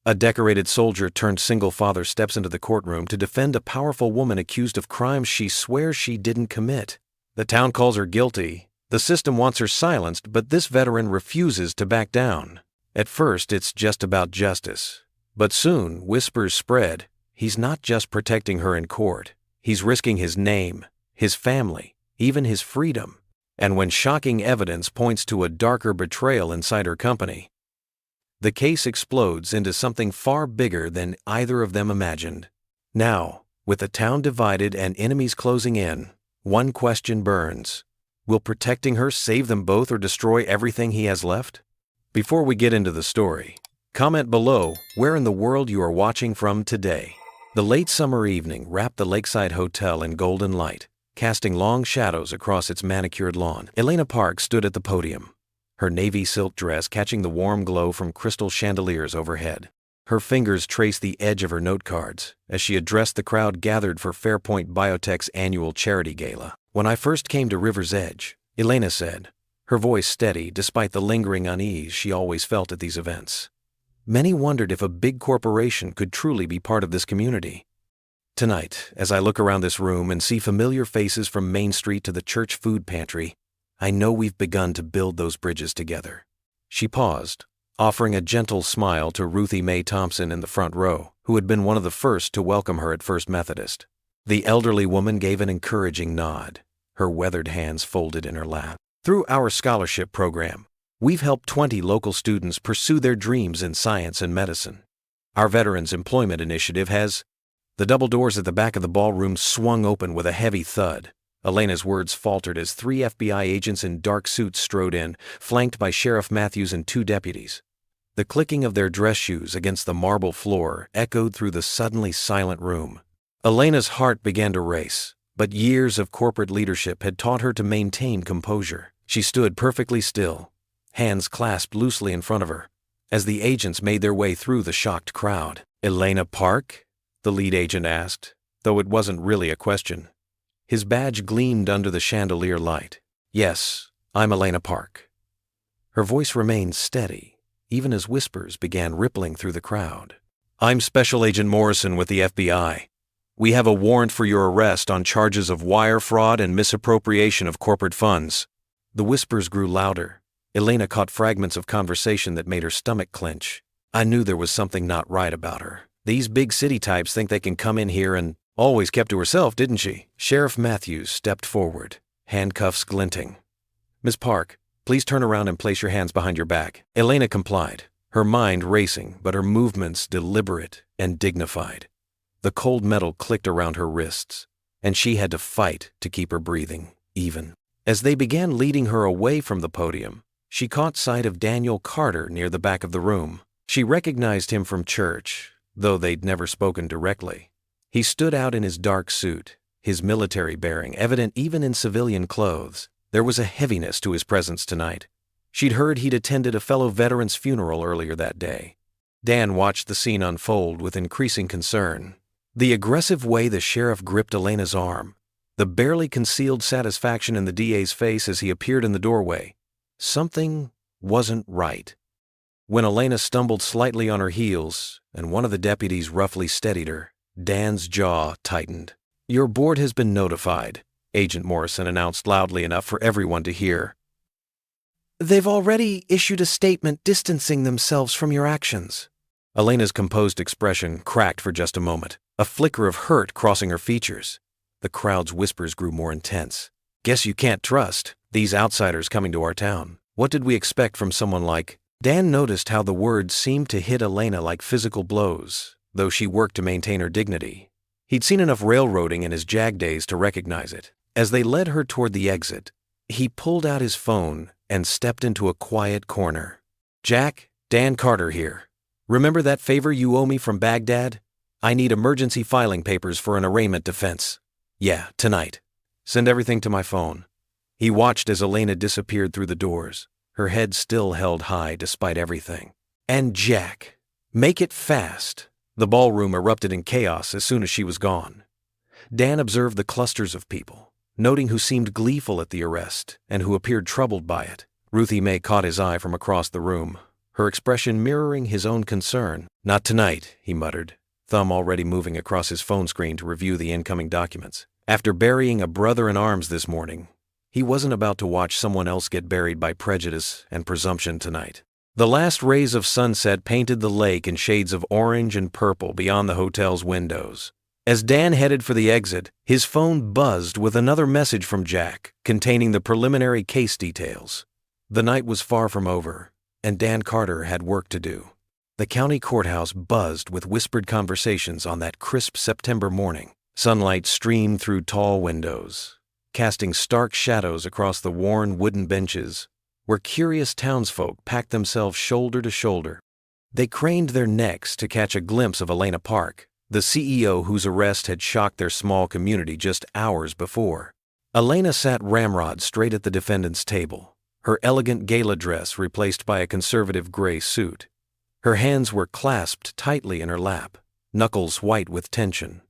A decorated soldier turned single father steps into the courtroom to defend a powerful woman accused of crimes she swears she didn't commit. The town calls her guilty. The system wants her silenced, but this veteran refuses to back down. At first, it's just about justice. But soon, whispers spread. He's not just protecting her in court. He's risking his name, his family, even his freedom. And when shocking evidence points to a darker betrayal inside her company, the case explodes into something far bigger than either of them imagined. Now, with the town divided and enemies closing in, one question burns. Will protecting her save them both or destroy everything he has left? Before we get into the story, comment below where in the world you are watching from today. The late summer evening wrapped the lakeside hotel in golden light, casting long shadows across its manicured lawn. Elena Park stood at the podium, her navy silk dress catching the warm glow from crystal chandeliers overhead. Her fingers traced the edge of her note cards as she addressed the crowd gathered for Fairpoint Biotech's annual charity gala. "When I first came to River's Edge," Elena said, her voice steady despite the lingering unease she always felt at these events, "many wondered if a big corporation could truly be part of this community. Tonight, as I look around this room and see familiar faces from Main Street to the church food pantry, I know we've begun to build those bridges together." She paused, offering a gentle smile to Ruthie Mae Thompson in the front row, who had been one of the first to welcome her at First Methodist. The elderly woman gave an encouraging nod, her weathered hands folded in her lap. "Through our scholarship program, we've helped 20 local students pursue their dreams in science and medicine. Our Veterans Employment Initiative has—" The double doors at the back of the ballroom swung open with a heavy thud. Elena's words faltered as 3 FBI agents in dark suits strode in, flanked by Sheriff Matthews and 2 deputies. The clicking of their dress shoes against the marble floor echoed through the suddenly silent room. Elena's heart began to race, but years of corporate leadership had taught her to maintain composure. She stood perfectly still, hands clasped loosely in front of her, as the agents made their way through the shocked crowd. "Elena Park?" the lead agent asked, though it wasn't really a question. His badge gleamed under the chandelier light. "Yes, I'm Elena Park." Her voice remained steady, even as whispers began rippling through the crowd. "I'm Special Agent Morrison with the FBI. We have a warrant for your arrest on charges of wire fraud and misappropriation of corporate funds." The whispers grew louder. Elena caught fragments of conversation that made her stomach clench. I knew there was something not right about her. These big city types think they can come in here and— Always kept to herself, didn't she? Sheriff Matthews stepped forward, handcuffs glinting. "Miss Park, please turn around and place your hands behind your back." Elena complied, her mind racing, but her movements deliberate and dignified. The cold metal clicked around her wrists, and she had to fight to keep her breathing even. As they began leading her away from the podium, she caught sight of Daniel Carter near the back of the room. She recognized him from church, though they'd never spoken directly. He stood out in his dark suit, his military bearing evident even in civilian clothes. There was a heaviness to his presence tonight. She'd heard he'd attended a fellow veteran's funeral earlier that day. Dan watched the scene unfold with increasing concern. The aggressive way the sheriff gripped Elena's arm, the barely concealed satisfaction in the DA's face as he appeared in the doorway. Something wasn't right. When Elena stumbled slightly on her heels and one of the deputies roughly steadied her, Dan's jaw tightened. "Your board has been notified," Agent Morrison announced loudly enough for everyone to hear. "They've already issued a statement distancing themselves from your actions." Elena's composed expression cracked for just a moment, a flicker of hurt crossing her features. The crowd's whispers grew more intense. "Guess you can't trust these outsiders coming to our town. What did we expect from someone like—" Dan noticed how the words seemed to hit Elena like physical blows, though she worked to maintain her dignity. He'd seen enough railroading in his JAG days to recognize it. As they led her toward the exit, he pulled out his phone and stepped into a quiet corner. "Jack, Dan Carter here. Remember that favor you owe me from Baghdad? I need emergency filing papers for an arraignment defense. Yeah, tonight. Send everything to my phone." He watched as Elena disappeared through the doors, her head still held high despite everything. "And Jack, make it fast." The ballroom erupted in chaos as soon as she was gone. Dan observed the clusters of people, noting who seemed gleeful at the arrest and who appeared troubled by it. Ruthie Mae caught his eye from across the room, her expression mirroring his own concern. "Not tonight," he muttered, thumb already moving across his phone screen to review the incoming documents. After burying a brother in arms this morning, he wasn't about to watch someone else get buried by prejudice and presumption tonight. The last rays of sunset painted the lake in shades of orange and purple beyond the hotel's windows. As Dan headed for the exit, his phone buzzed with another message from Jack, containing the preliminary case details. The night was far from over, and Dan Carter had work to do. The county courthouse buzzed with whispered conversations on that crisp September morning. Sunlight streamed through tall windows, casting stark shadows across the worn wooden benches, where curious townsfolk packed themselves shoulder to shoulder. They craned their necks to catch a glimpse of Elena Park, the CEO whose arrest had shocked their small community just hours before. Elena sat ramrod straight at the defendant's table, her elegant gala dress replaced by a conservative gray suit. Her hands were clasped tightly in her lap, knuckles white with tension.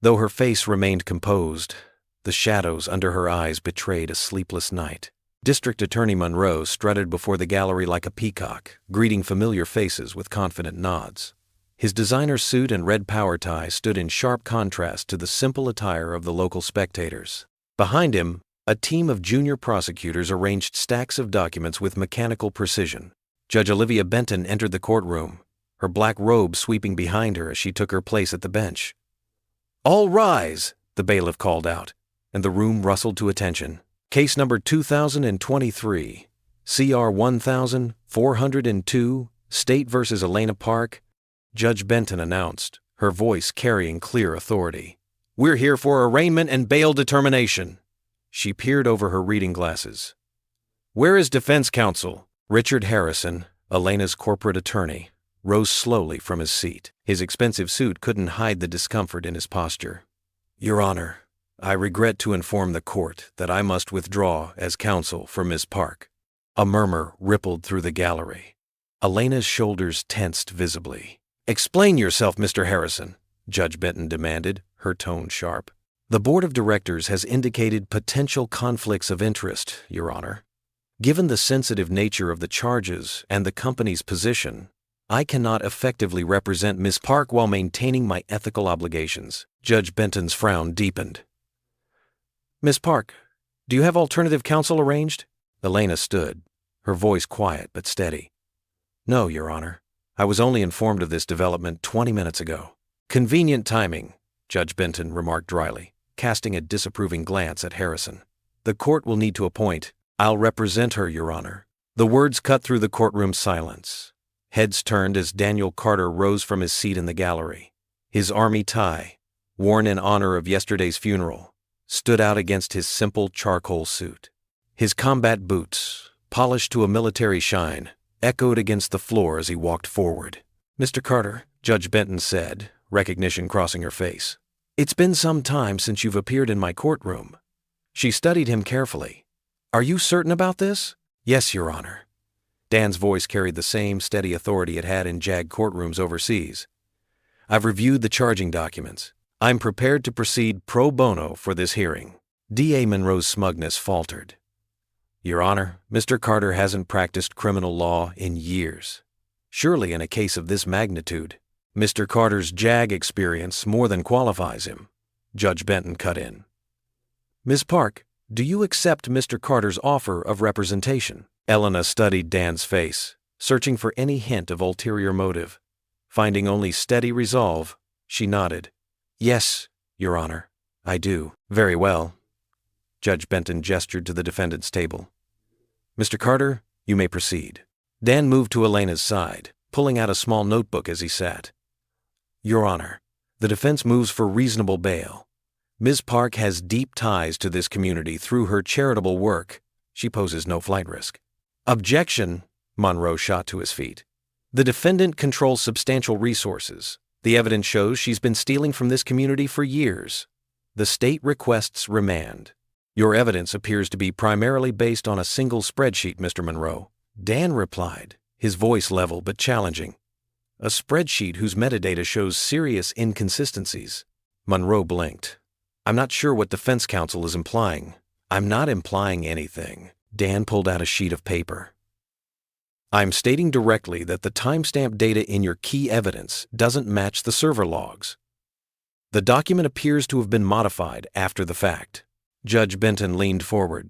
Though her face remained composed, the shadows under her eyes betrayed a sleepless night. District Attorney Monroe strutted before the gallery like a peacock, greeting familiar faces with confident nods. His designer suit and red power tie stood in sharp contrast to the simple attire of the local spectators. Behind him, a team of junior prosecutors arranged stacks of documents with mechanical precision. Judge Olivia Benton entered the courtroom, her black robe sweeping behind her as she took her place at the bench. "All rise," the bailiff called out, and the room rustled to attention. "Case number 2023, CR 1402, State v. Elena Park," Judge Benton announced, her voice carrying clear authority. "We're here for arraignment and bail determination." She peered over her reading glasses. "Where is defense counsel?" Richard Harrison, Elena's corporate attorney, rose slowly from his seat. His expensive suit couldn't hide the discomfort in his posture. "Your Honor, I regret to inform the court that I must withdraw as counsel for Miss Park." A murmur rippled through the gallery. Elena's shoulders tensed visibly. "Explain yourself, Mr. Harrison," Judge Benton demanded, her tone sharp. "The Board of Directors has indicated potential conflicts of interest, Your Honor. Given the sensitive nature of the charges and the company's position, I cannot effectively represent Miss Park while maintaining my ethical obligations." Judge Benton's frown deepened. "Miss Park, do you have alternative counsel arranged?" Elena stood, her voice quiet but steady. "No, Your Honor. I was only informed of this development 20 minutes ago." "Convenient timing," Judge Benton remarked dryly, casting a disapproving glance at Harrison. "The court will need to appoint—" "I'll represent her, Your Honor." The words cut through the courtroom silence. Heads turned as Daniel Carter rose from his seat in the gallery. His army tie, worn in honor of yesterday's funeral, stood out against his simple charcoal suit. His combat boots, polished to a military shine, echoed against the floor as he walked forward. "Mr. Carter," Judge Benton said, recognition crossing her face, "it's been some time since you've appeared in my courtroom." She studied him carefully. "Are you certain about this?" "Yes, Your Honor." Dan's voice carried the same steady authority it had in JAG courtrooms overseas. "I've reviewed the charging documents. I'm prepared to proceed pro bono for this hearing." D.A. Monroe's smugness faltered. "Your Honor, Mr. Carter hasn't practiced criminal law in years. Surely in a case of this magnitude, Mr. Carter's JAG experience more than qualifies him." Judge Benton cut in. "Ms. Park, do you accept Mr. Carter's offer of representation?" Elena studied Dan's face, searching for any hint of ulterior motive. Finding only steady resolve, she nodded. "Yes, Your Honor, I do." "Very well." Judge Benton gestured to the defendant's table. "Mr. Carter, you may proceed." Dan moved to Elena's side, pulling out a small notebook as he sat. "Your Honor, the defense moves for reasonable bail. Ms. Park has deep ties to this community through her charitable work. She poses no flight risk." "Objection!" Monroe shot to his feet. "The defendant controls substantial resources. The evidence shows she's been stealing from this community for years. The state requests remand. Your evidence appears to be primarily based on a single spreadsheet, Mr. Monroe." Dan replied, his voice level but challenging. "A spreadsheet whose metadata shows serious inconsistencies." Monroe blinked. "I'm not sure what defense counsel is implying." "I'm not implying anything." Dan pulled out a sheet of paper. I'm stating directly that the timestamp data in your key evidence doesn't match the server logs. The document appears to have been modified after the fact. Judge Benton leaned forward.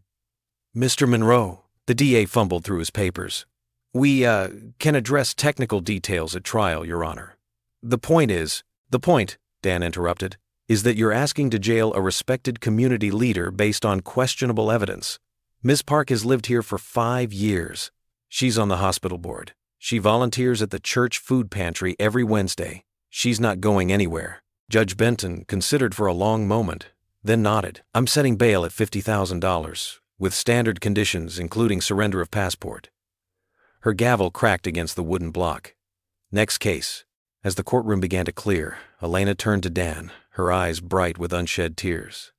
Mr. Monroe, the DA fumbled through his papers. We can address technical details at trial, Your Honor. The point, Dan interrupted, is that you're asking to jail a respected community leader based on questionable evidence. Ms. Park has lived here for 5 years. She's on the hospital board. She volunteers at the church food pantry every Wednesday. She's not going anywhere. Judge Benton considered for a long moment, then nodded. I'm setting bail at $50,000, with standard conditions including surrender of passport. Her gavel cracked against the wooden block. Next case. As the courtroom began to clear, Elena turned to Dan, her eyes bright with unshed tears.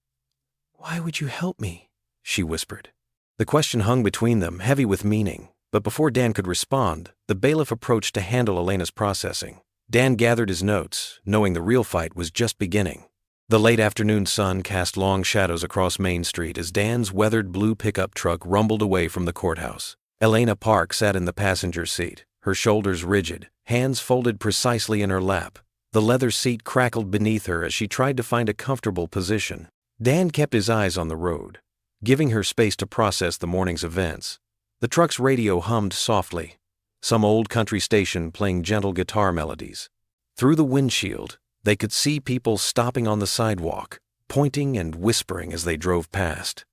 Why would you help me? She whispered. The question hung between them, heavy with meaning, but before Dan could respond, the bailiff approached to handle Elena's processing. Dan gathered his notes, knowing the real fight was just beginning. The late afternoon sun cast long shadows across Main Street as Dan's weathered blue pickup truck rumbled away from the courthouse. Elena Park sat in the passenger seat, her shoulders rigid, hands folded precisely in her lap. The leather seat crackled beneath her as she tried to find a comfortable position. Dan kept his eyes on the road, giving her space to process the morning's events. The truck's radio hummed softly, some old country station playing gentle guitar melodies. Through the windshield, they could see people stopping on the sidewalk, pointing and whispering as they drove past.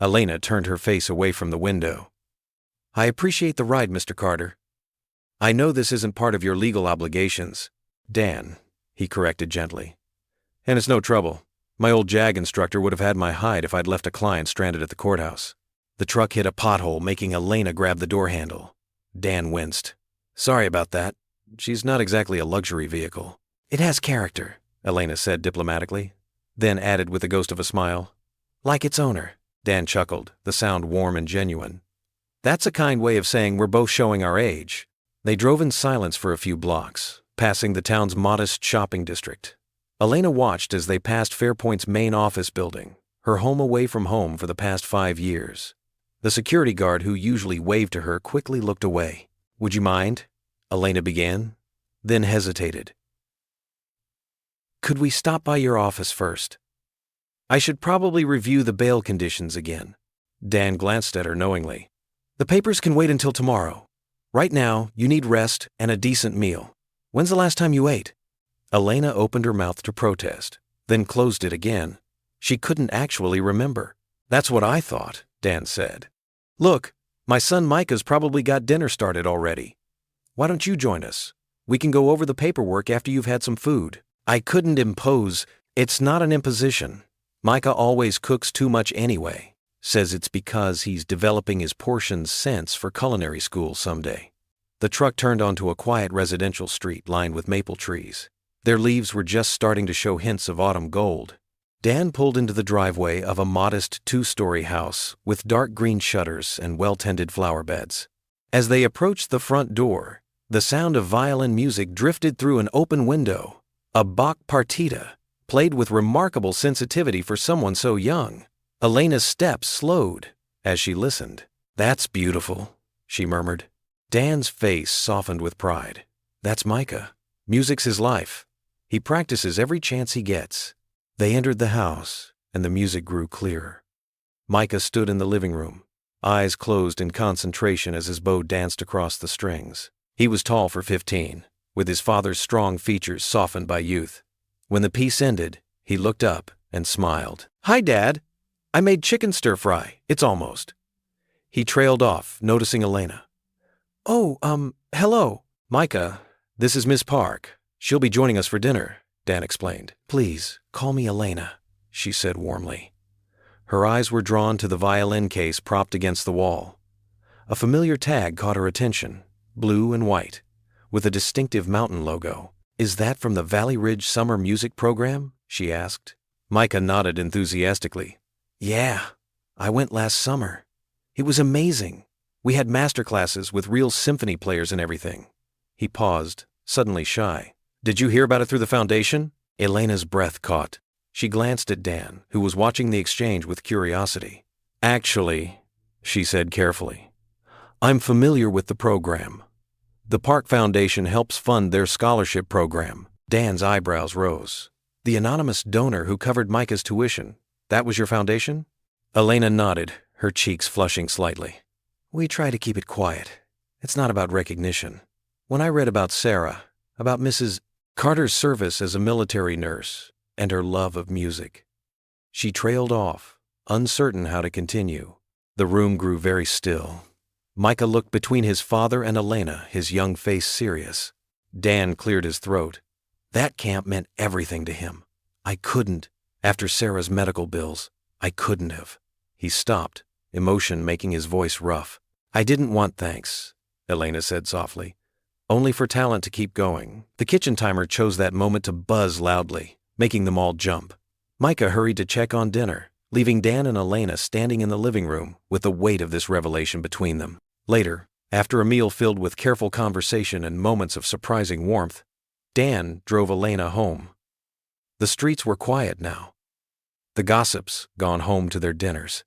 Elena turned her face away from the window. I appreciate the ride, Mr. Carter. I know this isn't part of your legal obligations. Dan, he corrected gently. And it's no trouble. My old JAG instructor would have had my hide if I'd left a client stranded at the courthouse. The truck hit a pothole, making Elena grab the door handle. Dan winced. Sorry about that. She's not exactly a luxury vehicle. It has character, Elena said diplomatically, then added with the ghost of a smile. Like its owner. Dan chuckled, the sound warm and genuine. That's a kind way of saying we're both showing our age. They drove in silence for a few blocks, passing the town's modest shopping district. Elena watched as they passed Fairpoint's main office building, her home away from home for the past 5 years. The security guard who usually waved to her quickly looked away. Would you mind? Elena began, then hesitated. Could we stop by your office first? I should probably review the bail conditions again. Dan glanced at her knowingly. The papers can wait until tomorrow. Right now, you need rest and a decent meal. When's the last time you ate? Elena opened her mouth to protest, then closed it again. She couldn't actually remember. That's what I thought, Dan said. Look, my son Micah's probably got dinner started already. Why don't you join us? We can go over the paperwork after you've had some food. I couldn't impose. It's not an imposition. Micah always cooks too much anyway. Says it's because he's developing his portions sense for culinary school someday. The truck turned onto a quiet residential street lined with maple trees. Their leaves were just starting to show hints of autumn gold. Dan pulled into the driveway of a modest 2-story house with dark green shutters and well-tended flower beds. As they approached the front door, the sound of violin music drifted through an open window. A Bach partita, played with remarkable sensitivity for someone so young. Elena's steps slowed as she listened. That's beautiful, she murmured. Dan's face softened with pride. That's Micah. Music's his life. He practices every chance he gets. They entered the house, and the music grew clearer. Micah stood in the living room, eyes closed in concentration as his bow danced across the strings. He was tall for 15, with his father's strong features softened by youth. When the piece ended, he looked up and smiled. Hi, Dad. I made chicken stir-fry. It's almost. He trailed off, noticing Elena. Oh, hello. Micah, this is Miss Park. She'll be joining us for dinner, Dan explained. Please, call me Elena, she said warmly. Her eyes were drawn to the violin case propped against the wall. A familiar tag caught her attention, blue and white, with a distinctive mountain logo. Is that from the Valley Ridge Summer Music Program? She asked. Micah nodded enthusiastically. Yeah, I went last summer. It was amazing. We had master classes with real symphony players and everything. He paused, suddenly shy. Did you hear about it through the foundation? Elena's breath caught. She glanced at Dan, who was watching the exchange with curiosity. Actually, she said carefully, I'm familiar with the program. The Park Foundation helps fund their scholarship program. Dan's eyebrows rose. The anonymous donor who covered Micah's tuition, that was your foundation? Elena nodded, her cheeks flushing slightly. We try to keep it quiet. It's not about recognition. When I read about Sarah, about Mrs. Carter's service as a military nurse, and her love of music, she trailed off, uncertain how to continue. The room grew very still. Micah looked between his father and Elena, his young face serious. Dan cleared his throat. That camp meant everything to him. I couldn't, after Sarah's medical bills, I couldn't have. He stopped, emotion making his voice rough. I didn't want thanks, Elena said softly. Only for talent to keep going. The kitchen timer chose that moment to buzz loudly, making them all jump. Micah hurried to check on dinner, leaving Dan and Elena standing in the living room with the weight of this revelation between them. Later, after a meal filled with careful conversation and moments of surprising warmth, Dan drove Elena home. The streets were quiet now. The gossips gone home to their dinners.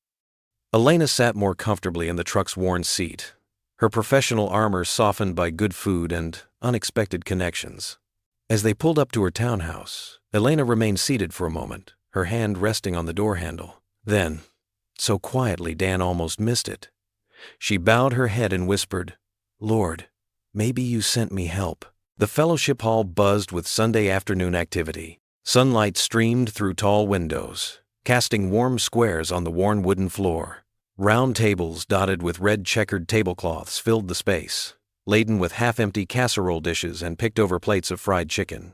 Elena sat more comfortably in the truck's worn seat, her professional armor softened by good food and unexpected connections. As they pulled up to her townhouse, Elena remained seated for a moment, her hand resting on the door handle. Then, so quietly Dan almost missed it, she bowed her head and whispered, Lord, maybe you sent me help. The fellowship hall buzzed with Sunday afternoon activity. Sunlight streamed through tall windows, casting warm squares on the worn wooden floor. Round tables dotted with red checkered tablecloths filled the space, laden with half-empty casserole dishes and picked-over plates of fried chicken.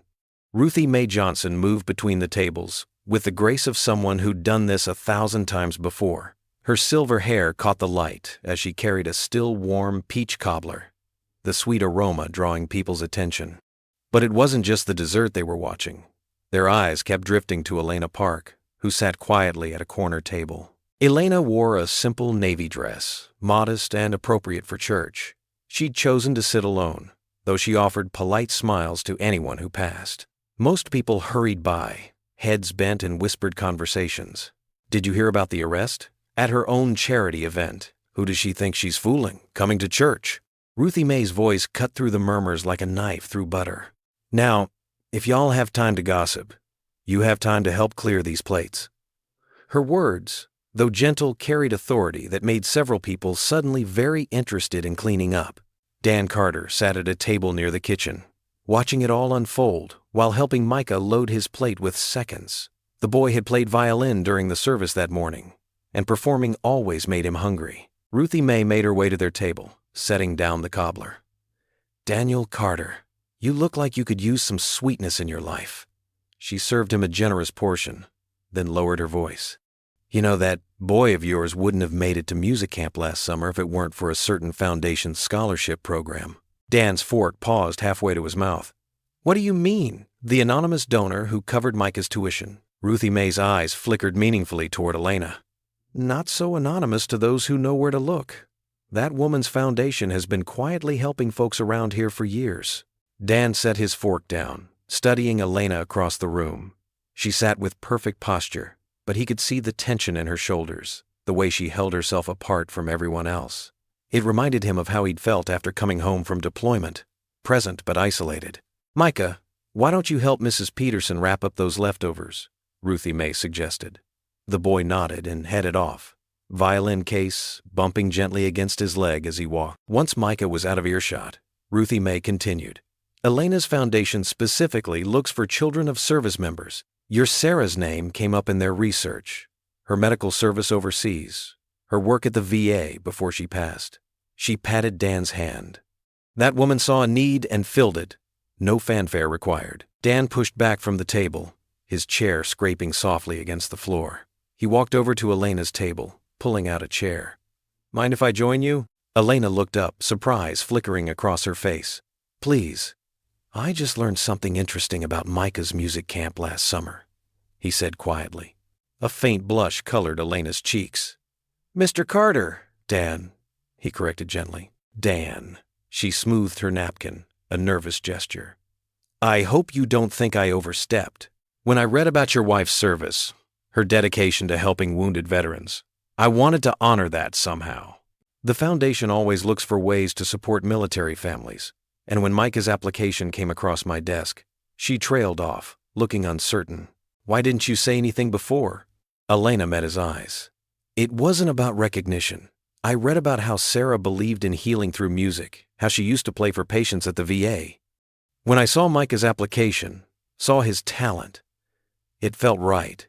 Ruthie Mae Johnson moved between the tables, with the grace of someone who'd done this 1,000 times before. Her silver hair caught the light as she carried a still warm peach cobbler, the sweet aroma drawing people's attention. But it wasn't just the dessert they were watching. Their eyes kept drifting to Elena Park, who sat quietly at a corner table. Elena wore a simple navy dress, modest and appropriate for church. She'd chosen to sit alone, though she offered polite smiles to anyone who passed. Most people hurried by, heads bent in whispered conversations. Did you hear about the arrest? At her own charity event. Who does she think she's fooling, coming to church? Ruthie Mae's voice cut through the murmurs like a knife through butter. Now, if y'all have time to gossip, you have time to help clear these plates. Her words, though gentle, carried authority that made several people suddenly very interested in cleaning up. Dan Carter sat at a table near the kitchen, watching it all unfold while helping Micah load his plate with seconds. The boy had played violin during the service that morning, and performing always made him hungry. Ruthie Mae made her way to their table, setting down the cobbler. Daniel Carter, you look like you could use some sweetness in your life. She served him a generous portion, then lowered her voice. You know, that boy of yours wouldn't have made it to music camp last summer if it weren't for a certain foundation scholarship program. Dan's fork paused halfway to his mouth. What do you mean? The anonymous donor who covered Micah's tuition. Ruthie Mae's eyes flickered meaningfully toward Elena. Not so anonymous to those who know where to look. That woman's foundation has been quietly helping folks around here for years. Dan set his fork down, studying Elena across the room. She sat with perfect posture, but he could see the tension in her shoulders, the way she held herself apart from everyone else. It reminded him of how he'd felt after coming home from deployment, present but isolated. Micah, why don't you help Mrs. Peterson wrap up those leftovers? Ruthie Mae suggested. The boy nodded and headed off, violin case bumping gently against his leg as he walked. Once Micah was out of earshot, Ruthie Mae continued. Elena's foundation specifically looks for children of service members. Your Sarah's name came up in their research. Her medical service overseas, her work at the VA before she passed. She patted Dan's hand. That woman saw a need and filled it. No fanfare required. Dan pushed back from the table, his chair scraping softly against the floor. He walked over to Elena's table, pulling out a chair. Mind if I join you? Elena looked up, surprise flickering across her face. Please. I just learned something interesting about Micah's music camp last summer, he said quietly. A faint blush colored Elena's cheeks. Mr. Carter, Dan, he corrected gently. Dan. She smoothed her napkin, a nervous gesture. I hope you don't think I overstepped. When I read about your wife's service, her dedication to helping wounded veterans, I wanted to honor that somehow. The foundation always looks for ways to support military families, and when Micah's application came across my desk, she trailed off, looking uncertain. Why didn't you say anything before? Elena met his eyes. It wasn't about recognition. I read about how Sarah believed in healing through music, how she used to play for patients at the VA. When I saw Micah's application, saw his talent, it felt right.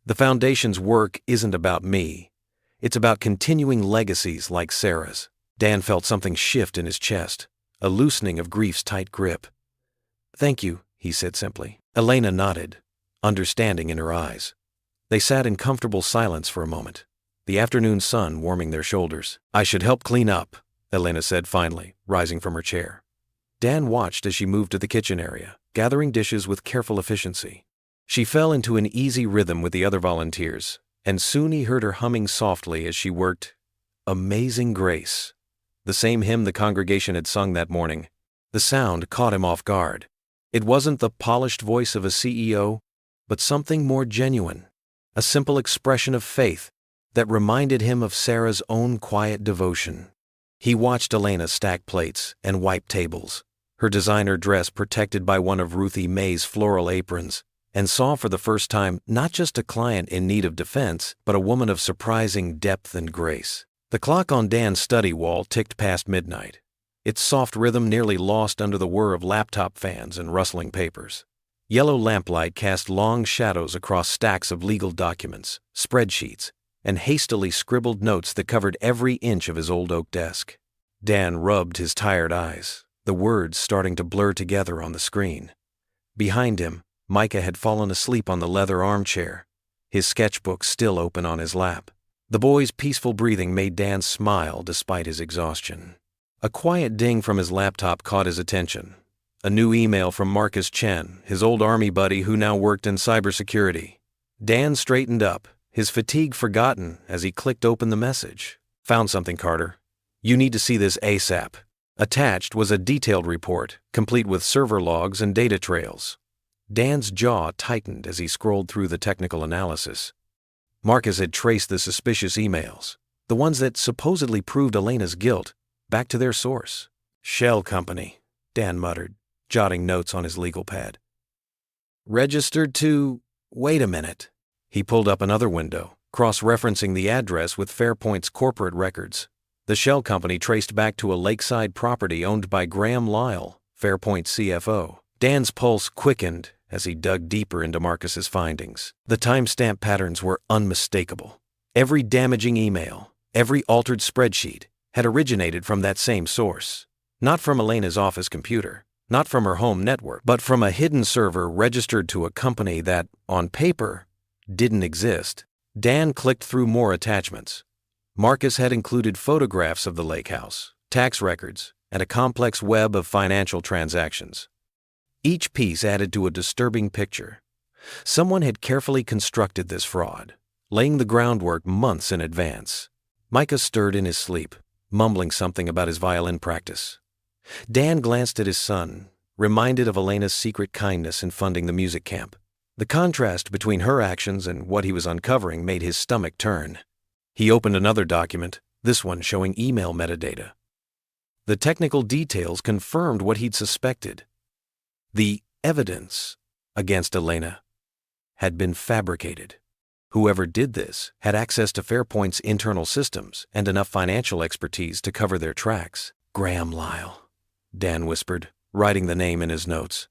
The foundation's work isn't about me. It's about continuing legacies like Sarah's. Dan felt something shift in his chest, a loosening of grief's tight grip. Thank you, he said simply. Elena nodded, understanding in her eyes. They sat in comfortable silence for a moment, the afternoon sun warming their shoulders. I should help clean up, Elena said finally, rising from her chair. Dan watched as she moved to the kitchen area, gathering dishes with careful efficiency. She fell into an easy rhythm with the other volunteers, and soon he heard her humming softly as she worked, Amazing Grace, the same hymn the congregation had sung that morning. The sound caught him off guard. It wasn't the polished voice of a CEO, but something more genuine, a simple expression of faith that reminded him of Sarah's own quiet devotion. He watched Elena stack plates and wipe tables, her designer dress protected by one of Ruthie May's floral aprons, and saw for the first time not just a client in need of defense, but a woman of surprising depth and grace. The clock on Dan's study wall ticked past midnight, its soft rhythm nearly lost under the whir of laptop fans and rustling papers. Yellow lamplight cast long shadows across stacks of legal documents, spreadsheets, and hastily scribbled notes that covered every inch of his old oak desk. Dan rubbed his tired eyes, the words starting to blur together on the screen. Behind him, Micah had fallen asleep on the leather armchair, his sketchbook still open on his lap. The boy's peaceful breathing made Dan smile despite his exhaustion. A quiet ding from his laptop caught his attention. A new email from Marcus Chen, his old army buddy who now worked in cybersecurity. Dan straightened up, his fatigue forgotten as he clicked open the message. Found something, Carter. You need to see this ASAP. Attached was a detailed report, complete with server logs and data trails. Dan's jaw tightened as he scrolled through the technical analysis. Marcus had traced the suspicious emails, the ones that supposedly proved Elena's guilt, back to their source. Shell company, Dan muttered, jotting notes on his legal pad. Registered to... Wait a minute. He pulled up another window, cross-referencing the address with Fairpoint's corporate records. The shell company traced back to a lakeside property owned by Graham Lyle, Fairpoint's CFO. Dan's pulse quickened as he dug deeper into Marcus's findings. The timestamp patterns were unmistakable. Every damaging email, every altered spreadsheet, had originated from that same source. Not from Elena's office computer, not from her home network, but from a hidden server registered to a company that, on paper, didn't exist. Dan clicked through more attachments. Marcus had included photographs of the lake house, tax records, and a complex web of financial transactions. Each piece added to a disturbing picture. Someone had carefully constructed this fraud, laying the groundwork months in advance. Micah stirred in his sleep, mumbling something about his violin practice. Dan glanced at his son, reminded of Elena's secret kindness in funding the music camp. The contrast between her actions and what he was uncovering made his stomach turn. He opened another document, this one showing email metadata. The technical details confirmed what he'd suspected. The evidence against Elena had been fabricated. Whoever did this had access to Fairpoint's internal systems and enough financial expertise to cover their tracks. Graham Lyle, Dan whispered, writing the name in his notes.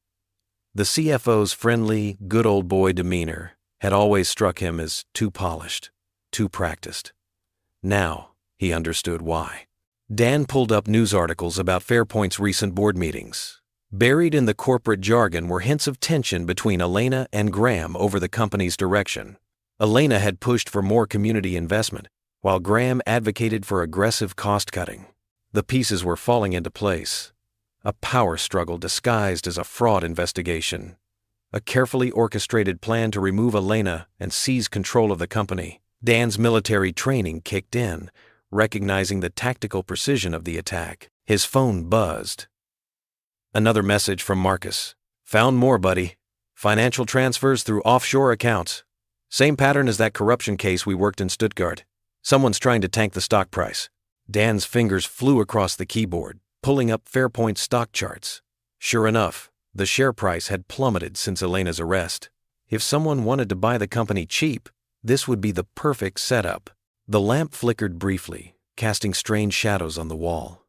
The CFO's friendly, good old boy demeanor had always struck him as too polished, too practiced. Now, he understood why. Dan pulled up news articles about Fairpoint's recent board meetings. Buried in the corporate jargon were hints of tension between Elena and Graham over the company's direction. Elena had pushed for more community investment, while Graham advocated for aggressive cost-cutting. The pieces were falling into place. A power struggle disguised as a fraud investigation. A carefully orchestrated plan to remove Elena and seize control of the company. Dan's military training kicked in, recognizing the tactical precision of the attack. His phone buzzed. Another message from Marcus. Found more, buddy. Financial transfers through offshore accounts. Same pattern as that corruption case we worked in Stuttgart. Someone's trying to tank the stock price. Dan's fingers flew across the keyboard, pulling up Fairpoint stock charts. Sure enough, the share price had plummeted since Elena's arrest. If someone wanted to buy the company cheap, this would be the perfect setup. The lamp flickered briefly, casting strange shadows on the wall.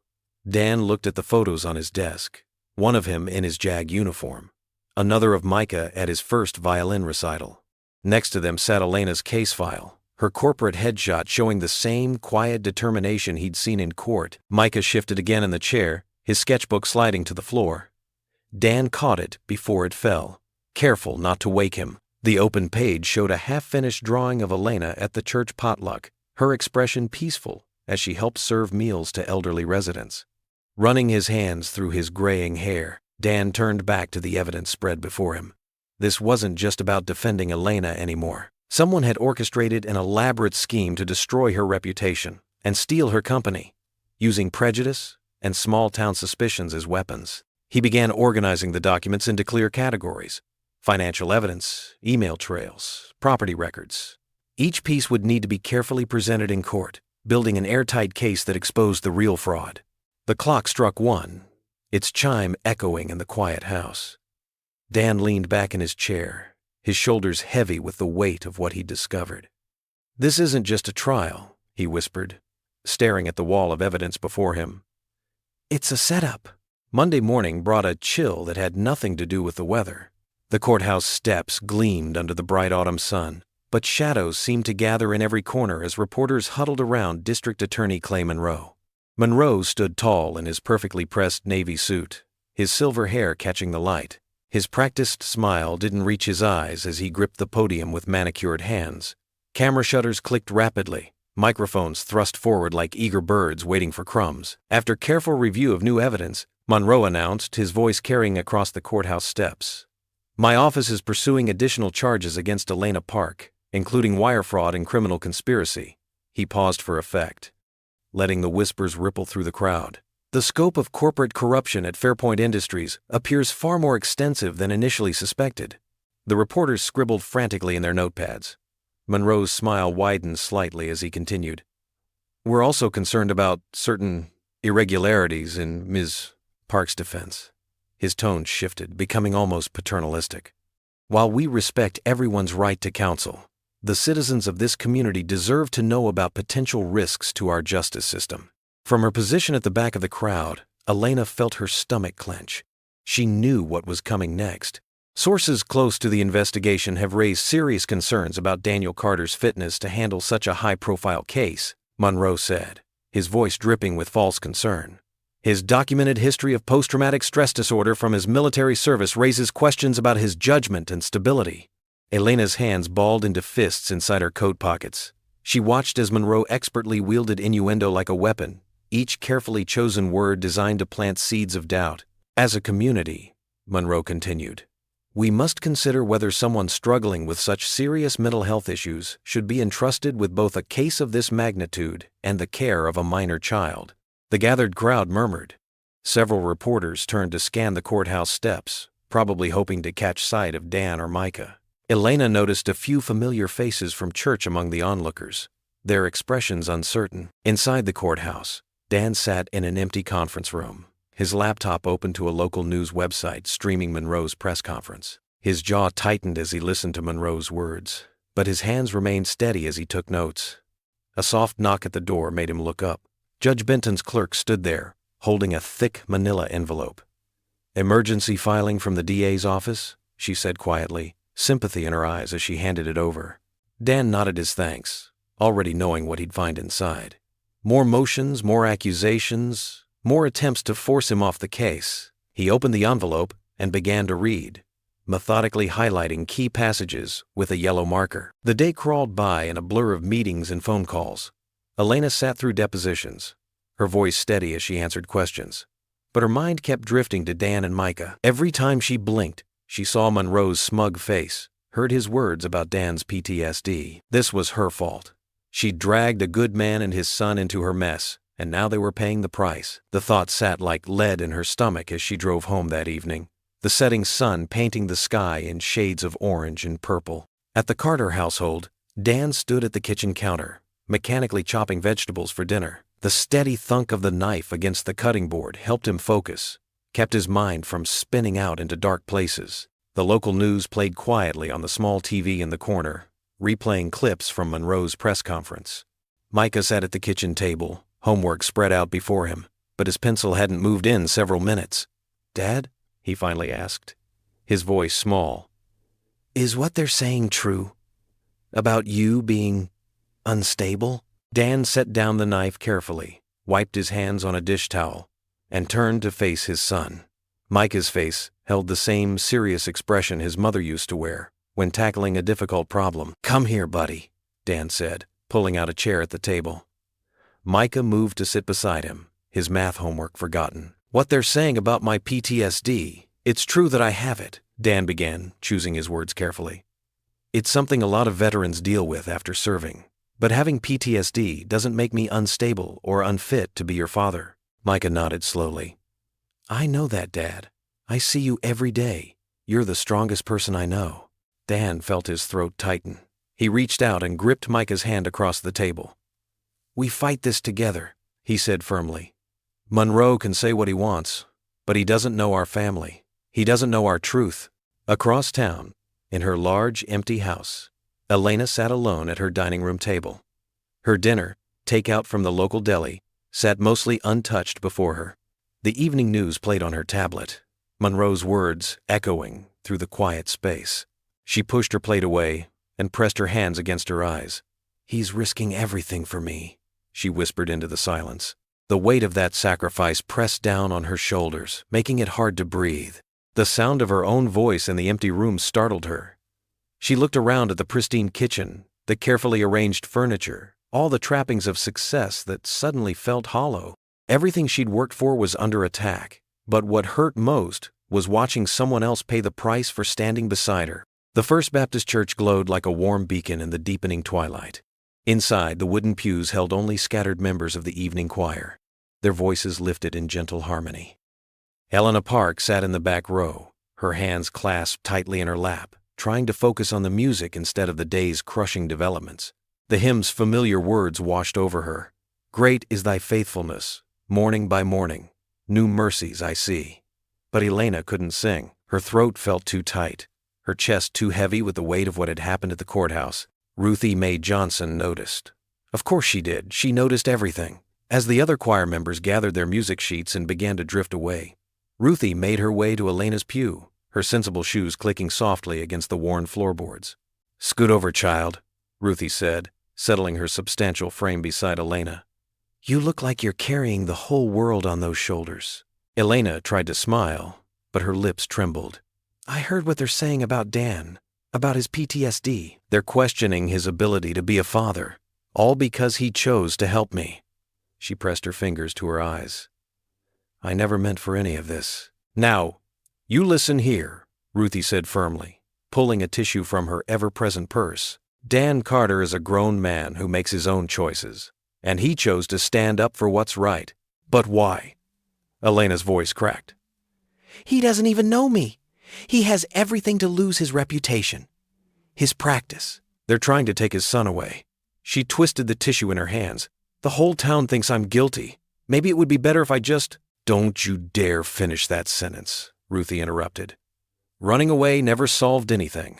Dan looked at the photos on his desk, one of him in his JAG uniform, another of Micah at his first violin recital. Next to them sat Elena's case file, her corporate headshot showing the same quiet determination he'd seen in court. Micah shifted again in the chair, his sketchbook sliding to the floor. Dan caught it before it fell, careful not to wake him. The open page showed a half-finished drawing of Elena at the church potluck, her expression peaceful as she helped serve meals to elderly residents. Running his hands through his graying hair, Dan turned back to the evidence spread before him. This wasn't just about defending Elena anymore. Someone had orchestrated an elaborate scheme to destroy her reputation and steal her company, using prejudice and small-town suspicions as weapons. He began organizing the documents into clear categories: financial evidence, email trails, property records. Each piece would need to be carefully presented in court, building an airtight case that exposed the real fraud. The clock struck 1, its chime echoing in the quiet house. Dan leaned back in his chair, his shoulders heavy with the weight of what he'd discovered. "This isn't just a trial," he whispered, staring at the wall of evidence before him. "It's a setup." Monday morning brought a chill that had nothing to do with the weather. The courthouse steps gleamed under the bright autumn sun, but shadows seemed to gather in every corner as reporters huddled around District Attorney Clay Monroe. Monroe stood tall in his perfectly pressed navy suit, his silver hair catching the light. His practiced smile didn't reach his eyes as he gripped the podium with manicured hands. Camera shutters clicked rapidly, microphones thrust forward like eager birds waiting for crumbs. After careful review of new evidence, Monroe announced, his voice carrying across the courthouse steps, "My office is pursuing additional charges against Elena Park, including wire fraud and criminal conspiracy." He paused for effect, letting the whispers ripple through the crowd. "The scope of corporate corruption at Fairpoint Industries appears far more extensive than initially suspected." The reporters scribbled frantically in their notepads. Monroe's smile widened slightly as he continued, "We're also concerned about certain irregularities in Ms. Park's defense." His tone shifted, becoming almost paternalistic. "While we respect everyone's right to counsel, the citizens of this community deserve to know about potential risks to our justice system." From her position at the back of the crowd, Elena felt her stomach clench. She knew what was coming next. "Sources close to the investigation have raised serious concerns about Daniel Carter's fitness to handle such a high-profile case," Monroe said, his voice dripping with false concern. "His documented history of post-traumatic stress disorder from his military service raises questions about his judgment and stability." Elena's hands balled into fists inside her coat pockets. She watched as Monroe expertly wielded innuendo like a weapon, each carefully chosen word designed to plant seeds of doubt. "As a community," Monroe continued, "we must consider whether someone struggling with such serious mental health issues should be entrusted with both a case of this magnitude and the care of a minor child." The gathered crowd murmured. Several reporters turned to scan the courthouse steps, probably hoping to catch sight of Dan or Micah. Elena noticed a few familiar faces from church among the onlookers, their expressions uncertain. Inside the courthouse, Dan sat in an empty conference room, his laptop open to a local news website streaming Monroe's press conference. His jaw tightened as he listened to Monroe's words, but his hands remained steady as he took notes. A soft knock at the door made him look up. Judge Benton's clerk stood there, holding a thick manila envelope. "Emergency filing from the DA's office," she said quietly, sympathy in her eyes as she handed it over. Dan nodded his thanks, already knowing what he'd find inside. More motions, more accusations, more attempts to force him off the case. He opened the envelope and began to read, methodically highlighting key passages with a yellow marker. The day crawled by in a blur of meetings and phone calls. Elena sat through depositions, her voice steady as she answered questions, but her mind kept drifting to Dan and Micah. Every time she blinked, she saw Monroe's smug face, heard his words about Dan's PTSD. This was her fault. She'd dragged a good man and his son into her mess, and now they were paying the price. The thought sat like lead in her stomach as she drove home that evening, the setting sun painting the sky in shades of orange and purple. At the Carter household, Dan stood at the kitchen counter, mechanically chopping vegetables for dinner. The steady thunk of the knife against the cutting board helped him focus, kept his mind from spinning out into dark places. The local news played quietly on the small TV in the corner, replaying clips from Monroe's press conference. Micah sat at the kitchen table, homework spread out before him, but his pencil hadn't moved in several minutes. "Dad?" he finally asked, his voice small. "Is what they're saying true? About you being unstable?" Dan set down the knife carefully, wiped his hands on a dish towel, and turned to face his son. Micah's face held the same serious expression his mother used to wear when tackling a difficult problem. "Come here, buddy," Dan said, pulling out a chair at the table. Micah moved to sit beside him, his math homework forgotten. "What they're saying about my PTSD, it's true that I have it," Dan began, choosing his words carefully. "It's something a lot of veterans deal with after serving. But having PTSD doesn't make me unstable or unfit to be your father." Micah nodded slowly. "I know that, Dad. I see you every day. You're the strongest person I know." Dan felt his throat tighten. He reached out and gripped Micah's hand across the table. "We fight this together," he said firmly. "Monroe can say what he wants, but he doesn't know our family. He doesn't know our truth." Across town, in her large, empty house, Elena sat alone at her dining room table. Her dinner, takeout from the local deli, sat mostly untouched before her. The evening news played on her tablet, Monroe's words echoing through the quiet space. She pushed her plate away and pressed her hands against her eyes. "He's risking everything for me," she whispered into the silence. The weight of that sacrifice pressed down on her shoulders, making it hard to breathe. The sound of her own voice in the empty room startled her. She looked around at the pristine kitchen, the carefully arranged furniture, all the trappings of success that suddenly felt hollow. Everything she'd worked for was under attack, but what hurt most was watching someone else pay the price for standing beside her. The First Baptist Church glowed like a warm beacon in the deepening twilight. Inside, the wooden pews held only scattered members of the evening choir, their voices lifted in gentle harmony. Helena Park sat in the back row, her hands clasped tightly in her lap, trying to focus on the music instead of the day's crushing developments. The hymn's familiar words washed over her. "Great is thy faithfulness, morning by morning, new mercies I see." But Elena couldn't sing. Her throat felt too tight, her chest too heavy with the weight of what had happened at the courthouse. Ruthie Mae Johnson noticed. Of course she did. She noticed everything. As the other choir members gathered their music sheets and began to drift away, Ruthie made her way to Elena's pew, her sensible shoes clicking softly against the worn floorboards. "Scoot over, child," Ruthie said, settling her substantial frame beside Elena. "You look like you're carrying the whole world on those shoulders." Elena tried to smile, but her lips trembled. "I heard what they're saying about Dan, about his PTSD. They're questioning his ability to be a father, all because he chose to help me." She pressed her fingers to her eyes. "I never meant for any of this." "Now, you listen here," Ruthie said firmly, pulling a tissue from her ever-present purse. "Dan Carter is a grown man who makes his own choices, and he chose to stand up for what's right. But why?" Elena's voice cracked. "He doesn't even know me. He has everything to lose: his reputation, his practice. They're trying to take his son away." She twisted the tissue in her hands. "The whole town thinks I'm guilty. Maybe it would be better if I just—" "Don't you dare finish that sentence," Ruthie interrupted. "Running away never solved anything.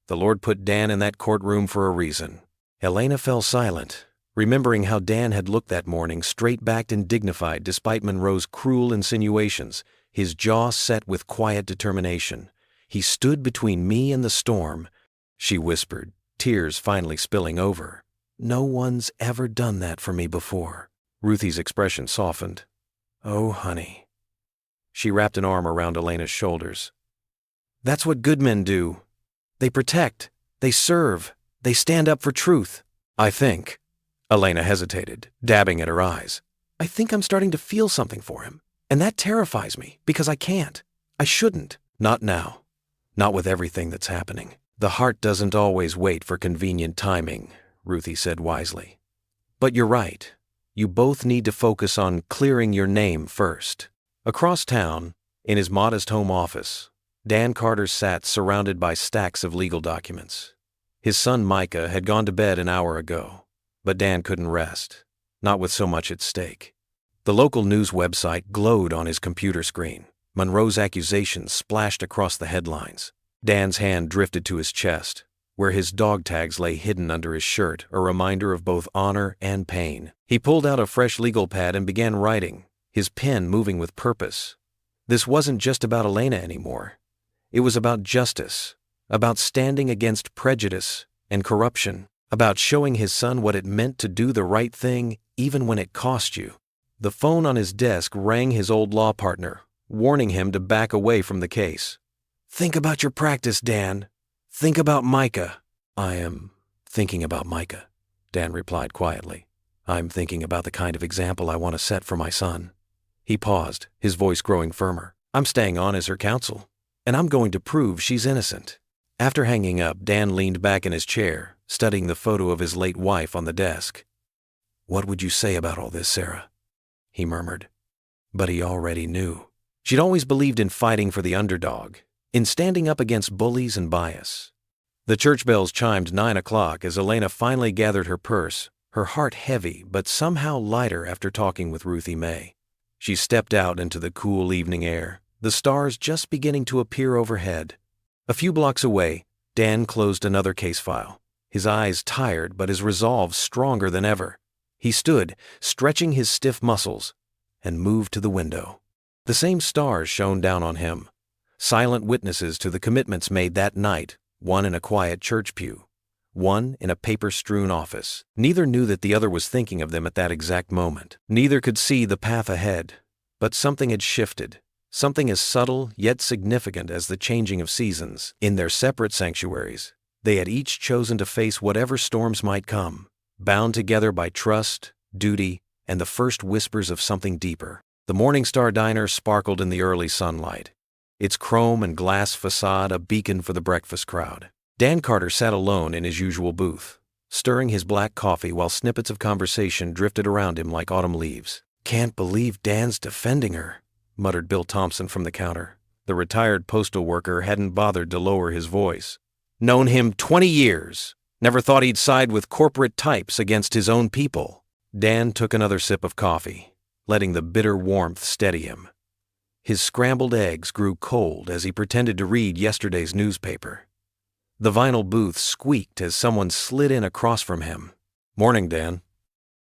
The Lord put Dan in that courtroom for a reason." Elena fell silent, remembering how Dan had looked that morning, straight-backed and dignified despite Monroe's cruel insinuations, his jaw set with quiet determination. "He stood between me and the storm," she whispered, tears finally spilling over. "No one's ever done that for me before." Ruthie's expression softened. "Oh, honey." She wrapped an arm around Elena's shoulders. "That's what good men do. They protect, they serve, they stand up for truth." "I think," Elena hesitated, dabbing at her eyes, "I think I'm starting to feel something for him. And that terrifies me, because I can't. I shouldn't. Not now. Not with everything that's happening." "The heart doesn't always wait for convenient timing," Ruthie said wisely. "But you're right. You both need to focus on clearing your name first." Across town, in his modest home office, Dan Carter sat surrounded by stacks of legal documents. His son Micah had gone to bed an hour ago, but Dan couldn't rest. not with so much at stake. The local news website glowed on his computer screen. Monroe's accusations splashed across the headlines. Dan's hand drifted to his chest, where his dog tags lay hidden under his shirt, a reminder of both honor and pain. He pulled out a fresh legal pad and began writing, his pen moving with purpose. This wasn't just about Elena anymore. It was about justice, about standing against prejudice and corruption, about showing his son what it meant to do the right thing even when it cost you. The phone on his desk rang his old law partner, warning him to back away from the case. "Think about your practice, Dan. Think about Micah." "I am thinking about Micah," Dan replied quietly. "I'm thinking about the kind of example I want to set for my son." He paused, his voice growing firmer. "I'm staying on as her counsel, and I'm going to prove she's innocent." After hanging up, Dan leaned back in his chair, studying the photo of his late wife on the desk. "What would you say about all this, Sarah?" he murmured. But he already knew. She'd always believed in fighting for the underdog, in standing up against bullies and bias. The church bells chimed 9 o'clock as Elena finally gathered her purse, her heart heavy but somehow lighter after talking with Ruthie Mae. She stepped out into the cool evening air, the stars just beginning to appear overhead. A few blocks away, Dan closed another case file, his eyes tired but his resolve stronger than ever. He stood, stretching his stiff muscles, and moved to the window. The same stars shone down on him, silent witnesses to the commitments made that night, one in a quiet church pew, one in a paper-strewn office. Neither knew that the other was thinking of them at that exact moment. Neither could see the path ahead, but something had shifted, something as subtle yet significant as the changing of seasons. In their separate sanctuaries, they had each chosen to face whatever storms might come, bound together by trust, duty, and the first whispers of something deeper. The Morningstar Diner sparkled in the early sunlight, its chrome and glass facade a beacon for the breakfast crowd. Dan Carter sat alone in his usual booth, stirring his black coffee while snippets of conversation drifted around him like autumn leaves. "Can't believe Dan's defending her," muttered Bill Thompson from the counter. The retired postal worker hadn't bothered to lower his voice. "Known him 20 years. Never thought he'd side with corporate types against his own people." Dan took another sip of coffee, letting the bitter warmth steady him. His scrambled eggs grew cold as he pretended to read yesterday's newspaper. The vinyl booth squeaked as someone slid in across from him. "Morning, Dan."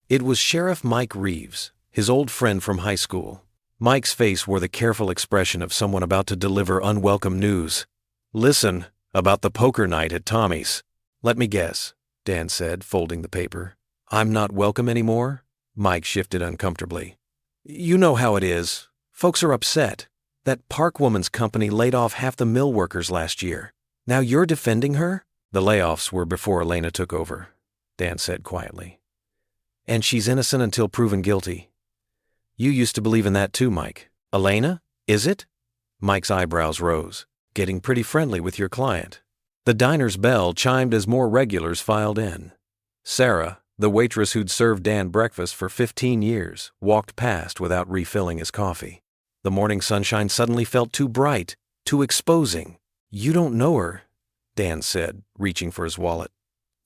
It was Sheriff Mike Reeves, his old friend from high school. Mike's face wore the careful expression of someone about to deliver unwelcome news. "Listen, about the poker night at Tommy's." "Let me guess," Dan said, folding the paper. "I'm not welcome anymore?" Mike shifted uncomfortably. "You know how it is. Folks are upset. That Park Woman's company laid off half the mill workers last year. Now you're defending her?" "The layoffs were before Elena took over," Dan said quietly. "And she's innocent until proven guilty. You used to believe in that too, Mike." "Elena? Is it?" Mike's eyebrows rose. "Getting pretty friendly with your client." The diner's bell chimed as more regulars filed in. Sarah, the waitress who'd served Dan breakfast for 15 years, walked past without refilling his coffee. The morning sunshine suddenly felt too bright, too exposing. "You don't know her," Dan said, reaching for his wallet.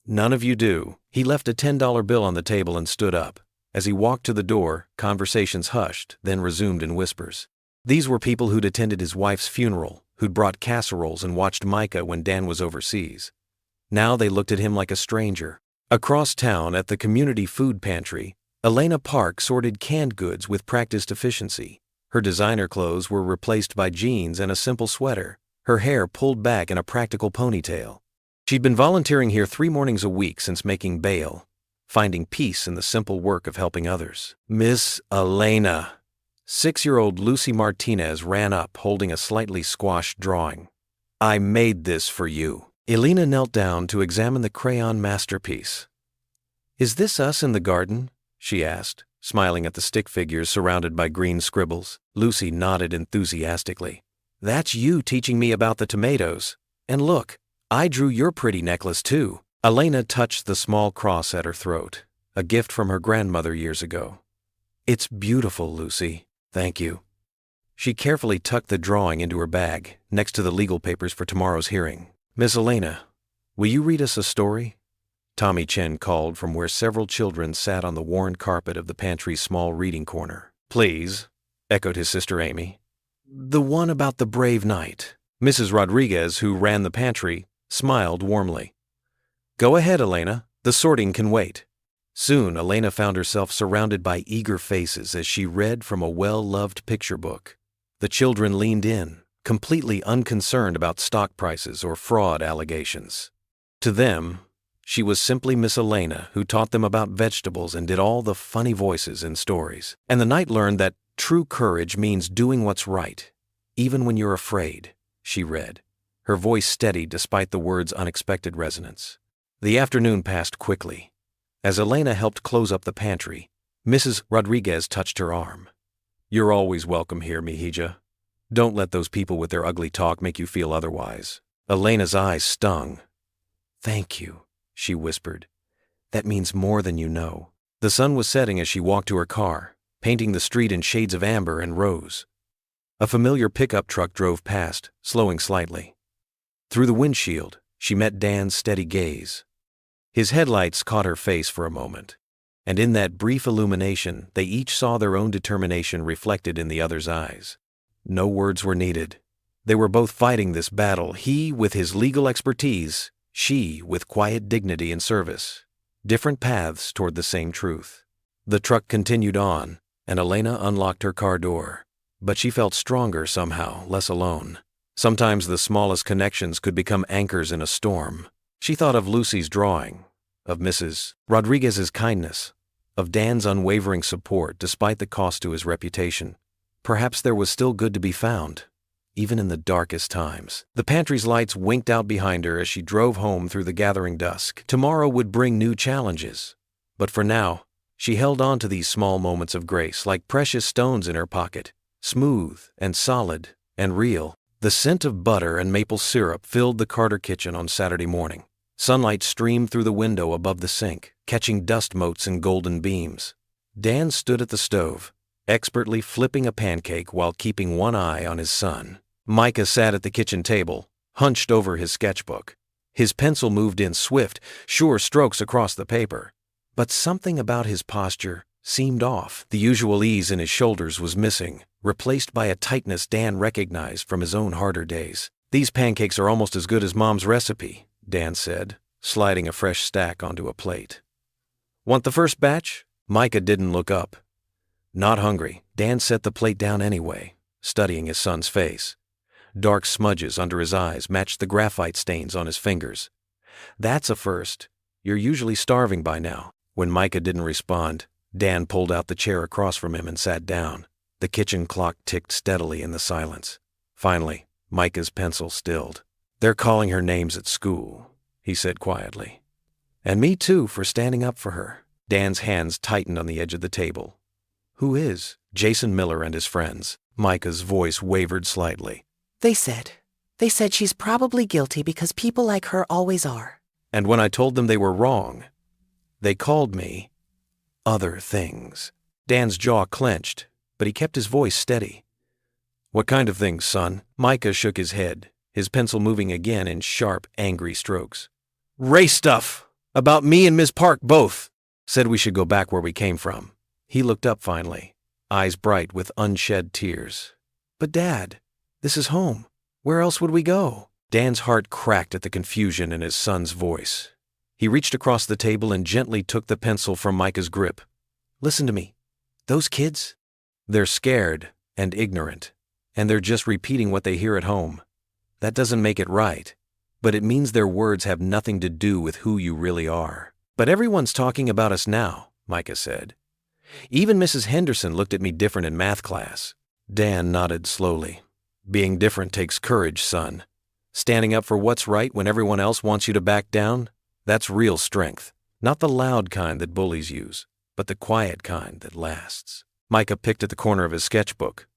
"None of you do." He left a $10 bill on the table and stood up. As he walked to the door, conversations hushed, then resumed in whispers. These were people who'd attended his wife's funeral, who'd brought casseroles and watched Micah when Dan was overseas. Now they looked at him like a stranger. Across town at the community food pantry, Elena Park sorted canned goods with practiced efficiency. Her designer clothes were replaced by jeans and a simple sweater, her hair pulled back in a practical ponytail. She'd been volunteering here 3 mornings a week since making bail, finding peace in the simple work of helping others. "Miss Elena." 6-year-old Lucy Martinez ran up holding a slightly squashed drawing. "I made this for you." Elena knelt down to examine the crayon masterpiece. "Is this us in the garden?" she asked, smiling at the stick figures surrounded by green scribbles. Lucy nodded enthusiastically. "That's you teaching me about the tomatoes. And look, I drew your pretty necklace too." Elena touched the small cross at her throat, a gift from her grandmother years ago. "It's beautiful, Lucy. Thank you." She carefully tucked the drawing into her bag, next to the legal papers for tomorrow's hearing. "Miss Elena, will you read us a story?" Tommy Chen called from where several children sat on the worn carpet of the pantry's small reading corner. "Please," echoed his sister Amy. "The one about the brave knight." Mrs. Rodriguez, who ran the pantry, smiled warmly. "Go ahead, Elena. The sorting can wait." Soon, Elena found herself surrounded by eager faces as she read from a well-loved picture book. The children leaned in, completely unconcerned about stock prices or fraud allegations. To them, she was simply Miss Elena, who taught them about vegetables and did all the funny voices in stories. And the knight learned that true courage means doing what's right, even when you're afraid, she read, her voice steady despite the word's unexpected resonance. The afternoon passed quickly. As Elena helped close up the pantry, Mrs. Rodriguez touched her arm. "You're always welcome here, Mihija. Don't let those people with their ugly talk make you feel otherwise." Elena's eyes stung. "Thank you," she whispered. "That means more than you know." The sun was setting as she walked to her car, painting the street in shades of amber and rose. A familiar pickup truck drove past, slowing slightly. Through the windshield, she met Dan's steady gaze. His headlights caught her face for a moment, and in that brief illumination, they each saw their own determination reflected in the other's eyes. No words were needed. They were both fighting this battle, he with his legal expertise, she with quiet dignity and service. Different paths toward the same truth. The truck continued on, and Elena unlocked her car door. But she felt stronger somehow, less alone. Sometimes the smallest connections could become anchors in a storm. She thought of Lucy's drawing, of Mrs. Rodriguez's kindness, of Dan's unwavering support despite the cost to his reputation. Perhaps there was still good to be found, even in the darkest times. The pantry's lights winked out behind her as she drove home through the gathering dusk. Tomorrow would bring new challenges. But for now, she held on to these small moments of grace like precious stones in her pocket, smooth and solid and real. The scent of butter and maple syrup filled the Carter kitchen on Saturday morning. Sunlight streamed through the window above the sink, catching dust motes and golden beams. Dan stood at the stove, expertly flipping a pancake while keeping one eye on his son. Micah sat at the kitchen table, hunched over his sketchbook. His pencil moved in swift, sure strokes across the paper. But something about his posture seemed off. The usual ease in his shoulders was missing, replaced by a tightness Dan recognized from his own harder days. "These pancakes are almost as good as Mom's recipe," Dan said, sliding a fresh stack onto a plate. "Want the first batch?" Micah didn't look up. Not hungry, Dan set the plate down anyway, studying his son's face. Dark smudges under his eyes matched the graphite stains on his fingers. "That's a first. You're usually starving by now." When Micah didn't respond, Dan pulled out the chair across from him and sat down. The kitchen clock ticked steadily in the silence. Finally, Micah's pencil stilled. "They're calling her names at school," he said quietly. "And me too for standing up for her." Dan's hands tightened on the edge of the table. "Who is?" "Jason Miller and his friends." Micah's voice wavered slightly. They said she's probably guilty because people like her always are." "And when I told them they were wrong, they called me other things." Dan's jaw clenched, but he kept his voice steady. "What kind of things, son?" Micah shook his head, his pencil moving again in sharp, angry strokes. "Race stuff! About me and Miss Park both! Said we should go back where we came from." He looked up finally, eyes bright with unshed tears. "But Dad, this is home. Where else would we go?" Dan's heart cracked at the confusion in his son's voice. He reached across the table and gently took the pencil from Micah's grip. "Listen to me. Those kids, they're scared and ignorant, and they're just repeating what they hear at home. That doesn't make it right, but it means their words have nothing to do with who you really are." "But everyone's talking about us now," Micah said. "Even Mrs. Henderson looked at me different in math class." Dan nodded slowly. "Being different takes courage, son. Standing up for what's right when everyone else wants you to back down, that's real strength. Not the loud kind that bullies use, but the quiet kind that lasts." Micah picked at the corner of his sketchbook.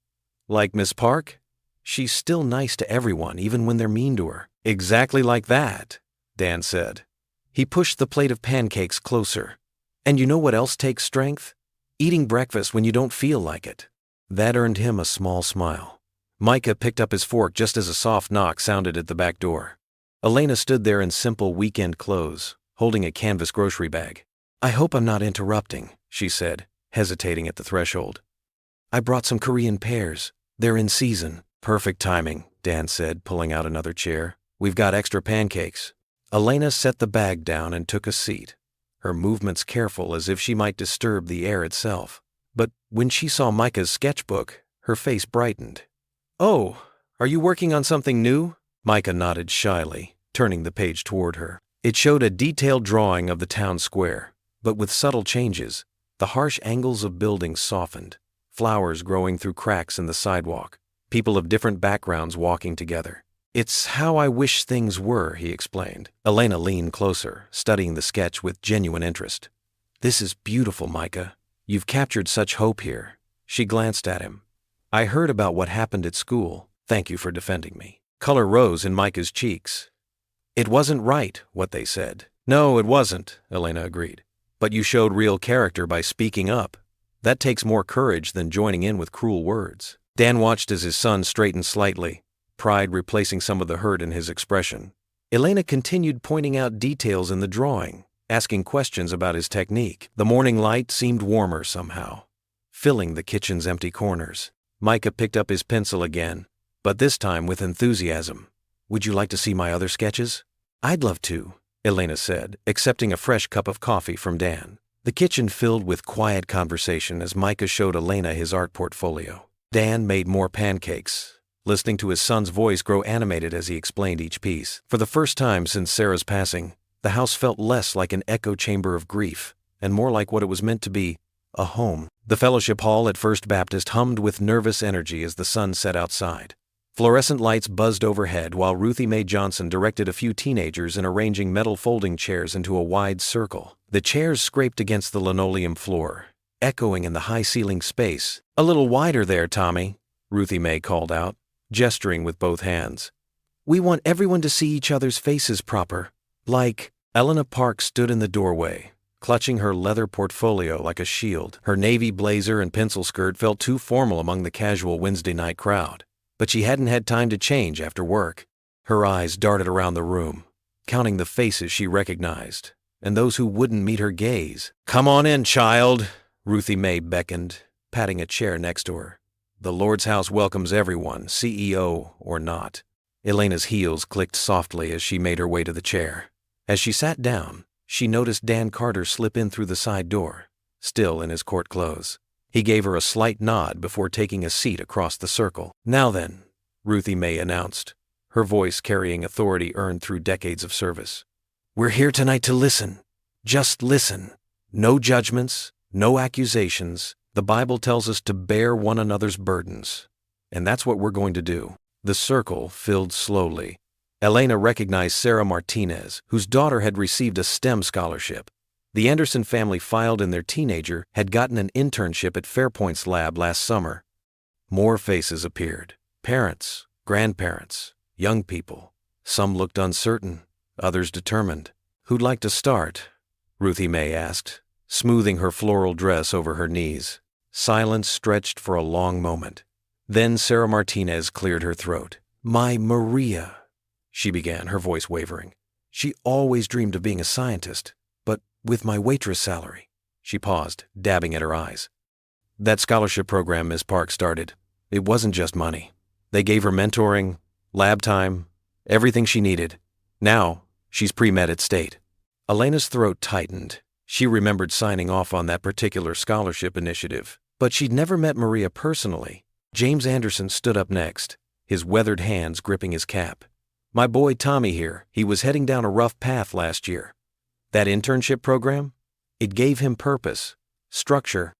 "Like Miss Park? She's still nice to everyone, even when they're mean to her." "Exactly like that," Dan said. He pushed the plate of pancakes closer. "And you know what else takes strength? Eating breakfast when you don't feel like it." That earned him a small smile. Micah picked up his fork just as a soft knock sounded at the back door. Elena stood there in simple weekend clothes, holding a canvas grocery bag. "I hope I'm not interrupting," she said, hesitating at the threshold. "I brought some Korean pears. They're in season." "Perfect timing," Dan said, pulling out another chair. "We've got extra pancakes." Elena set the bag down and took a seat, her movements careful as if she might disturb the air itself. But when she saw Micah's sketchbook, her face brightened. "Oh, are you working on something new?" Micah nodded shyly, turning the page toward her. It showed a detailed drawing of the town square, but with subtle changes. The harsh angles of buildings softened, flowers growing through cracks in the sidewalk, people of different backgrounds walking together. "It's how I wish things were," he explained. Elena leaned closer, studying the sketch with genuine interest. "This is beautiful, Micah. You've captured such hope here." She glanced at him. "I heard about what happened at school. Thank you for defending me." Color rose in Micah's cheeks. "It wasn't right, what they said." "No, it wasn't," Elena agreed. "But you showed real character by speaking up. That takes more courage than joining in with cruel words." Dan watched as his son straightened slightly, pride replacing some of the hurt in his expression. Elena continued pointing out details in the drawing, asking questions about his technique. The morning light seemed warmer somehow, filling the kitchen's empty corners. Micah picked up his pencil again, but this time with enthusiasm. "Would you like to see my other sketches?" "I'd love to," Elena said, accepting a fresh cup of coffee from Dan. The kitchen filled with quiet conversation as Micah showed Elena his art portfolio. Dan made more pancakes, listening to his son's voice grow animated as he explained each piece. For the first time since Sarah's passing, the house felt less like an echo chamber of grief and more like what it was meant to be, a home. The fellowship hall at First Baptist hummed with nervous energy as the sun set outside. Fluorescent lights buzzed overhead while Ruthie Mae Johnson directed a few teenagers in arranging metal folding chairs into a wide circle. The chairs scraped against the linoleum floor, echoing in the high-ceiling space. "A little wider there, Tommy," Ruthie Mae called out, gesturing with both hands. "We want everyone to see each other's faces proper. Like..." Elena Park stood in the doorway, clutching her leather portfolio like a shield. Her navy blazer and pencil skirt felt too formal among the casual Wednesday night crowd. But she hadn't had time to change after work. Her eyes darted around the room, counting the faces she recognized, and those who wouldn't meet her gaze. "Come on in, child," Ruthie Mae beckoned, patting a chair next to her. "The Lord's house welcomes everyone, CEO or not." Elena's heels clicked softly as she made her way to the chair. As she sat down, she noticed Dan Carter slip in through the side door, still in his court clothes. He gave her a slight nod before taking a seat across the circle. "Now then," Ruthie Mae announced, her voice carrying authority earned through decades of service. "We're here tonight to listen. Just listen. No judgments, no accusations. The Bible tells us to bear one another's burdens. And that's what we're going to do." The circle filled slowly. Elena recognized Sarah Martinez, whose daughter had received a STEM scholarship. The Anderson family filed in their teenager had gotten an internship at Fairpoint's lab last summer. More faces appeared. Parents, grandparents, young people. Some looked uncertain, others determined. "Who'd like to start?" Ruthie Mae asked, smoothing her floral dress over her knees. Silence stretched for a long moment. Then Sarah Martinez cleared her throat. "My Maria," she began, her voice wavering. "She always dreamed of being a scientist. But with my waitress salary." She paused, dabbing at her eyes. "That scholarship program Miss Park started, it wasn't just money. They gave her mentoring, lab time, everything she needed. Now, she's pre-med at State." Elena's throat tightened. She remembered signing off on that particular scholarship initiative, but she'd never met Maria personally. James Anderson stood up next, his weathered hands gripping his cap. "My boy Tommy here, he was heading down a rough path last year. That internship program? It gave him purpose, structure.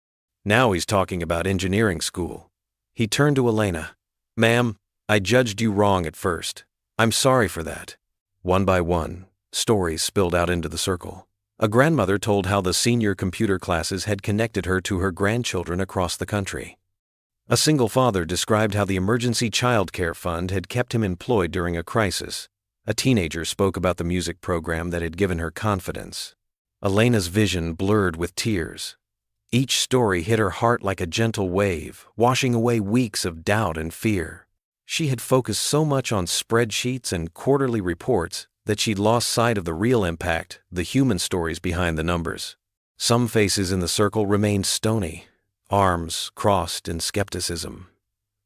Now he's talking about engineering school." He turned to Elena. "Ma'am, I judged you wrong at first. I'm sorry for that." One by one, stories spilled out into the circle. A grandmother told how the senior computer classes had connected her to her grandchildren across the country. A single father described how the Emergency Child Care Fund had kept him employed during a crisis. A teenager spoke about the music program that had given her confidence. Elena's vision blurred with tears. Each story hit her heart like a gentle wave, washing away weeks of doubt and fear. She had focused so much on spreadsheets and quarterly reports that she'd lost sight of the real impact, the human stories behind the numbers. Some faces in the circle remained stony, arms crossed in skepticism.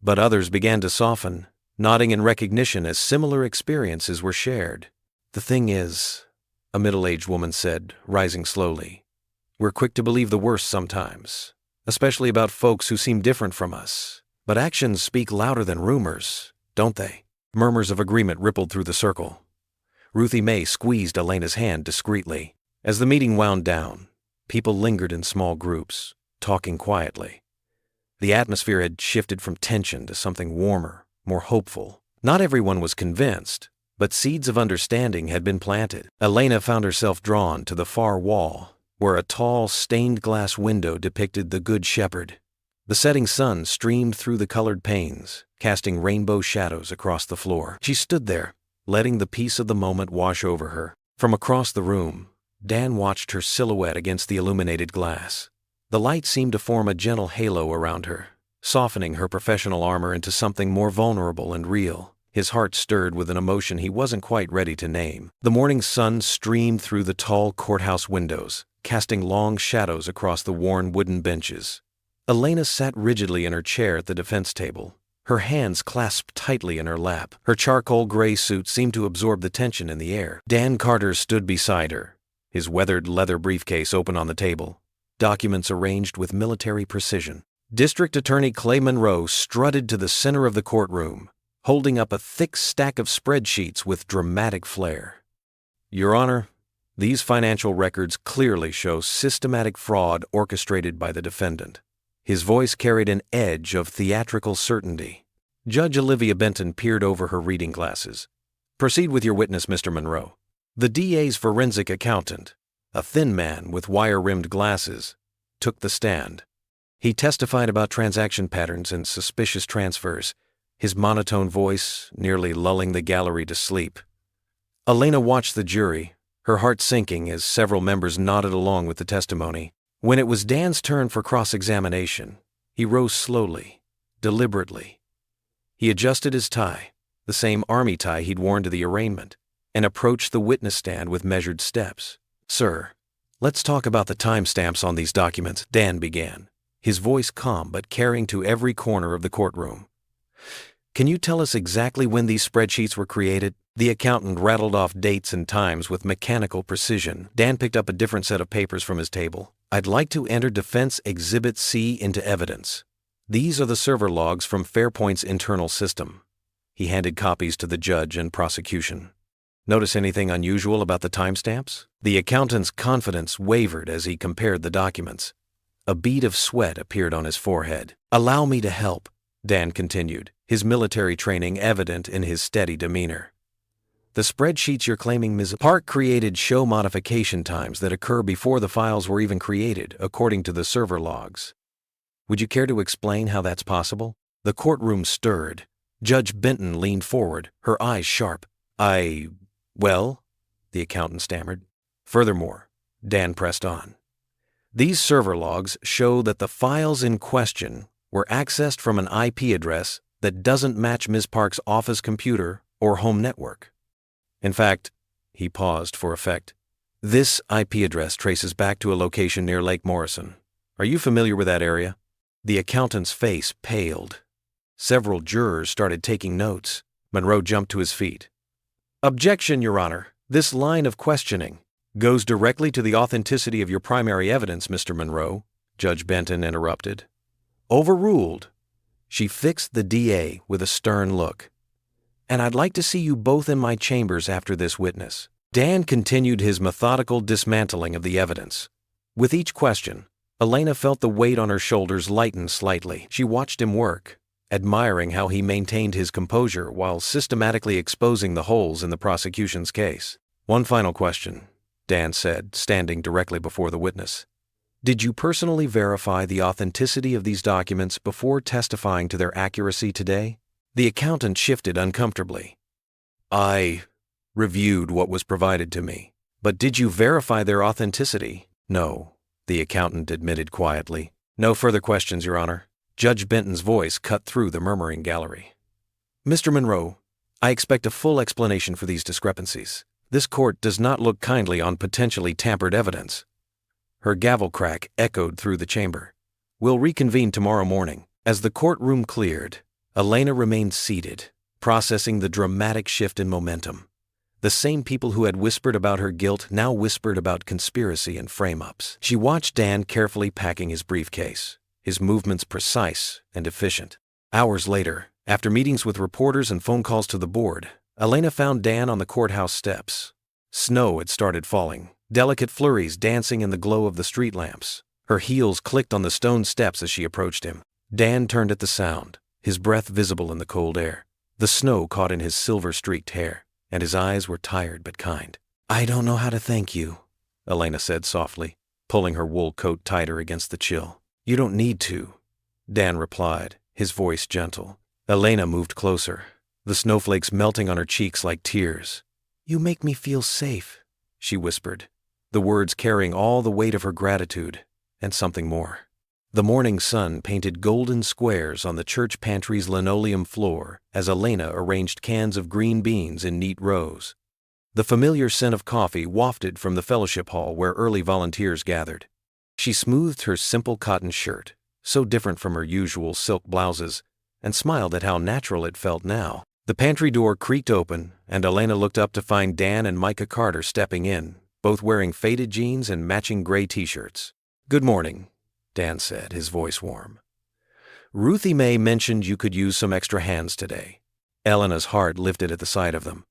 But others began to soften, nodding in recognition as similar experiences were shared. "The thing is," a middle-aged woman said, rising slowly, "we're quick to believe the worst sometimes, especially about folks who seem different from us. But actions speak louder than rumors, don't they?" Murmurs of agreement rippled through the circle. Ruthie Mae squeezed Elena's hand discreetly. As the meeting wound down, people lingered in small groups, talking quietly. The atmosphere had shifted from tension to something warmer, more hopeful. Not everyone was convinced, but seeds of understanding had been planted. Elena found herself drawn to the far wall, where a tall, stained-glass window depicted the Good Shepherd. The setting sun streamed through the colored panes, casting rainbow shadows across the floor. She stood there, letting the peace of the moment wash over her. From across the room, Dan watched her silhouette against the illuminated glass. The light seemed to form a gentle halo around her, softening her professional armor into something more vulnerable and real. His heart stirred with an emotion he wasn't quite ready to name. The morning sun streamed through the tall courthouse windows, casting long shadows across the worn wooden benches. Elena sat rigidly in her chair at the defense table, her hands clasped tightly in her lap. Her charcoal gray suit seemed to absorb the tension in the air. Dan Carter stood beside her, his weathered leather briefcase open on the table, documents arranged with military precision. District Attorney Clay Monroe strutted to the center of the courtroom, holding up a thick stack of spreadsheets with dramatic flair. "Your Honor, these financial records clearly show systematic fraud orchestrated by the defendant." His voice carried an edge of theatrical certainty. Judge Olivia Benton peered over her reading glasses. "Proceed with your witness, Mr. Monroe." The DA's forensic accountant, a thin man with wire-rimmed glasses, took the stand. He testified about transaction patterns and suspicious transfers, his monotone voice nearly lulling the gallery to sleep. Elena watched the jury, her heart sinking as several members nodded along with the testimony. When it was Dan's turn for cross-examination, he rose slowly, deliberately. He adjusted his tie, the same army tie he'd worn to the arraignment, and approached the witness stand with measured steps. "Sir, let's talk about the timestamps on these documents," Dan began, his voice calm but carrying to every corner of the courtroom. "Can you tell us exactly when these spreadsheets were created?" The accountant rattled off dates and times with mechanical precision. Dan picked up a different set of papers from his table. "I'd like to enter Defense Exhibit C into evidence. These are the server logs from Fairpoint's internal system." He handed copies to the judge and prosecution. "Notice anything unusual about the timestamps?" The accountant's confidence wavered as he compared the documents. A bead of sweat appeared on his forehead. "Allow me to help," Dan continued, his military training evident in his steady demeanor. "The spreadsheets you're claiming Ms. Park created show modification times that occur before the files were even created, according to the server logs. Would you care to explain how that's possible?" The courtroom stirred. Judge Benton leaned forward, her eyes sharp. Well, the accountant stammered. "Furthermore," Dan pressed on, "these server logs show that the files in question were accessed from an IP address that doesn't match Ms. Park's office computer or home network. In fact," he paused for effect, "this IP address traces back to a location near Lake Morrison. Are you familiar with that area?" The accountant's face paled. Several jurors started taking notes. Monroe jumped to his feet. "Objection, Your Honor. This line of questioning goes directly to the authenticity of your primary evidence, Mr. Monroe," Judge Benton interrupted. "Overruled." She fixed the DA with a stern look. "And I'd like to see you both in my chambers after this witness." Dan continued his methodical dismantling of the evidence. With each question, Elena felt the weight on her shoulders lighten slightly. She watched him work, admiring how he maintained his composure while systematically exposing the holes in the prosecution's case. "One final question," Dan said, standing directly before the witness. "Did you personally verify the authenticity of these documents before testifying to their accuracy today?" The accountant shifted uncomfortably. "I reviewed what was provided to me. But did you verify their authenticity?" "No," the accountant admitted quietly. "No further questions, Your Honor." Judge Benton's voice cut through the murmuring gallery. "Mr. Monroe, I expect a full explanation for these discrepancies." This court does not look kindly on potentially tampered evidence." Her gavel crack echoed through the chamber. "We'll reconvene tomorrow morning." As the courtroom cleared, Elena remained seated, processing the dramatic shift in momentum. The same people who had whispered about her guilt now whispered about conspiracy and frame-ups. She watched Dan carefully packing his briefcase, his movements precise and efficient. Hours later, after meetings with reporters and phone calls to the board, Elena found Dan on the courthouse steps. Snow had started falling, delicate flurries dancing in the glow of the street lamps. Her heels clicked on the stone steps as she approached him. Dan turned at the sound, his breath visible in the cold air. The snow caught in his silver-streaked hair, and his eyes were tired but kind. "I don't know how to thank you," Elena said softly, pulling her wool coat tighter against the chill. "You don't need to," Dan replied, his voice gentle. Elena moved closer, the snowflakes melting on her cheeks like tears. "You make me feel safe," she whispered, the words carrying all the weight of her gratitude and something more. The morning sun painted golden squares on the church pantry's linoleum floor as Elena arranged cans of green beans in neat rows. The familiar scent of coffee wafted from the fellowship hall where early volunteers gathered. She smoothed her simple cotton shirt, so different from her usual silk blouses, and smiled at how natural it felt now. The pantry door creaked open, and Elena looked up to find Dan and Micah Carter stepping in, both wearing faded jeans and matching gray t-shirts. "Good morning," Dan said, his voice warm. "Ruthie Mae mentioned you could use some extra hands today." Elena's heart lifted at the sight of them.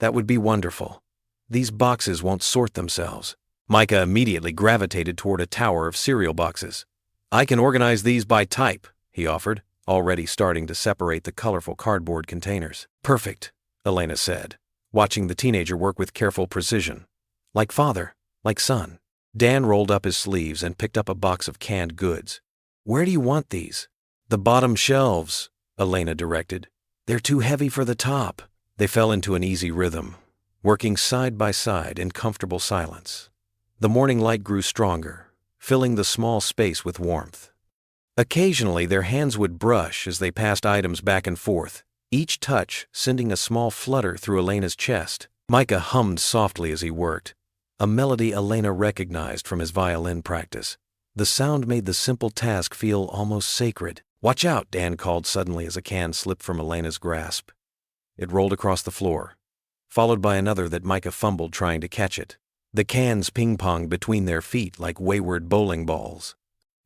"That would be wonderful. These boxes won't sort themselves." Micah immediately gravitated toward a tower of cereal boxes. "I can organize these by type," he offered, already starting to separate the colorful cardboard containers. "Perfect," Elena said, watching the teenager work with careful precision. "Like father, like son." Dan rolled up his sleeves and picked up a box of canned goods. "Where do you want these?" "The bottom shelves," Elena directed. "They're too heavy for the top." They fell into an easy rhythm, working side by side in comfortable silence. The morning light grew stronger, filling the small space with warmth. Occasionally, their hands would brush as they passed items back and forth, each touch sending a small flutter through Elena's chest. Micah hummed softly as he worked, a melody Elena recognized from his violin practice. The sound made the simple task feel almost sacred. "Watch out," Dan called suddenly as a can slipped from Elena's grasp. It rolled across the floor, followed by another that Micah fumbled trying to catch it. The cans ping-ponged between their feet like wayward bowling balls.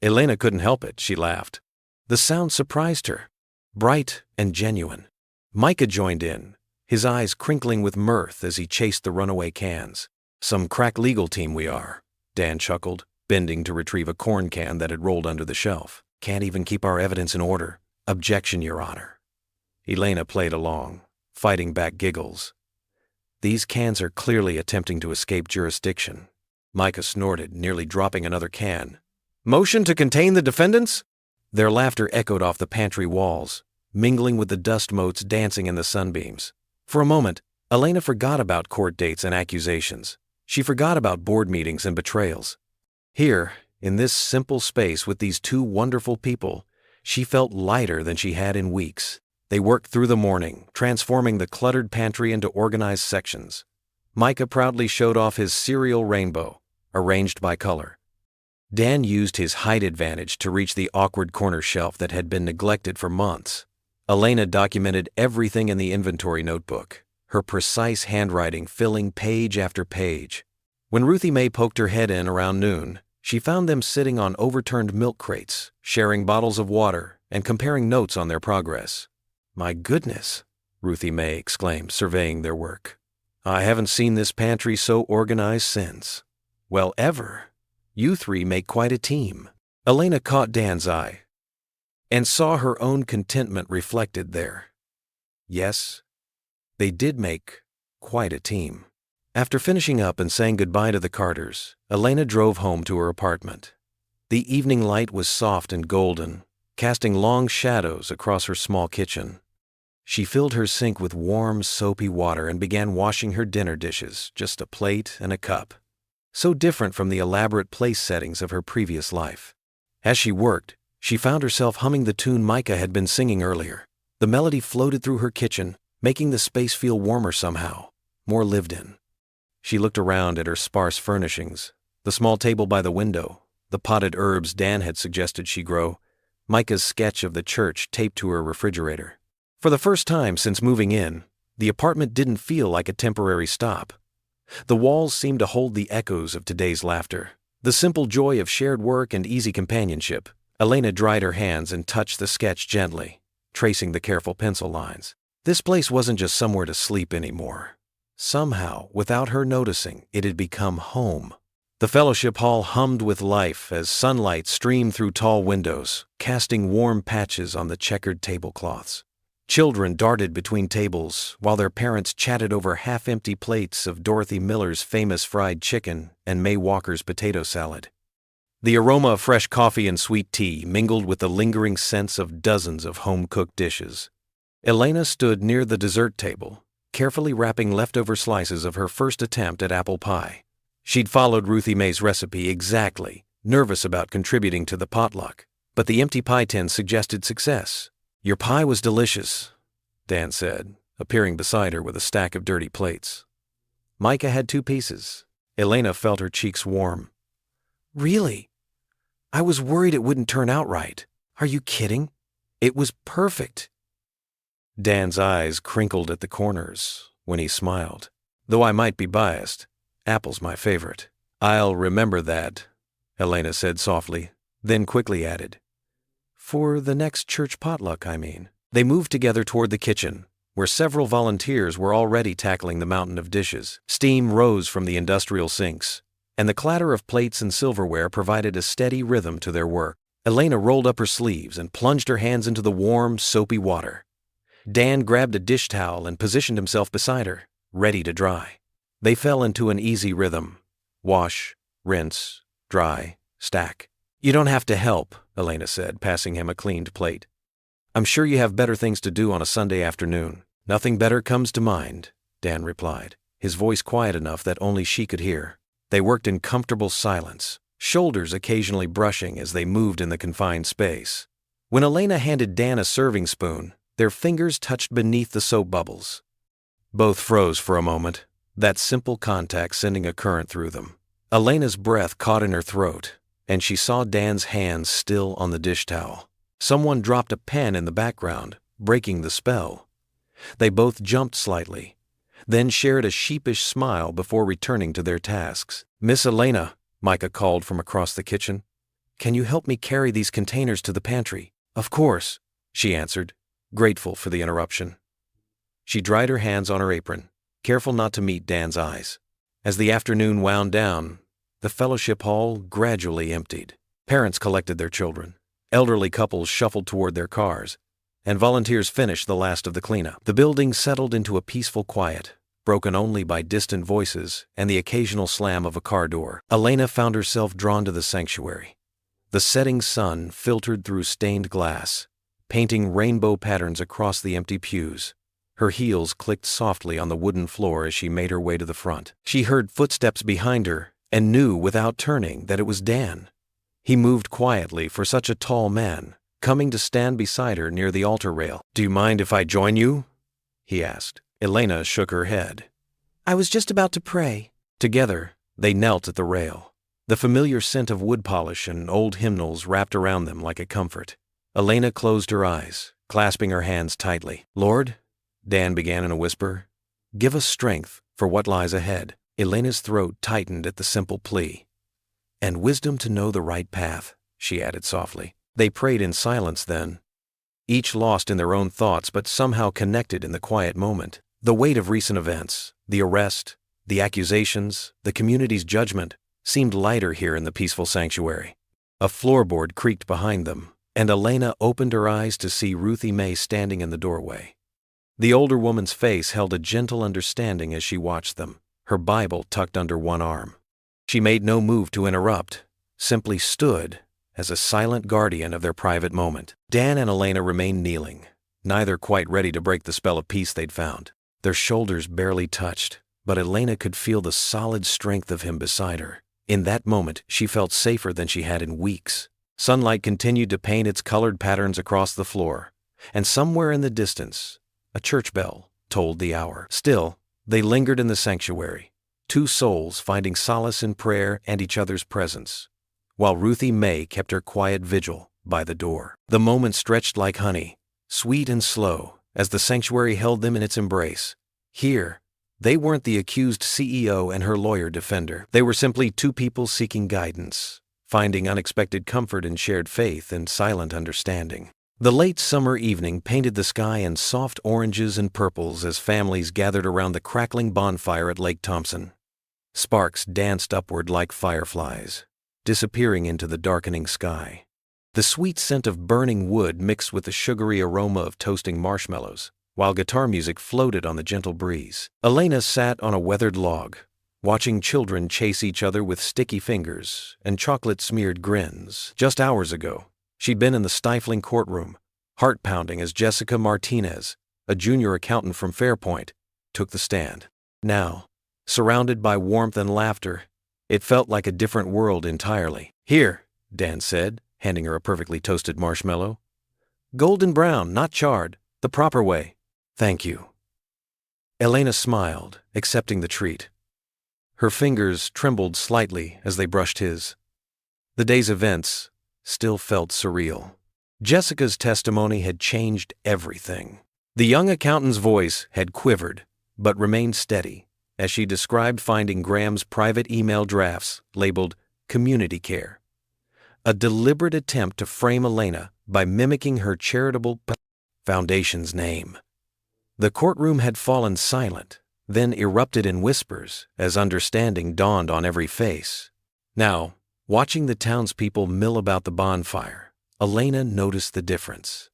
Elena couldn't help it, she laughed. The sound surprised her, bright and genuine. Micah joined in, his eyes crinkling with mirth as he chased the runaway cans. "Some crack legal team we are," Dan chuckled, bending to retrieve a corn can that had rolled under the shelf. "Can't even keep our evidence in order. Objection, Your Honor." Elena played along, fighting back giggles. "These cans are clearly attempting to escape jurisdiction." Micah snorted, nearly dropping another can. "Motion to contain the defendants?" Their laughter echoed off the pantry walls, mingling with the dust motes dancing in the sunbeams. For a moment, Elena forgot about court dates and accusations. She forgot about board meetings and betrayals. Here, in this simple space with these two wonderful people, she felt lighter than she had in weeks. They worked through the morning, transforming the cluttered pantry into organized sections. Micah proudly showed off his cereal rainbow, arranged by color. Dan used his height advantage to reach the awkward corner shelf that had been neglected for months. Elena documented everything in the inventory notebook, her precise handwriting filling page after page. When Ruthie Mae poked her head in around noon, she found them sitting on overturned milk crates, sharing bottles of water, and comparing notes on their progress. "My goodness," Ruthie Mae exclaimed, surveying their work. "I haven't seen this pantry so organized since. Well, ever. You three make quite a team." Elena caught Dan's eye and saw her own contentment reflected there. Yes, they did make quite a team. After finishing up and saying goodbye to the Carters, Elena drove home to her apartment. The evening light was soft and golden, casting long shadows across her small kitchen. She filled her sink with warm, soapy water and began washing her dinner dishes, just a plate and a cup. So different from the elaborate place settings of her previous life. As she worked, she found herself humming the tune Micah had been singing earlier. The melody floated through her kitchen, making the space feel warmer somehow, more lived in. She looked around at her sparse furnishings, the small table by the window, the potted herbs Dan had suggested she grow, Micah's sketch of the church taped to her refrigerator. For the first time since moving in, the apartment didn't feel like a temporary stop. The walls seemed to hold the echoes of today's laughter, the simple joy of shared work and easy companionship. Elena dried her hands and touched the sketch gently, tracing the careful pencil lines. This place wasn't just somewhere to sleep anymore. Somehow, without her noticing, it had become home. The fellowship hall hummed with life as sunlight streamed through tall windows, casting warm patches on the checkered tablecloths. Children darted between tables while their parents chatted over half-empty plates of Dorothy Miller's famous fried chicken and May Walker's potato salad. The aroma of fresh coffee and sweet tea mingled with the lingering scents of dozens of home-cooked dishes. Elena stood near the dessert table, carefully wrapping leftover slices of her first attempt at apple pie. She'd followed Ruthie Mae's recipe exactly, nervous about contributing to the potluck, but the empty pie tin suggested success. "Your pie was delicious," Dan said, appearing beside her with a stack of dirty plates. Micah had 2 pieces. Elena felt her cheeks warm. "Really? I was worried it wouldn't turn out right. Are you kidding? It was perfect." Dan's eyes crinkled at the corners when he smiled. "Though I might be biased, apple's my favorite." "I'll remember that," Elena said softly, then quickly added, "For the next church potluck, I mean." They moved together toward the kitchen, where several volunteers were already tackling the mountain of dishes. Steam rose from the industrial sinks, and the clatter of plates and silverware provided a steady rhythm to their work. Elena rolled up her sleeves and plunged her hands into the warm, soapy water. Dan grabbed a dish towel and positioned himself beside her, ready to dry. They fell into an easy rhythm. Wash, rinse, dry, stack. "You don't have to help," Elena said, passing him a cleaned plate. "I'm sure you have better things to do on a Sunday afternoon." "Nothing better comes to mind," Dan replied, his voice quiet enough that only she could hear. They worked in comfortable silence, shoulders occasionally brushing as they moved in the confined space. When Elena handed Dan a serving spoon, their fingers touched beneath the soap bubbles. Both froze for a moment, that simple contact sending a current through them. Elena's breath caught in her throat, and she saw Dan's hands still on the dish towel. Someone dropped a pen in the background, breaking the spell. They both jumped slightly, then shared a sheepish smile before returning to their tasks. "Miss Elena," Micah called from across the kitchen, "can you help me carry these containers to the pantry?" "Of course," she answered, grateful for the interruption. She dried her hands on her apron, careful not to meet Dan's eyes. As the afternoon wound down, the fellowship hall gradually emptied. Parents collected their children. Elderly couples shuffled toward their cars, and volunteers finished the last of the cleanup. The building settled into a peaceful quiet, broken only by distant voices and the occasional slam of a car door. Elena found herself drawn to the sanctuary. The setting sun filtered through stained glass, painting rainbow patterns across the empty pews. Her heels clicked softly on the wooden floor as she made her way to the front. She heard footsteps behind her and knew without turning that it was Dan. He moved quietly for such a tall man, coming to stand beside her near the altar rail. "Do you mind if I join you?" he asked. Elena shook her head. "I was just about to pray." Together, they knelt at the rail. The familiar scent of wood polish and old hymnals wrapped around them like a comfort. Elena closed her eyes, clasping her hands tightly. "Lord," Dan began in a whisper, "give us strength for what lies ahead." Elena's throat tightened at the simple plea. "And wisdom to know the right path," she added softly. They prayed in silence then, each lost in their own thoughts but somehow connected in the quiet moment. The weight of recent events, the arrest, the accusations, the community's judgment, seemed lighter here in the peaceful sanctuary. A floorboard creaked behind them, and Elena opened her eyes to see Ruthie Mae standing in the doorway. The older woman's face held a gentle understanding as she watched them, her Bible tucked under one arm. She made no move to interrupt, simply stood as a silent guardian of their private moment. Dan and Elena remained kneeling, neither quite ready to break the spell of peace they'd found. Their shoulders barely touched, but Elena could feel the solid strength of him beside her. In that moment, she felt safer than she had in weeks. Sunlight continued to paint its colored patterns across the floor, and somewhere in the distance, a church bell tolled the hour. Still, they lingered in the sanctuary, two souls finding solace in prayer and each other's presence, while Ruthie Mae kept her quiet vigil by the door. The moment stretched like honey, sweet and slow, as the sanctuary held them in its embrace. Here, they weren't the accused CEO and her lawyer defender. They were simply two people seeking guidance, finding unexpected comfort in shared faith and silent understanding. The late summer evening painted the sky in soft oranges and purples as families gathered around the crackling bonfire at Lake Thompson. Sparks danced upward like fireflies, disappearing into the darkening sky. The sweet scent of burning wood mixed with the sugary aroma of toasting marshmallows, while guitar music floated on the gentle breeze. Elena sat on a weathered log, watching children chase each other with sticky fingers and chocolate-smeared grins. Just hours ago, she'd been in the stifling courtroom, heart-pounding as Jessica Martinez, a junior accountant from Fairpoint, took the stand. Now, surrounded by warmth and laughter, it felt like a different world entirely. "Here," Dan said, handing her a perfectly toasted marshmallow. "Golden brown, not charred, the proper way." "Thank you." Elena smiled, accepting the treat. Her fingers trembled slightly as they brushed his. The day's events still felt surreal. Jessica's testimony had changed everything. The young accountant's voice had quivered, but remained steady, as she described finding Graham's private email drafts labeled community care, a deliberate attempt to frame Elena by mimicking her charitable foundation's name. The courtroom had fallen silent, then erupted in whispers as understanding dawned on every face. Now, watching the townspeople mill about the bonfire, Elena noticed the difference.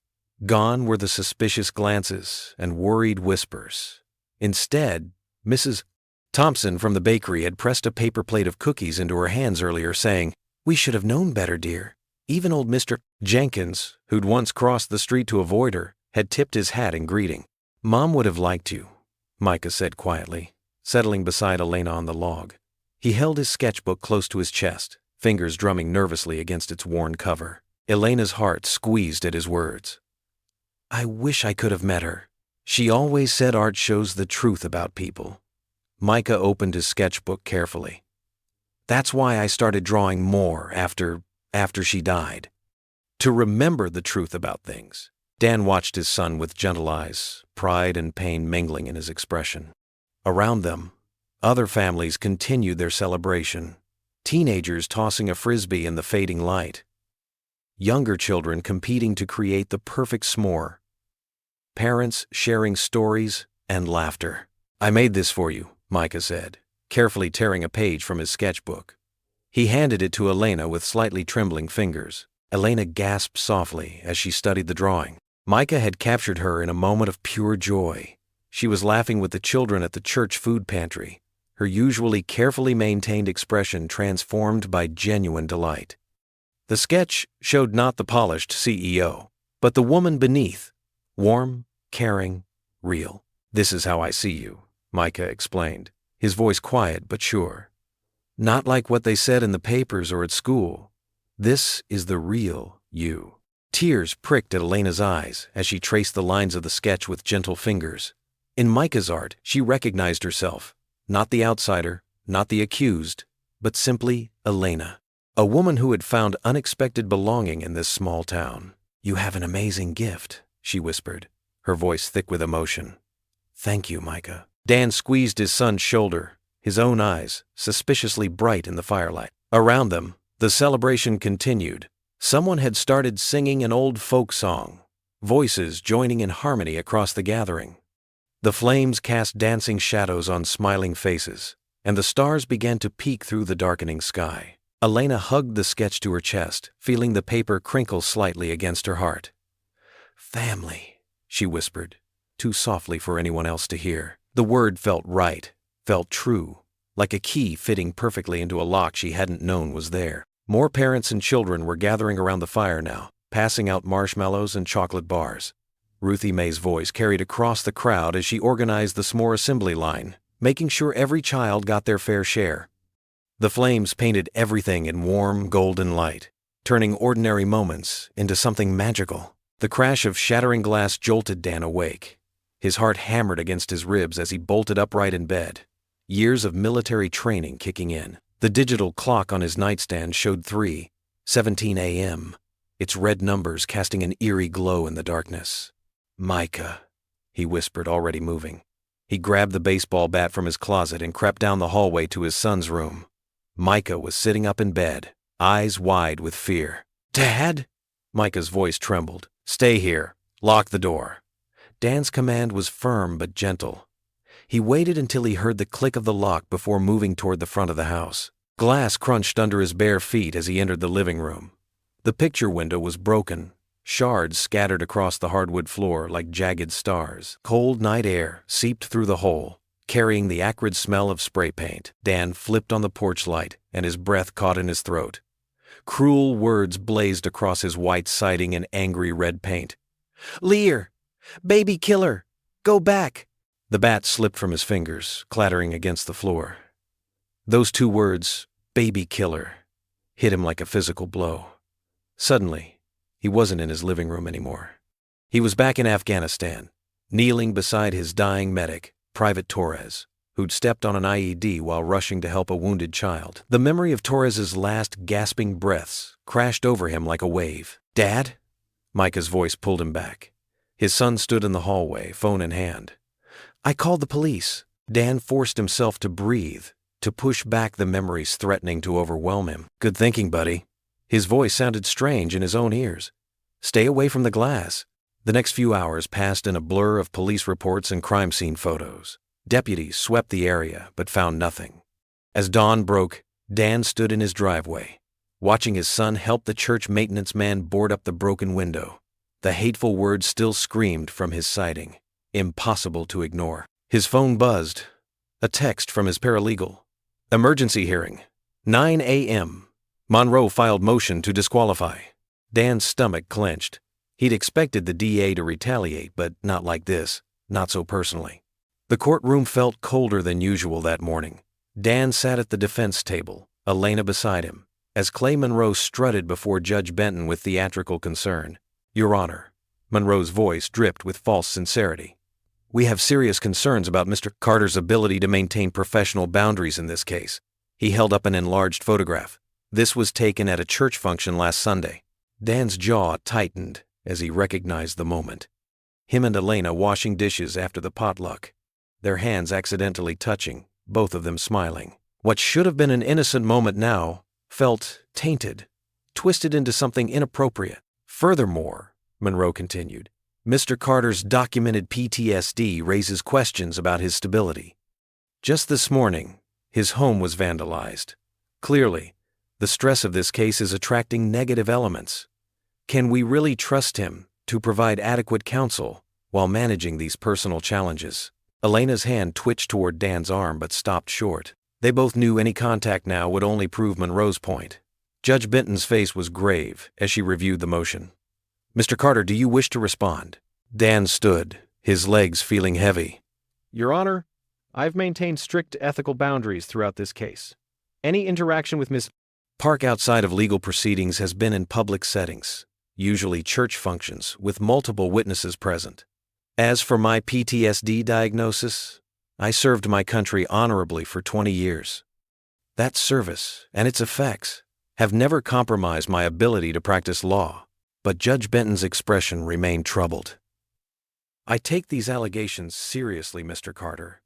Gone were the suspicious glances and worried whispers. Instead, Mrs. Thompson from the bakery had pressed a paper plate of cookies into her hands earlier, saying, "We should have known better, dear." Even old Mr. Jenkins, who'd once crossed the street to avoid her, had tipped his hat in greeting. "Mom would have liked you," Micah said quietly, settling beside Elena on the log. He held his sketchbook close to his chest, fingers drumming nervously against its worn cover. Elena's heart squeezed at his words. "I wish I could have met her. She always said art shows the truth about people." Micah opened his sketchbook carefully. "That's why I started drawing more after she died. To remember the truth about things." Dan watched his son with gentle eyes, pride and pain mingling in his expression. Around them, other families continued their celebration, teenagers tossing a frisbee in the fading light, younger children competing to create the perfect s'more, parents sharing stories and laughter. "I made this for you," Micah said, carefully tearing a page from his sketchbook. He handed it to Elena with slightly trembling fingers. Elena gasped softly as she studied the drawing. Micah had captured her in a moment of pure joy. She was laughing with the children at the church food pantry, her usually carefully maintained expression transformed by genuine delight. The sketch showed not the polished CEO, but the woman beneath, warm, caring, real. "This is how I see you," Micah explained, his voice quiet but sure. "Not like what they said in the papers or at school. This is the real you." Tears pricked at Elena's eyes as she traced the lines of the sketch with gentle fingers. In Micah's art, she recognized herself, not the outsider, not the accused, but simply Elena, a woman who had found unexpected belonging in this small town. "You have an amazing gift," she whispered, her voice thick with emotion. "Thank you, Micah." Dan squeezed his son's shoulder, his own eyes suspiciously bright in the firelight. Around them, the celebration continued. Someone had started singing an old folk song, voices joining in harmony across the gathering. The flames cast dancing shadows on smiling faces, and the stars began to peek through the darkening sky. Elena hugged the sketch to her chest, feeling the paper crinkle slightly against her heart. "Family," she whispered, too softly for anyone else to hear. The word felt right, felt true, like a key fitting perfectly into a lock she hadn't known was there. More parents and children were gathering around the fire now, passing out marshmallows and chocolate bars. Ruthie Mae's voice carried across the crowd as she organized the s'more assembly line, making sure every child got their fair share. The flames painted everything in warm, golden light, turning ordinary moments into something magical. The crash of shattering glass jolted Dan awake. His heart hammered against his ribs as he bolted upright in bed. years of military training kicking in. The digital clock on his nightstand showed 3:17 a.m., its red numbers casting an eerie glow in the darkness. "Micah," he whispered, already moving. He grabbed the baseball bat from his closet and crept down the hallway to his son's room. Micah was sitting up in bed, eyes wide with fear. "Dad?" Micah's voice trembled. "Stay here. Lock the door." Dan's command was firm but gentle. He waited until he heard the click of the lock before moving toward the front of the house. Glass crunched under his bare feet as he entered the living room. The picture window was broken, shards scattered across the hardwood floor like jagged stars. Cold night air seeped through the hole, carrying the acrid smell of spray paint. Dan flipped on the porch light, and his breath caught in his throat. Cruel words blazed across his white siding in angry red paint. "Lear! Baby killer! Go back!" The bat slipped from his fingers, clattering against the floor. Those two words, "baby killer," hit him like a physical blow. Suddenly, he wasn't in his living room anymore. He was back in Afghanistan, kneeling beside his dying medic, Private Torres, who'd stepped on an IED while rushing to help a wounded child. The memory of Torres's last gasping breaths crashed over him like a wave. "Dad?" Micah's voice pulled him back. His son stood in the hallway, phone in hand. "I called the police." Dan forced himself to breathe, to push back the memories threatening to overwhelm him. "Good thinking, buddy." His voice sounded strange in his own ears. "Stay away from the glass." The next few hours passed in a blur of police reports and crime scene photos. Deputies swept the area, but found nothing. As dawn broke, Dan stood in his driveway, watching his son help the church maintenance man board up the broken window. The hateful words still screamed from his siding, impossible to ignore. His phone buzzed. A text from his paralegal. "Emergency hearing. 9 a.m. Monroe filed motion to disqualify." Dan's stomach clenched. He'd expected the DA to retaliate, but not like this, not so personally. The courtroom felt colder than usual that morning. Dan sat at the defense table, Elena beside him, as Clay Monroe strutted before Judge Benton with theatrical concern. "Your Honor," Monroe's voice dripped with false sincerity, "we have serious concerns about Mr. Carter's ability to maintain professional boundaries in this case." He held up an enlarged photograph. "This was taken at a church function last Sunday." Dan's jaw tightened as he recognized the moment. Him and Elena washing dishes after the potluck, their hands accidentally touching, both of them smiling. What should have been an innocent moment now felt tainted, twisted into something inappropriate. "Furthermore," Monroe continued, "Mr. Carter's documented PTSD raises questions about his stability. Just this morning, his home was vandalized. Clearly, the stress of this case is attracting negative elements. Can we really trust him to provide adequate counsel while managing these personal challenges?" Elena's hand twitched toward Dan's arm but stopped short. They both knew any contact now would only prove Monroe's point. Judge Benton's face was grave as she reviewed the motion. "Mr. Carter, do you wish to respond?" Dan stood, his legs feeling heavy. "Your Honor, I've maintained strict ethical boundaries throughout this case. Any interaction with Ms. Park outside of legal proceedings has been in public settings, usually church functions, with multiple witnesses present. As for my PTSD diagnosis, I served my country honorably for 20 years. That service and its effects have never compromised my ability to practice law." But Judge Benton's expression remained troubled. "I take these allegations seriously, Mr. Carter.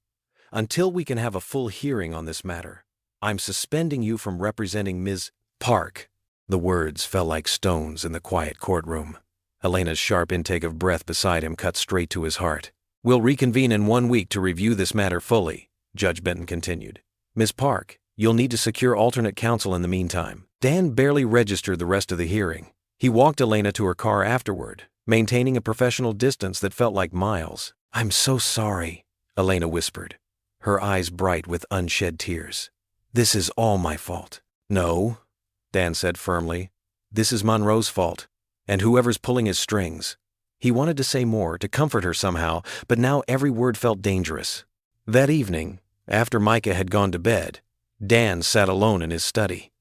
Until we can have a full hearing on this matter, I'm suspending you from representing Ms. Park." The words fell like stones in the quiet courtroom. Elena's sharp intake of breath beside him cut straight to his heart. "We'll reconvene in 1 week to review this matter fully," Judge Benton continued. "Ms. Park, you'll need to secure alternate counsel in the meantime." Dan barely registered the rest of the hearing. He walked Elena to her car afterward, maintaining a professional distance that felt like miles. "I'm so sorry," Elena whispered, her eyes bright with unshed tears. "This is all my fault." "No," Dan said firmly. "This is Monroe's fault, and whoever's pulling his strings." He wanted to say more, to comfort her somehow, but now every word felt dangerous. That evening, after Micah had gone to bed, Dan sat alone in his study.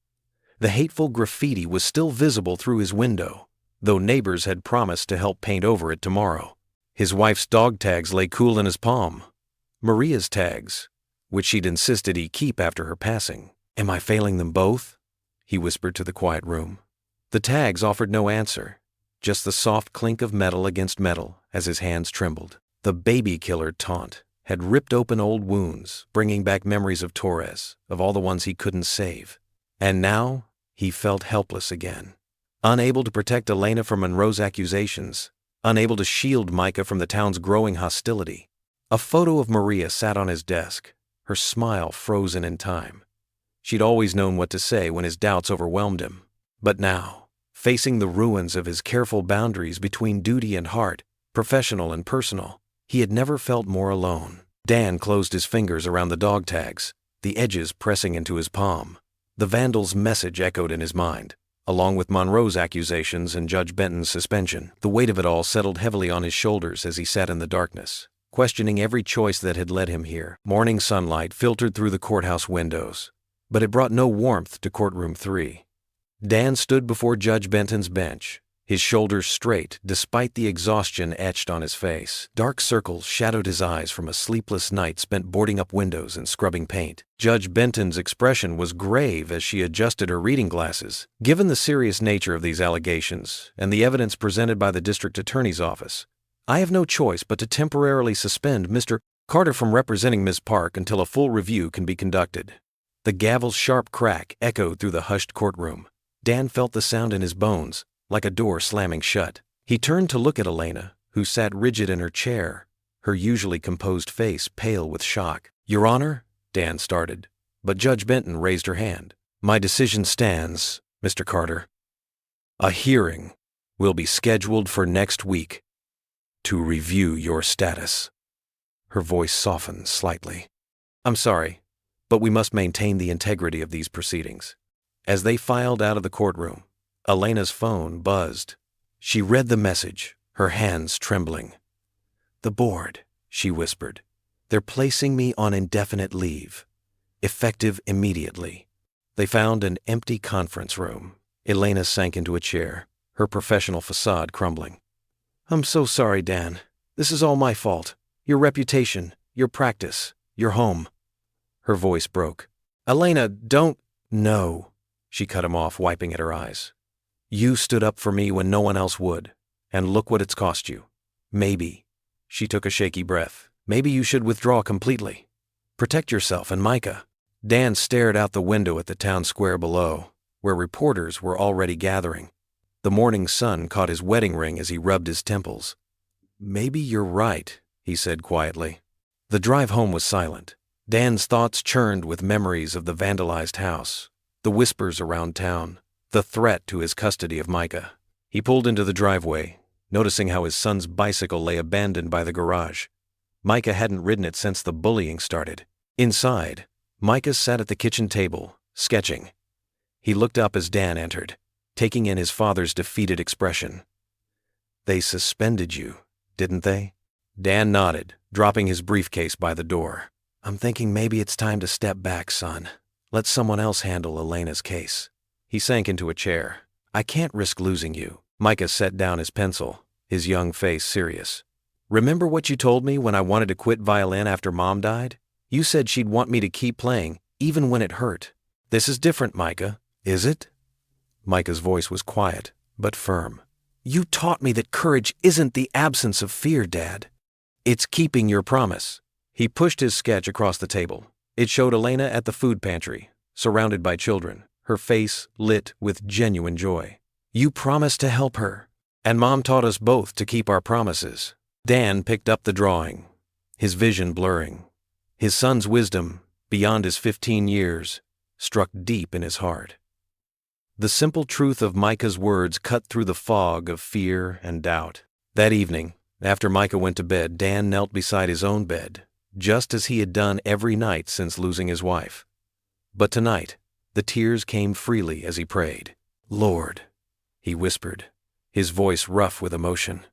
The hateful graffiti was still visible through his window, though neighbors had promised to help paint over it tomorrow. His wife's dog tags lay cool in his palm. Maria's tags which she'd insisted he keep after her passing. Am I failing them both? He whispered to the quiet room. The tags offered no answer, just the soft clink of metal against metal as his hands trembled. The baby killer taunt had ripped open old wounds, bringing back memories of Torres, of all the ones he couldn't save. And now he felt helpless again. Unable to protect Elena from Monroe's accusations, unable to shield Micah from the town's growing hostility. A photo of Maria sat on his desk, her smile frozen in time. She'd always known what to say when his doubts overwhelmed him. But now, facing the ruins of his careful boundaries between duty and heart, professional and personal, he had never felt more alone. Dan closed his fingers around the dog tags, the edges pressing into his palm. The vandal's message echoed in his mind, along with Monroe's accusations and Judge Benton's suspension. The weight of it all settled heavily on his shoulders as he sat in the darkness, questioning every choice that had led him here. Morning sunlight filtered through the courthouse windows, but it brought no warmth to courtroom 3. Dan stood before Judge Benton's bench, his shoulders straight despite the exhaustion etched on his face. Dark circles shadowed his eyes from a sleepless night spent boarding up windows and scrubbing paint. Judge Benton's expression was grave as she adjusted her reading glasses. Given the serious nature of these allegations and the evidence presented by the district attorney's office, I have no choice but to temporarily suspend Mr. Carter from representing Ms. Park until a full review can be conducted. The gavel's sharp crack echoed through the hushed courtroom. Dan felt the sound in his bones, like a door slamming shut. He turned to look at Elena, who sat rigid in her chair, her usually composed face pale with shock. Your Honor, Dan started, but Judge Benton raised her hand. My decision stands, Mr. Carter. A hearing will be scheduled for next week to review your status. Her voice softened slightly. I'm sorry, but we must maintain the integrity of these proceedings. As they filed out of the courtroom, Elena's phone buzzed. She read the message, her hands trembling. The board, she whispered. They're placing me on indefinite leave, effective immediately. They found an empty conference room. Elena sank into a chair, her professional facade crumbling. I'm so sorry, Dan. This is all my fault. Your reputation, your practice, your home. Her voice broke. Elena, don't... No, she cut him off, wiping at her eyes. You stood up for me when no one else would, and look what it's cost you. Maybe, she took a shaky breath, maybe you should withdraw completely. Protect yourself and Micah. Dan stared out the window at the town square below, where reporters were already gathering. The morning sun caught his wedding ring as he rubbed his temples. Maybe you're right, he said quietly. The drive home was silent. Dan's thoughts churned with memories of the vandalized house, the whispers around town, the threat to his custody of Micah. He pulled into the driveway, noticing how his son's bicycle lay abandoned by the garage. Micah hadn't ridden it since the bullying started. Inside, Micah sat at the kitchen table, sketching. He looked up as Dan entered, taking in his father's defeated expression. They suspended you, didn't they? Dan nodded, dropping his briefcase by the door. I'm thinking maybe it's time to step back, son. Let someone else handle Elena's case. He sank into a chair. I can't risk losing you. Micah set down his pencil, his young face serious. Remember what you told me when I wanted to quit violin after Mom died? You said she'd want me to keep playing, even when it hurt. This is different, Micah. Is it? Micah's voice was quiet, but firm. You taught me that courage isn't the absence of fear, Dad. It's keeping your promise. He pushed his sketch across the table. It showed Elena at the food pantry, surrounded by children, her face lit with genuine joy. You promised to help her, and Mom taught us both to keep our promises. Dan picked up the drawing, his vision blurring. His son's wisdom, beyond his 15 years, struck deep in his heart. The simple truth of Micah's words cut through the fog of fear and doubt. That evening, after Micah went to bed, Dan knelt beside his own bed, just as he had done every night since losing his wife. But tonight, the tears came freely as he prayed. Lord, he whispered, his voice rough with emotion.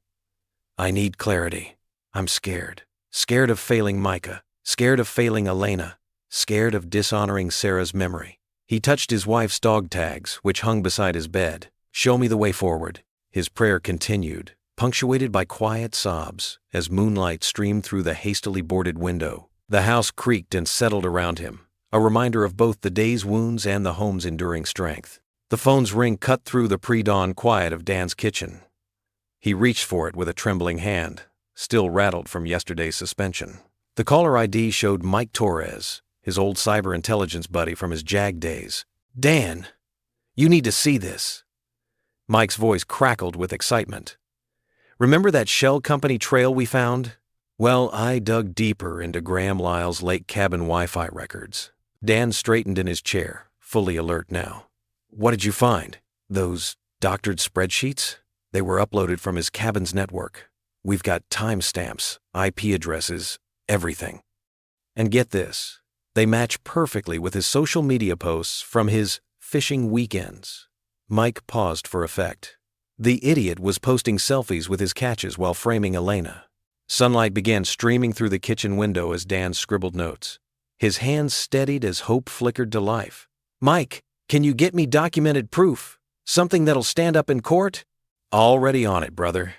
I need clarity. I'm scared. Scared of failing Micah. Scared of failing Elena. Scared of dishonoring Sarah's memory. He touched his wife's dog tags, which hung beside his bed. Show me the way forward. His prayer continued, punctuated by quiet sobs as moonlight streamed through the hastily boarded window. The house creaked and settled around him, a reminder of both the day's wounds and the home's enduring strength. The phone's ring cut through the pre-dawn quiet of Dan's kitchen. He reached for it with a trembling hand, still rattled from yesterday's suspension. The caller ID showed Mike Torres, his old cyber intelligence buddy from his JAG days. "Dan, you need to see this." Mike's voice crackled with excitement. "Remember that shell company trail we found? Well, I dug deeper into Graham Lyle's lake cabin Wi-Fi records." Dan straightened in his chair, fully alert now. "What did you find? Those doctored spreadsheets? They were uploaded from his cabin's network. We've got timestamps, IP addresses, everything. And get this, they match perfectly with his social media posts from his fishing weekends." Mike paused for effect. The idiot was posting selfies with his catches while framing Elena. Sunlight began streaming through the kitchen window as Dan scribbled notes. His hands steadied as hope flickered to life. "Mike, can you get me documented proof? Something that'll stand up in court?" "Already on it, brother.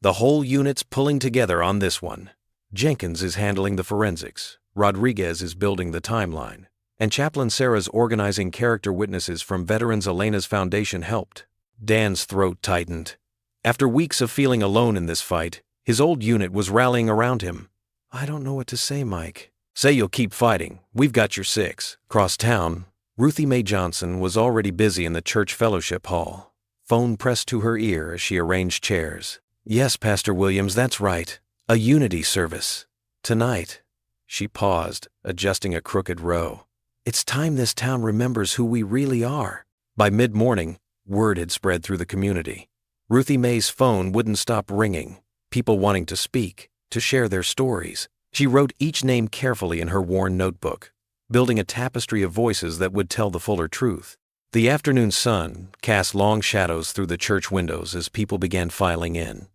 The whole unit's pulling together on this one. Jenkins is handling the forensics, Rodriguez is building the timeline, and Chaplain Sarah's organizing character witnesses from Veterans Elena's Foundation helped." Dan's throat tightened. After weeks of feeling alone in this fight, his old unit was rallying around him. "I don't know what to say, Mike." "Say you'll keep fighting. We've got your six." Across town, Ruthie Mae Johnson was already busy in the church fellowship hall. Phone pressed to her ear as she arranged chairs. "Yes, Pastor Williams, that's right. A unity service. Tonight." She paused, adjusting a crooked row. "It's time this town remembers who we really are." By mid-morning, word had spread through the community. Ruthie Mae's phone wouldn't stop ringing. People wanting to speak, to share their stories. She wrote each name carefully in her worn notebook, building a tapestry of voices that would tell the fuller truth. The afternoon sun cast long shadows through the church windows as people began filing in.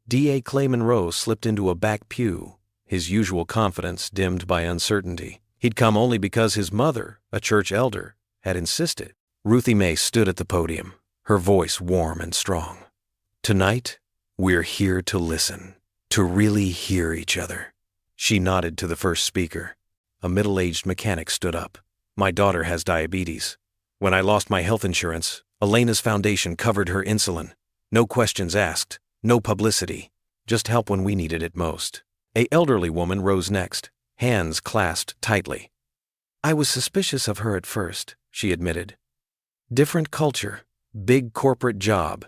D.A. Clay Monroe slipped into a back pew, his usual confidence dimmed by uncertainty. He'd come only because his mother, a church elder, had insisted. Ruthie Mae stood at the podium, her voice warm and strong. "Tonight, we're here to listen, to really hear each other." She nodded to the first speaker. A middle-aged mechanic stood up. "My daughter has diabetes. When I lost my health insurance, Elena's foundation covered her insulin. No questions asked, no publicity, just help when we needed it most." An elderly woman rose next, hands clasped tightly. "I was suspicious of her at first," she admitted. "Different culture, big corporate job.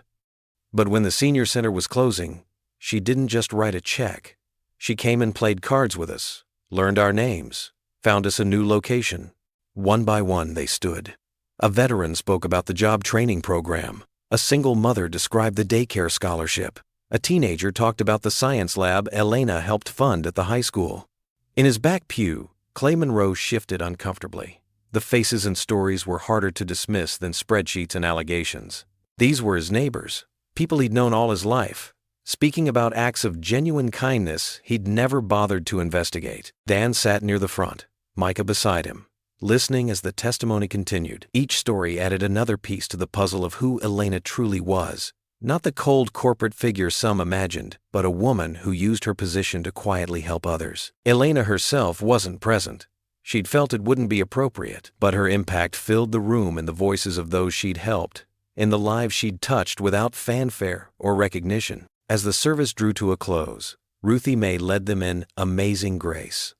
But when the senior center was closing, she didn't just write a check. She came and played cards with us, learned our names, found us a new location. One by one they stood. A veteran spoke about the job training program. A single mother described the daycare scholarship. A teenager talked about the science lab Elena helped fund at the high school." In his back pew, Clay Monroe shifted uncomfortably. The faces and stories were harder to dismiss than spreadsheets and allegations. These were his neighbors, people he'd known all his life, speaking about acts of genuine kindness he'd never bothered to investigate. Dan sat near the front, Micah beside him, listening as the testimony continued. Each story added another piece to the puzzle of who Elena truly was. Not the cold corporate figure some imagined, but a woman who used her position to quietly help others. Elena herself wasn't present. She'd felt it wouldn't be appropriate, but her impact filled the room in the voices of those she'd helped, in the lives she'd touched without fanfare or recognition. As the service drew to a close, Ruthie Mae led them in Amazing Grace.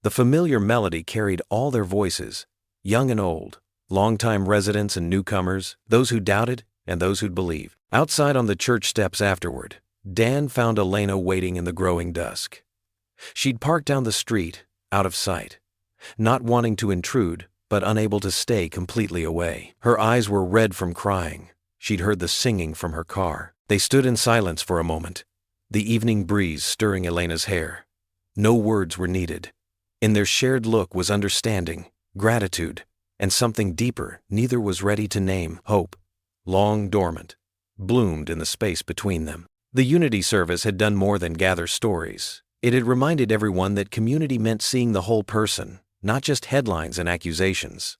The familiar melody carried all their voices, young and old, longtime residents and newcomers, those who doubted and those who'd believed. Outside on the church steps afterward, Dan found Elena waiting in the growing dusk. She'd parked down the street, out of sight, not wanting to intrude, but unable to stay completely away. Her eyes were red from crying. She'd heard the singing from her car. They stood in silence for a moment, the evening breeze stirring Elena's hair. No words were needed. In their shared look was understanding, gratitude, and something deeper neither was ready to name. Hope, long dormant, bloomed in the space between them. The Unity service had done more than gather stories. It had reminded everyone that community meant seeing the whole person, not just headlines and accusations.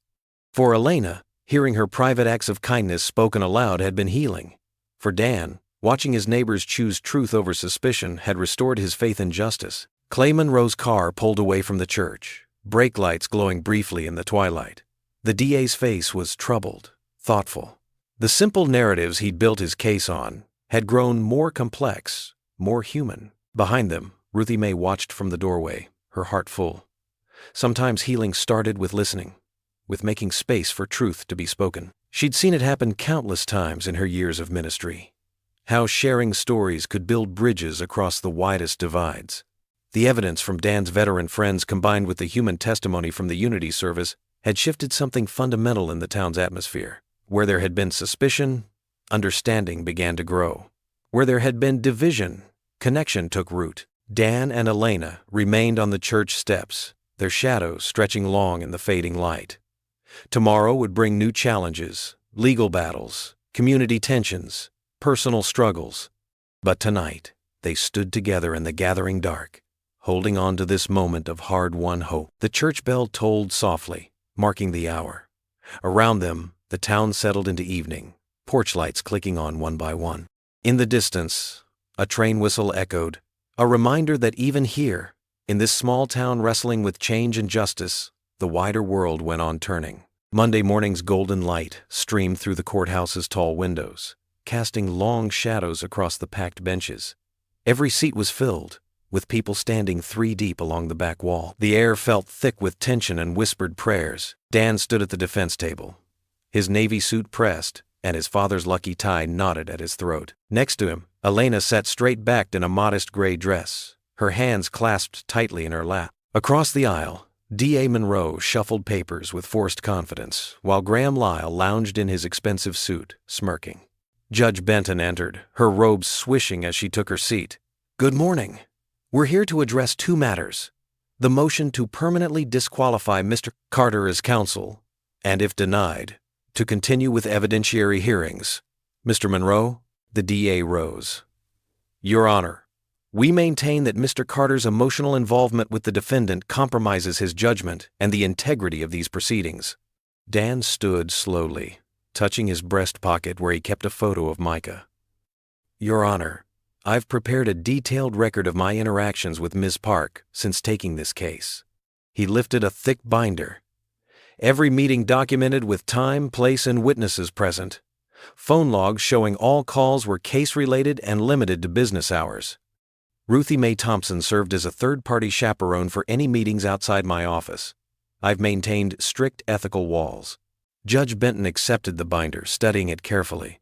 For Elena, hearing her private acts of kindness spoken aloud had been healing. For Dan, watching his neighbors choose truth over suspicion had restored his faith in justice. Clay Monroe's car pulled away from the church, brake lights glowing briefly in the twilight. The DA's face was troubled, thoughtful. The simple narratives he'd built his case on had grown more complex, more human. Behind them, Ruthie Mae watched from the doorway, her heart full. Sometimes healing started with listening, with making space for truth to be spoken. She'd seen it happen countless times in her years of ministry. How sharing stories could build bridges across the widest divides. The evidence from Dan's veteran friends combined with the human testimony from the Unity service had shifted something fundamental in the town's atmosphere. Where there had been suspicion, understanding began to grow. Where there had been division, connection took root. Dan and Elena remained on the church steps, their shadows stretching long in the fading light. Tomorrow would bring new challenges, legal battles, community tensions, personal struggles. But tonight, they stood together in the gathering dark, holding on to this moment of hard-won hope. The church bell tolled softly, marking the hour. Around them, the town settled into evening, porch lights clicking on one by one. In the distance, a train whistle echoed, a reminder that even here, in this small town wrestling with change and justice, the wider world went on turning. Monday morning's golden light streamed through the courthouse's tall windows, casting long shadows across the packed benches. Every seat was filled, with people standing 3 deep along the back wall. The air felt thick with tension and whispered prayers. Dan stood at the defense table, his navy suit pressed, and his father's lucky tie knotted at his throat. Next to him, Elena sat straight-backed in a modest gray dress, her hands clasped tightly in her lap. Across the aisle, D.A. Monroe shuffled papers with forced confidence, while Graham Lyle lounged in his expensive suit, smirking. Judge Benton entered, her robes swishing as she took her seat. "Good morning. We're here to address 2 matters. The motion to permanently disqualify Mr. Carter as counsel, and if denied, to continue with evidentiary hearings." "Mr. Monroe," the DA rose. "Your Honor, we maintain that Mr. Carter's emotional involvement with the defendant compromises his judgment and the integrity of these proceedings." Dan stood slowly, touching his breast pocket where he kept a photo of Micah. "Your Honor, I've prepared a detailed record of my interactions with Ms. Park since taking this case." He lifted a thick binder. "Every meeting documented with time, place, and witnesses present. Phone logs showing all calls were case-related and limited to business hours. Ruthie Mae Thompson served as a third-party chaperone for any meetings outside my office. I've maintained strict ethical walls." Judge Benton accepted the binder, studying it carefully.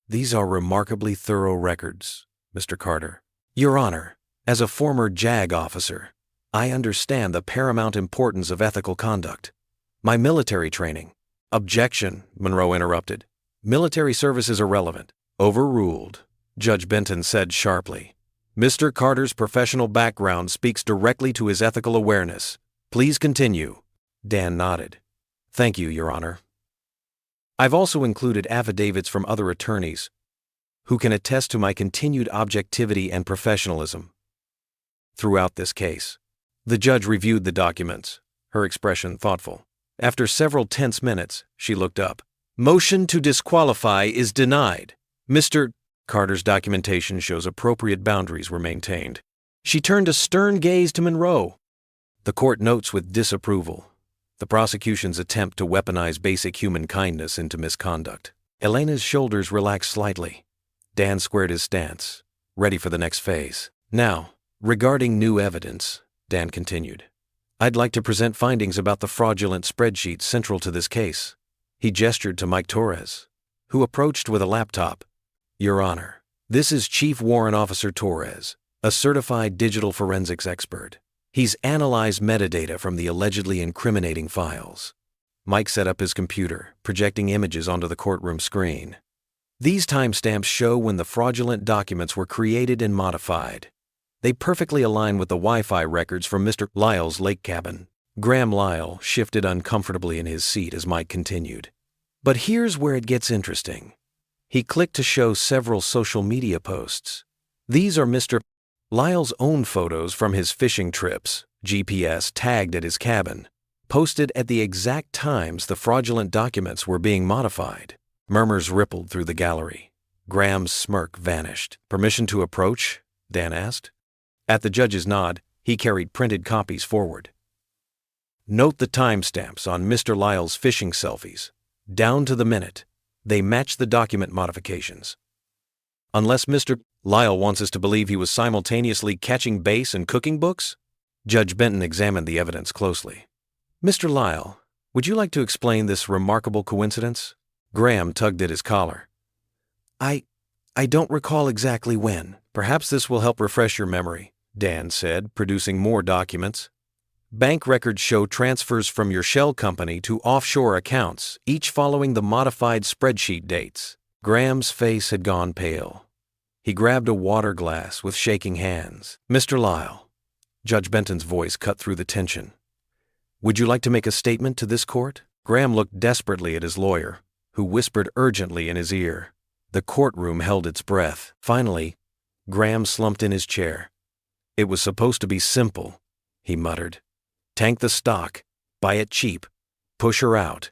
"These are remarkably thorough records, Mr. Carter. Your Honor, as a former JAG officer, I understand the paramount importance of ethical conduct. My military training—" "Objection," Monroe interrupted. "Military service is irrelevant." "Overruled," Judge Benton said sharply. "Mr. Carter's professional background speaks directly to his ethical awareness. Please continue." Dan nodded. "Thank you, Your Honor. I've also included affidavits from other attorneys who can attest to my continued objectivity and professionalism throughout this case." The judge reviewed the documents, her expression thoughtful. After several tense minutes, she looked up. "Motion to disqualify is denied. Mr. Carter's documentation shows appropriate boundaries were maintained." She turned a stern gaze to Monroe. "The court notes with disapproval the prosecution's attempt to weaponize basic human kindness into misconduct." Elena's shoulders relaxed slightly. Dan squared his stance, ready for the next phase. "Now, regarding new evidence," Dan continued, "I'd like to present findings about the fraudulent spreadsheet central to this case." He gestured to Mike Torres, who approached with a laptop. "Your Honor, this is Chief Warrant Officer Torres, a certified digital forensics expert. He's analyzed metadata from the allegedly incriminating files." Mike set up his computer, projecting images onto the courtroom screen. "These timestamps show when the fraudulent documents were created and modified. They perfectly align with the Wi-Fi records from Mr. Lyle's lake cabin." Graham Lyle shifted uncomfortably in his seat as Mike continued. "But here's where it gets interesting." He clicked to show several social media posts. These are Mr. Lyle's own photos from his fishing trips, GPS tagged at his cabin, posted at the exact times the fraudulent documents were being modified. Murmurs rippled through the gallery. Graham's smirk vanished. "Permission to approach?" Dan asked. At the judge's nod, he carried printed copies forward. Note the timestamps on Mr. Lyle's fishing selfies. Down to the minute. They match the document modifications. Unless Mr. Lyle wants us to believe he was simultaneously catching bass and cooking books? Judge Benton examined the evidence closely. Mr. Lyle, would you like to explain this remarkable coincidence? Graham tugged at his collar. I don't recall exactly when. Perhaps this will help refresh your memory, Dan said, producing more documents. Bank records show transfers from your shell company to offshore accounts, each following the modified spreadsheet dates. Graham's face had gone pale. He grabbed a water glass with shaking hands. Mr. Lyle, Judge Benton's voice cut through the tension. Would you like to make a statement to this court? Graham looked desperately at his lawyer, who whispered urgently in his ear. The courtroom held its breath. Finally, Graham slumped in his chair. It was supposed to be simple, he muttered. Tank the stock, buy it cheap, push her out.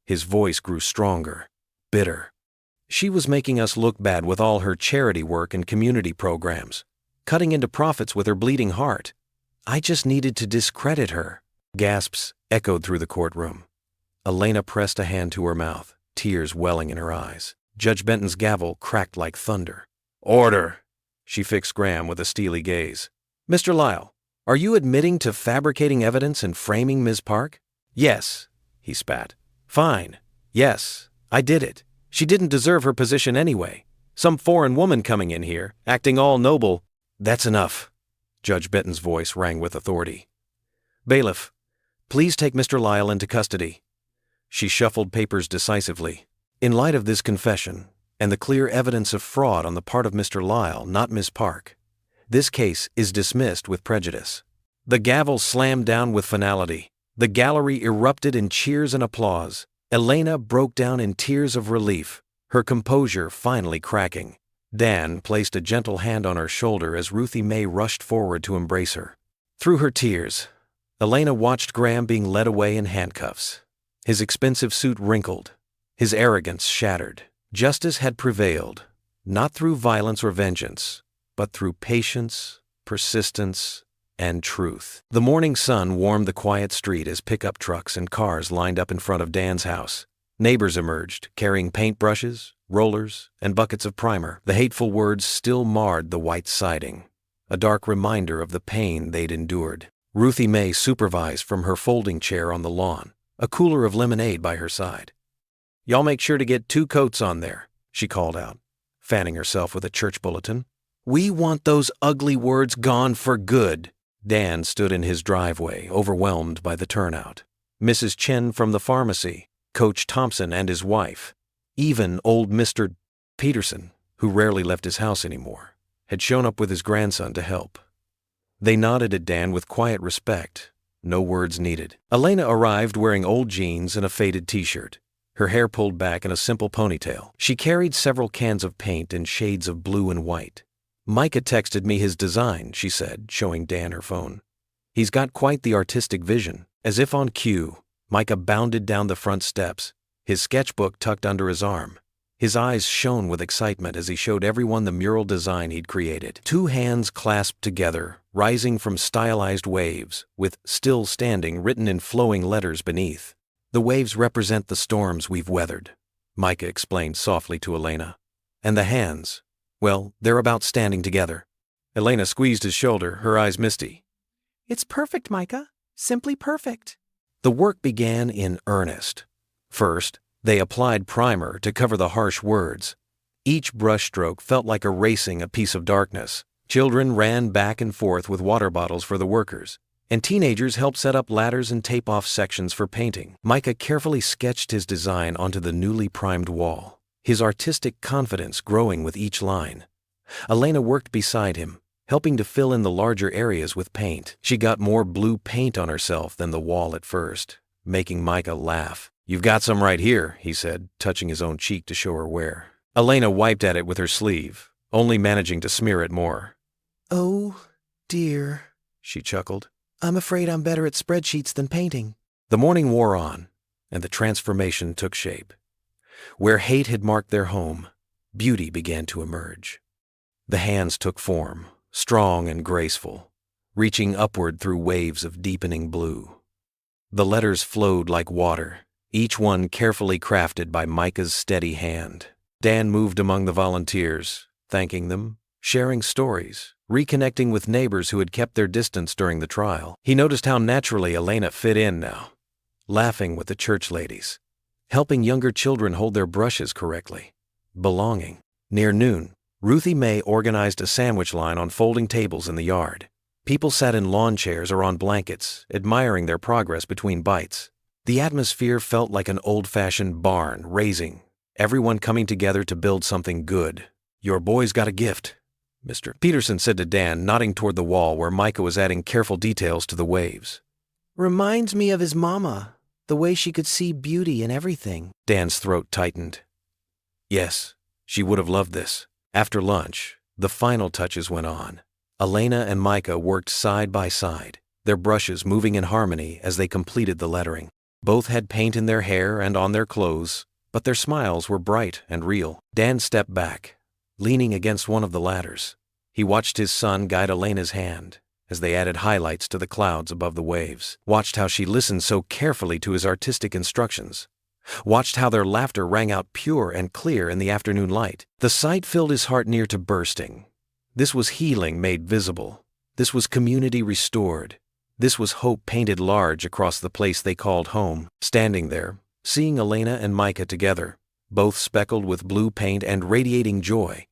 His voice grew stronger, bitter. She was making us look bad with all her charity work and community programs, cutting into profits with her bleeding heart. I just needed to discredit her. Gasps echoed through the courtroom. Elena pressed a hand to her mouth, tears welling in her eyes. Judge Benton's gavel cracked like thunder. Order! She fixed Graham with a steely gaze. Mr. Lyle, are you admitting to fabricating evidence and framing Ms. Park? Yes, he spat. Fine. Yes, I did it. She didn't deserve her position anyway. Some foreign woman coming in here, acting all noble. That's enough. Judge Benton's voice rang with authority. Bailiff, please take Mr. Lyle into custody. She shuffled papers decisively. In light of this confession, and the clear evidence of fraud on the part of Mr. Lyle, not Ms. Park, this case is dismissed with prejudice. The gavel slammed down with finality. The gallery erupted in cheers and applause. Elena broke down in tears of relief, her composure finally cracking. Dan placed a gentle hand on her shoulder as Ruthie Mae rushed forward to embrace her. Through her tears, Elena watched Graham being led away in handcuffs. His expensive suit wrinkled, his arrogance shattered. Justice had prevailed, not through violence or vengeance, but through patience, persistence, and truth. The morning sun warmed the quiet street as pickup trucks and cars lined up in front of Dan's house. Neighbors emerged, carrying paintbrushes, rollers, and buckets of primer. The hateful words still marred the white siding, a dark reminder of the pain they'd endured. Ruthie Mae supervised from her folding chair on the lawn, a cooler of lemonade by her side. Y'all make sure to get 2 coats on there, she called out, fanning herself with a church bulletin. We want those ugly words gone for good. Dan stood in his driveway, overwhelmed by the turnout. Mrs. Chen from the pharmacy, Coach Thompson and his wife, even old Mr. Peterson, who rarely left his house anymore, had shown up with his grandson to help. They nodded at Dan with quiet respect, no words needed. Elena arrived wearing old jeans and a faded t-shirt, her hair pulled back in a simple ponytail. She carried several cans of paint in shades of blue and white. Micah texted me his design, she said, showing Dan her phone. He's got quite the artistic vision. As if on cue, Micah bounded down the front steps, his sketchbook tucked under his arm. His eyes shone with excitement as he showed everyone the mural design he'd created. 2 hands clasped together, rising from stylized waves, with "still standing" written in flowing letters beneath. The waves represent the storms we've weathered, Micah explained softly to Elena. And the hands, well, they're about standing together. Elena squeezed his shoulder, her eyes misty. It's perfect, Micah. Simply perfect. The work began in earnest. First, they applied primer to cover the harsh words. Each brushstroke felt like erasing a piece of darkness. Children ran back and forth with water bottles for the workers, and teenagers helped set up ladders and tape off sections for painting. Micah carefully sketched his design onto the newly primed wall, his artistic confidence growing with each line. Elena worked beside him, helping to fill in the larger areas with paint. She got more blue paint on herself than the wall at first, making Micah laugh. "You've got some right here," he said, touching his own cheek to show her where. Elena wiped at it with her sleeve, only managing to smear it more. Oh, dear, she chuckled. I'm afraid I'm better at spreadsheets than painting. The morning wore on, and the transformation took shape. Where hate had marked their home, beauty began to emerge. The hands took form, strong and graceful, reaching upward through waves of deepening blue. The letters flowed like water, each one carefully crafted by Micah's steady hand. Dan moved among the volunteers, thanking them, sharing stories, reconnecting with neighbors who had kept their distance during the trial. He noticed how naturally Elena fit in now, laughing with the church ladies, helping younger children hold their brushes correctly, belonging. Near noon, Ruthie Mae organized a sandwich line on folding tables in the yard. People sat in lawn chairs or on blankets, admiring their progress between bites. The atmosphere felt like an old-fashioned barn raising, everyone coming together to build something good. "Your boy's got a gift," Mr. Peterson said to Dan, nodding toward the wall where Micah was adding careful details to the waves. Reminds me of his mama, the way she could see beauty in everything. Dan's throat tightened. Yes, she would have loved this. After lunch, the final touches went on. Elena and Micah worked side by side, their brushes moving in harmony as they completed the lettering. Both had paint in their hair and on their clothes, but their smiles were bright and real. Dan stepped back, leaning against one of the ladders. He watched his son guide Elena's hand as they added highlights to the clouds above the waves, watched how she listened so carefully to his artistic instructions, watched how their laughter rang out pure and clear in the afternoon light. The sight filled his heart near to bursting. This was healing made visible. This was community restored. This was hope painted large across the place they called home. Standing there, seeing Elena and Micah together, both speckled with blue paint and radiating joy,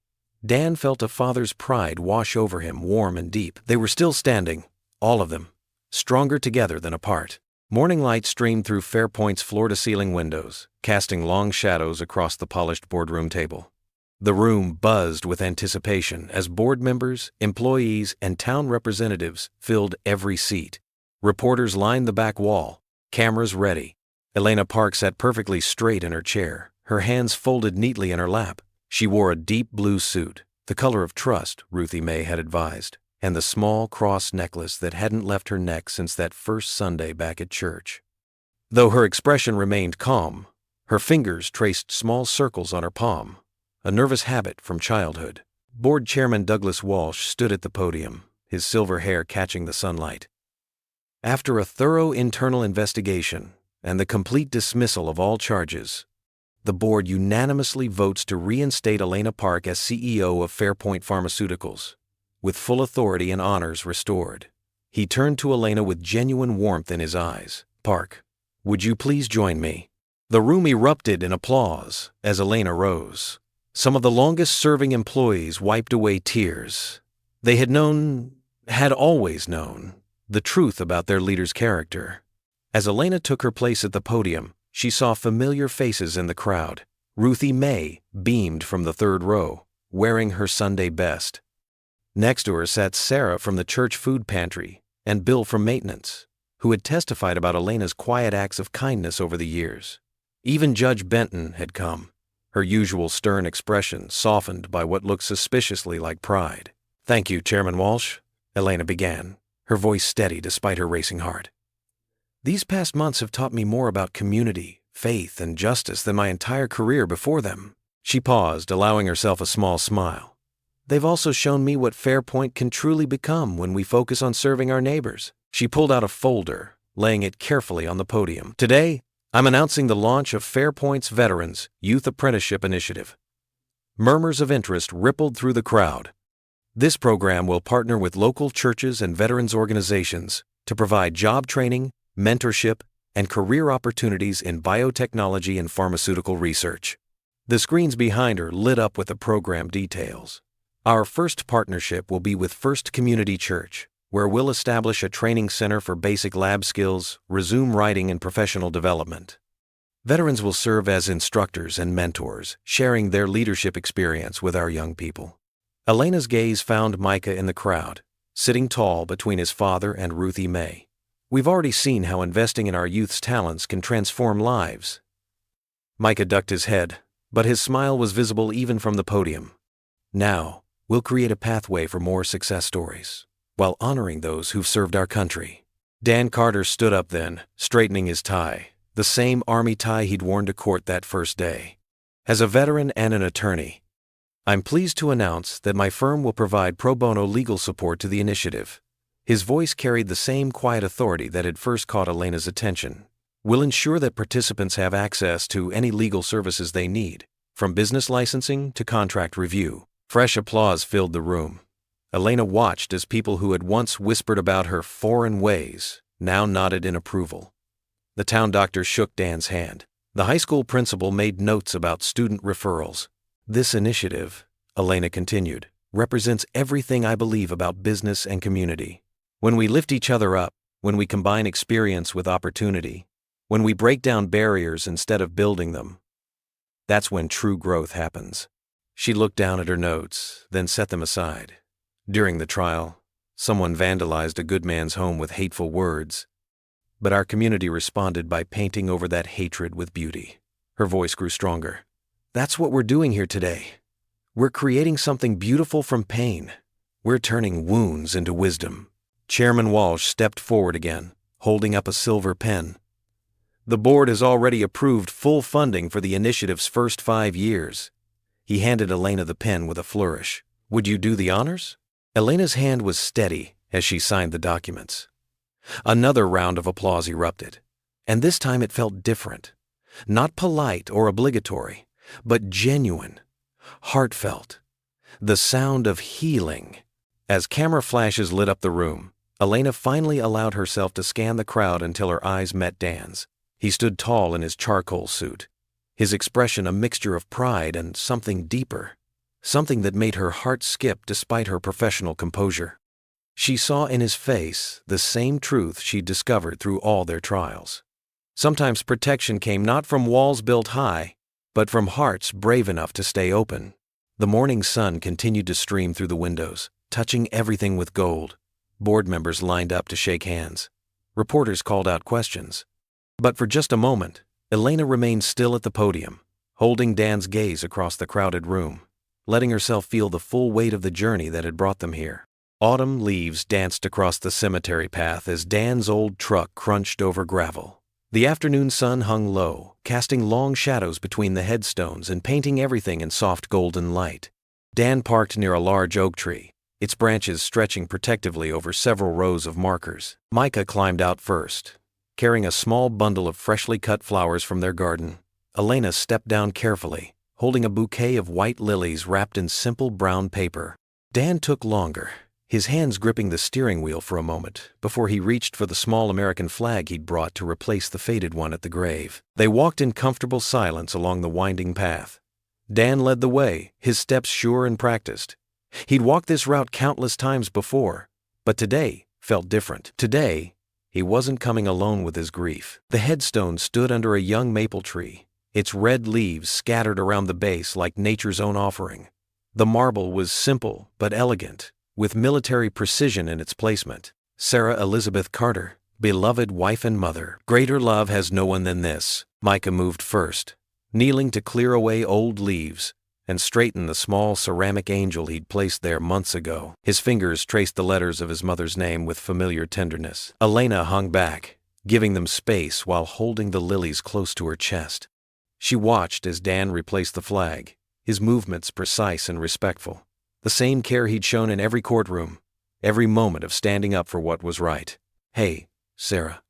Dan felt a father's pride wash over him, warm and deep. They were still standing, all of them, stronger together than apart. Morning light streamed through Fairpoint's floor-to-ceiling windows, casting long shadows across the polished boardroom table. The room buzzed with anticipation as board members, employees, and town representatives filled every seat. Reporters lined the back wall, cameras ready. Elena Park sat perfectly straight in her chair, her hands folded neatly in her lap. She wore a deep blue suit, the color of trust, Ruthie Mae had advised, and the small cross necklace that hadn't left her neck since that first Sunday back at church. Though her expression remained calm, her fingers traced small circles on her palm, a nervous habit from childhood. Board Chairman Douglas Walsh stood at the podium, his silver hair catching the sunlight. After a thorough internal investigation and the complete dismissal of all charges, the board unanimously votes to reinstate Elena Park as CEO of Fairpoint Pharmaceuticals, with full authority and honors restored. He turned to Elena with genuine warmth in his eyes. "Park, would you please join me?" The room erupted in applause as Elena rose. Some of the longest-serving employees wiped away tears. They had always known, the truth about their leader's character. As Elena took her place at the podium, she saw familiar faces in the crowd. Ruthie Mae beamed from the third row, wearing her Sunday best. Next to her sat Sarah from the church food pantry and Bill from maintenance, who had testified about Elena's quiet acts of kindness over the years. Even Judge Benton had come, her usual stern expression softened by what looked suspiciously like pride. "Thank you, Chairman Walsh," Elena began, her voice steady despite her racing heart. "These past months have taught me more about community, faith, and justice than my entire career before them." She paused, allowing herself a small smile. "They've also shown me what Fairpoint can truly become when we focus on serving our neighbors." She pulled out a folder, laying it carefully on the podium. "Today, I'm announcing the launch of Fairpoint's Veterans Youth Apprenticeship Initiative." Murmurs of interest rippled through the crowd. This program will partner with local churches and veterans organizations to provide job training, mentorship, and career opportunities in biotechnology and pharmaceutical research. The screens behind her lit up with the program details. "Our first partnership will be with First Community Church, where we'll establish a training center for basic lab skills, resume writing, and professional development. Veterans will serve as instructors and mentors, sharing their leadership experience with our young people." Elena's gaze found Micah in the crowd, sitting tall between his father and Ruthie Mae. "We've already seen how investing in our youth's talents can transform lives." Micah ducked his head, but his smile was visible even from the podium. "Now, we'll create a pathway for more success stories, while honoring those who've served our country." Dan Carter stood up then, straightening his tie, the same Army tie he'd worn to court that first day. As a veteran and an attorney, I'm pleased to announce that my firm will provide pro bono legal support to the initiative. His voice carried the same quiet authority that had first caught Elena's attention. We'll ensure that participants have access to any legal services they need, from business licensing to contract review. Fresh applause filled the room. Elena watched as people who had once whispered about her foreign ways now nodded in approval. The town doctor shook Dan's hand. The high school principal made notes about student referrals. This initiative, Elena continued, represents everything I believe about business and community. When we lift each other up, when we combine experience with opportunity, when we break down barriers instead of building them, that's when true growth happens. She looked down at her notes, then set them aside. During the trial, someone vandalized a good man's home with hateful words, but our community responded by painting over that hatred with beauty. Her voice grew stronger. That's what we're doing here today. We're creating something beautiful from pain. We're turning wounds into wisdom. Chairman Walsh stepped forward again, holding up a silver pen. The board has already approved full funding for the initiative's first 5 years. He handed Elena the pen with a flourish. Would you do the honors? Elena's hand was steady as she signed the documents. Another round of applause erupted, and this time it felt different. Not polite or obligatory, but genuine, heartfelt. The sound of healing. As camera flashes lit up the room, Elena finally allowed herself to scan the crowd until her eyes met Dan's. He stood tall in his charcoal suit, his expression a mixture of pride and something deeper, something that made her heart skip despite her professional composure. She saw in his face the same truth she'd discovered through all their trials. Sometimes protection came not from walls built high, but from hearts brave enough to stay open. The morning sun continued to stream through the windows, touching everything with gold. Board members lined up to shake hands. Reporters called out questions. But for just a moment, Elena remained still at the podium, holding Dan's gaze across the crowded room, letting herself feel the full weight of the journey that had brought them here. Autumn leaves danced across the cemetery path as Dan's old truck crunched over gravel. The afternoon sun hung low, casting long shadows between the headstones and painting everything in soft golden light. Dan parked near a large oak tree, its branches stretching protectively over several rows of markers. Micah climbed out first, carrying a small bundle of freshly cut flowers from their garden. Elena stepped down carefully, holding a bouquet of white lilies wrapped in simple brown paper. Dan took longer, his hands gripping the steering wheel for a moment before he reached for the small American flag he'd brought to replace the faded one at the grave. They walked in comfortable silence along the winding path. Dan led the way, his steps sure and practiced. He'd walked this route countless times before, but today felt different. Today, he wasn't coming alone with his grief. The headstone stood under a young maple tree, its red leaves scattered around the base like nature's own offering. The marble was simple but elegant, with military precision in its placement. Sarah Elizabeth Carter, beloved wife and mother. Greater love has no one than this. Micah moved first, kneeling to clear away old leaves and straighten the small ceramic angel he'd placed there months ago. His fingers traced the letters of his mother's name with familiar tenderness. Elena hung back, giving them space while holding the lilies close to her chest. She watched as Dan replaced the flag, his movements precise and respectful. The same care he'd shown in every courtroom, every moment of standing up for what was right. "Hey, Sarah,"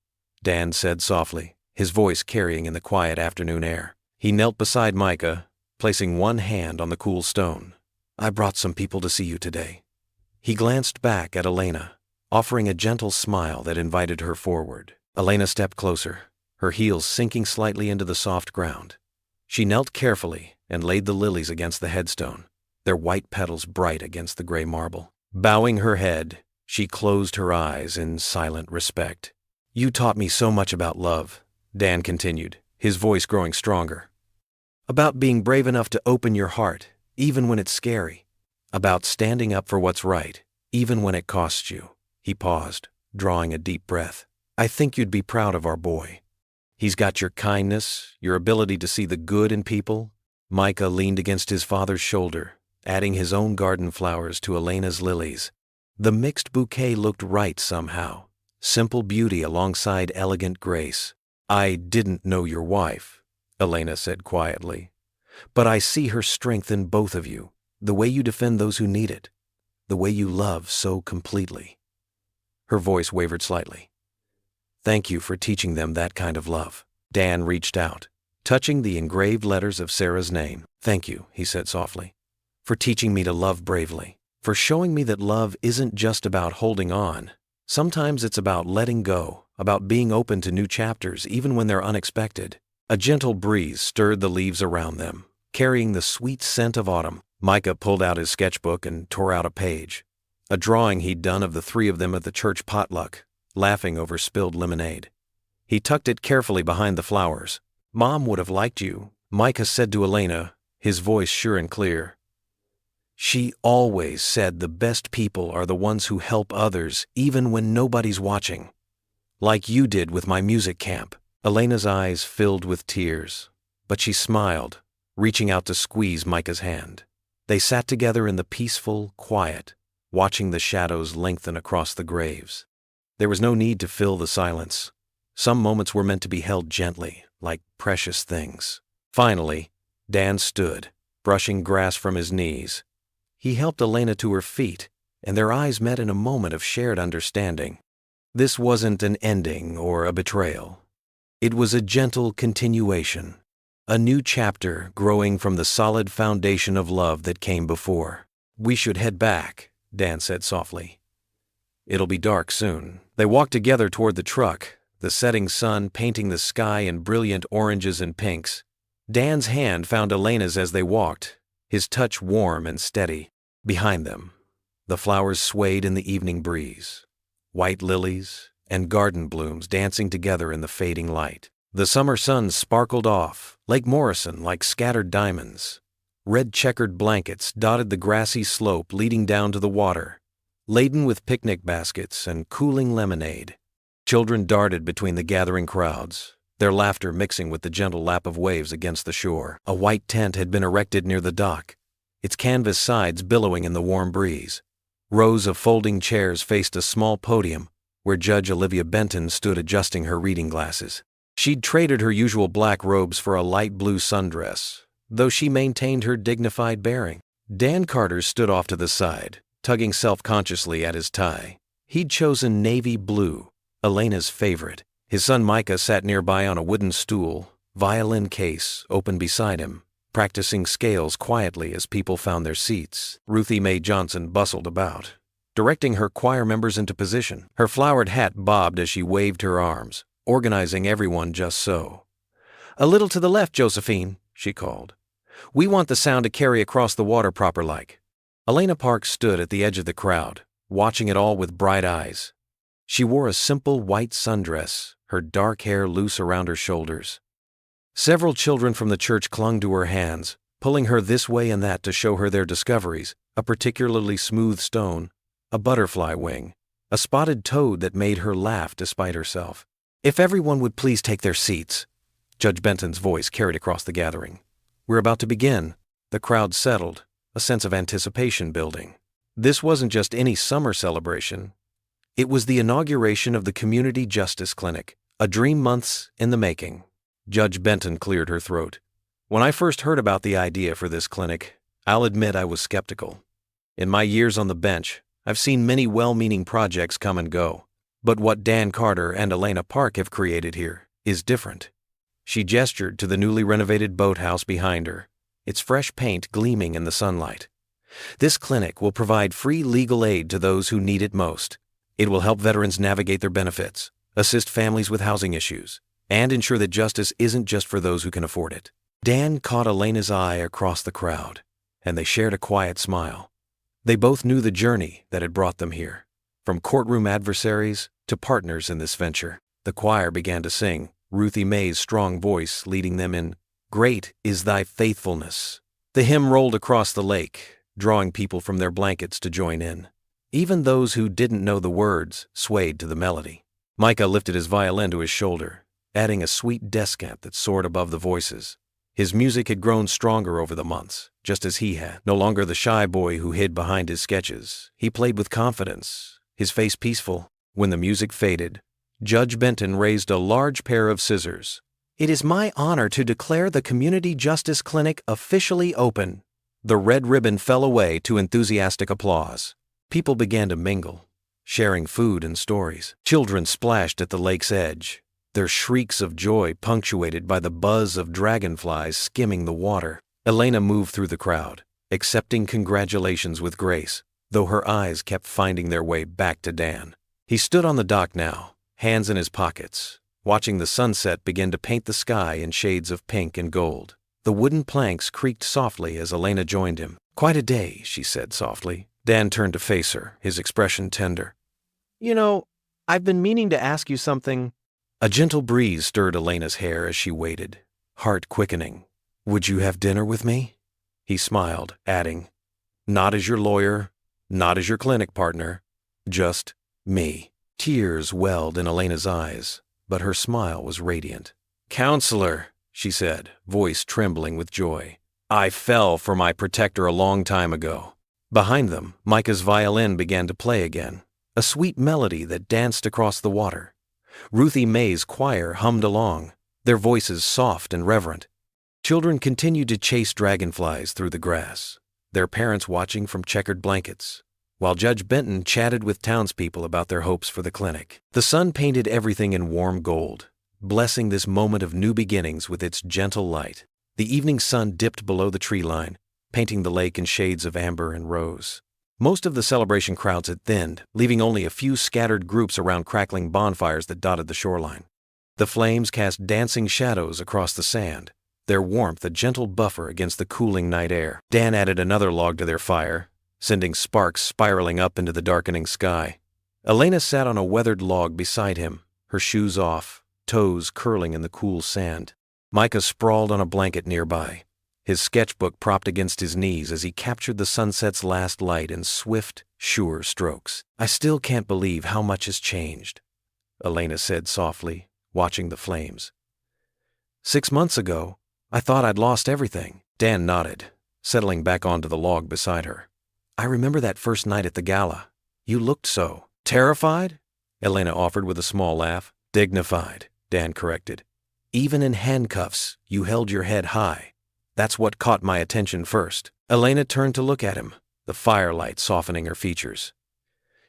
Dan said softly, his voice carrying in the quiet afternoon air. He knelt beside Micah, placing one hand on the cool stone. "I brought some people to see you today." He glanced back at Elena, offering a gentle smile that invited her forward. Elena stepped closer, her heels sinking slightly into the soft ground. She knelt carefully and laid the lilies against the headstone, their white petals bright against the gray marble. Bowing her head, she closed her eyes in silent respect. "You taught me so much about love," Dan continued, his voice growing stronger. "About being brave enough to open your heart, even when it's scary. About standing up for what's right, even when it costs you." He paused, drawing a deep breath. "I think you'd be proud of our boy. He's got your kindness, your ability to see the good in people." Micah leaned against his father's shoulder, adding his own garden flowers to Elena's lilies. The mixed bouquet looked right somehow, simple beauty alongside elegant grace. "I didn't know your wife," Elena said quietly, "but I see her strength in both of you, The way you defend those who need it. The way you love so completely." Her voice wavered slightly. "Thank you for teaching them that kind of love." Dan reached out, touching the engraved letters of Sarah's name. "Thank you," he said softly, "for teaching me to love bravely, for showing me that love isn't just about holding on. Sometimes it's about letting go, about being open to new chapters even when they're unexpected." A gentle breeze stirred the leaves around them, carrying the sweet scent of autumn. Micah pulled out his sketchbook and tore out a page, a drawing he'd done of the three of them at the church potluck, laughing over spilled lemonade. He tucked it carefully behind the flowers. "Mom would have liked you," Micah said to Elena, his voice sure and clear. "She always said the best people are the ones who help others even when nobody's watching. Like you did with my music camp." Elena's eyes filled with tears, but she smiled, reaching out to squeeze Micah's hand. They sat together in the peaceful quiet, watching the shadows lengthen across the graves. There was no need to fill the silence. Some moments were meant to be held gently, like precious things. Finally, Dan stood, brushing grass from his knees. He helped Elena to her feet, and their eyes met in a moment of shared understanding. This wasn't an ending or a betrayal. It was a gentle continuation, a new chapter growing from the solid foundation of love that came before. "We should head back," Dan said softly. "It'll be dark soon." They walked together toward the truck, the setting sun painting the sky in brilliant oranges and pinks. Dan's hand found Elena's as they walked, his touch warm and steady. Behind them, the flowers swayed in the evening breeze, white lilies and garden blooms dancing together in the fading light. The summer sun sparkled off Lake Morrison like scattered diamonds. Red checkered blankets dotted the grassy slope leading down to the water, laden with picnic baskets and cooling lemonade. Children darted between the gathering crowds, their laughter mixing with the gentle lap of waves against the shore. A white tent had been erected near the dock, its canvas sides billowing in the warm breeze. Rows of folding chairs faced a small podium where Judge Olivia Benton stood adjusting her reading glasses. She'd traded her usual black robes for a light blue sundress, though she maintained her dignified bearing. Dan Carter stood off to the side, tugging self-consciously at his tie. He'd chosen navy blue, Elena's favorite. His son Micah sat nearby on a wooden stool, violin case open beside him, practicing scales quietly as people found their seats. Ruthie Mae Johnson bustled about, directing her choir members into position. Her flowered hat bobbed as she waved her arms, organizing everyone just so. "A little to the left, Josephine," she called. "We want the sound to carry across the water proper-like." Elena Park stood at the edge of the crowd, watching it all with bright eyes. She wore a simple white sundress, her dark hair loose around her shoulders. Several children from the church clung to her hands, pulling her this way and that to show her their discoveries: a particularly smooth stone, a butterfly wing, a spotted toad that made her laugh despite herself. "If everyone would please take their seats," Judge Benton's voice carried across the gathering. "We're about to begin." The crowd settled, a sense of anticipation building. This wasn't just any summer celebration. It was the inauguration of the Community Justice Clinic, a dream months in the making. Judge Benton cleared her throat. "When I first heard about the idea for this clinic, I'll admit I was skeptical. In my years on the bench, I've seen many well-meaning projects come and go. But what Dan Carter and Elena Park have created here is different." She gestured to the newly renovated boathouse behind her, its fresh paint gleaming in the sunlight. "This clinic will provide free legal aid to those who need it most. It will help veterans navigate their benefits, assist families with housing issues, and ensure that justice isn't just for those who can afford it." Dan caught Elena's eye across the crowd, and they shared a quiet smile. They both knew the journey that had brought them here, from courtroom adversaries to partners in this venture. The choir began to sing, Ruthie Mae's strong voice leading them in "Great is Thy Faithfulness." The hymn rolled across the lake, drawing people from their blankets to join in. Even those who didn't know the words swayed to the melody. Micah lifted his violin to his shoulder, adding a sweet descant that soared above the voices. His music had grown stronger over the months, just as he had. No longer the shy boy who hid behind his sketches, he played with confidence, his face peaceful. When the music faded, Judge Benton raised a large pair of scissors. "It is my honor to declare the Community Justice Clinic officially open." The red ribbon fell away to enthusiastic applause. People began to mingle, sharing food and stories. Children splashed at the lake's edge, their shrieks of joy punctuated by the buzz of dragonflies skimming the water. Elena moved through the crowd, accepting congratulations with grace, though her eyes kept finding their way back to Dan. He stood on the dock now, hands in his pockets, watching the sunset begin to paint the sky in shades of pink and gold. The wooden planks creaked softly as Elena joined him. "Quite a day," she said softly. Dan turned to face her, his expression tender. You know, I've been meaning to ask you something. A gentle breeze stirred Elena's hair as she waited, heart quickening. "Would you have dinner with me?" He smiled, adding, "Not as your lawyer, not as your clinic partner, just me." Tears welled in Elena's eyes, but her smile was radiant. "Counselor," she said, voice trembling with joy, "I fell for my protector a long time ago." Behind them, Micah's violin began to play again, a sweet melody that danced across the water. Ruthie Mae's choir hummed along, their voices soft and reverent. Children continued to chase dragonflies through the grass, their parents watching from checkered blankets, while Judge Benton chatted with townspeople about their hopes for the clinic. The sun painted everything in warm gold, blessing this moment of new beginnings with its gentle light. The evening sun dipped below the tree line, painting the lake in shades of amber and rose. Most of the celebration crowds had thinned, leaving only a few scattered groups around crackling bonfires that dotted the shoreline. The flames cast dancing shadows across the sand, their warmth a gentle buffer against the cooling night air. Dan added another log to their fire, sending sparks spiraling up into the darkening sky. Elena sat on a weathered log beside him, her shoes off, toes curling in the cool sand. Micah sprawled on a blanket nearby, his sketchbook propped against his knees as he captured the sunset's last light in swift, sure strokes. "I still can't believe how much has changed," Elena said softly, watching the flames. "6 months ago, I thought I'd lost everything." Dan nodded, settling back onto the log beside her. "I remember that first night at the gala. You looked so terrified," Elena offered with a small laugh. "Dignified," Dan corrected. "Even in handcuffs, you held your head high. That's what caught my attention first." Elena turned to look at him, the firelight softening her features.